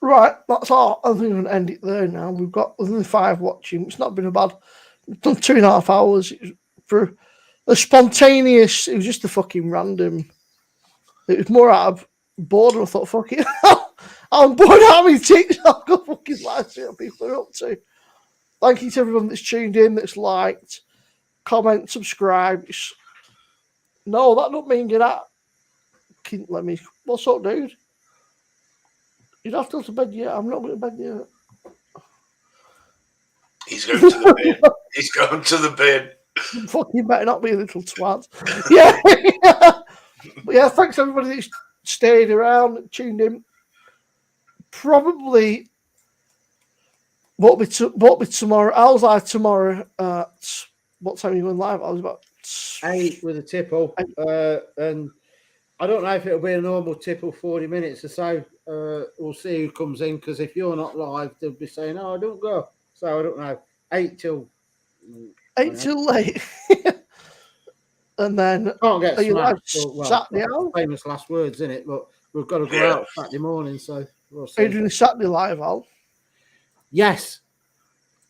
right, that's all. I think we're going to end it there now. We've got only 5 watching. It's not been a bad. We've done 2.5 hours. It was for a spontaneous. It was just a fucking random. It was more out of bored and I thought, fuck it. I'm bored how many ticks I've got fucking live see what people are up to. Thank you to everyone that's tuned in, that's liked, comment, subscribe. No, that don't mean get out. Let me. What's up, dude? You'd have to go to bed yet. I'm not going to bed yet. He's going to the bin. He's going to the bin. Fucking better not be a little twat. Yeah. But yeah, thanks everybody that's stayed around, tuned in. Probably won't be tomorrow. I was live tomorrow at what time are you going live? I was about 8 with a tipple. And I don't know if it'll be a normal tipple 40 minutes or so. We'll see who comes in, because if you're not live, they'll be saying, "Oh, don't go." So I don't know. 8 till late. And then can't get smashed. Saturday out? Famous last words, isn't it? But we've got to go out Saturday morning, so we'll see. Are you doing a Saturday live, Al? Yes.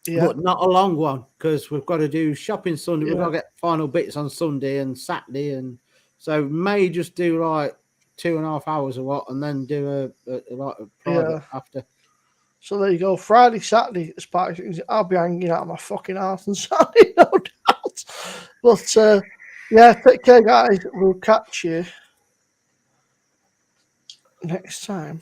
Yeah. But not a long one, because we've got to do shopping Sunday. We've got to get final bits on Sunday and Saturday, and so may just do like 2.5 hours or what, and then do a private after. So there you go. Friday, Saturday, as part of things, I'll be hanging out of my fucking house on Saturday, no doubt. But yeah, take care, guys. We'll catch you next time.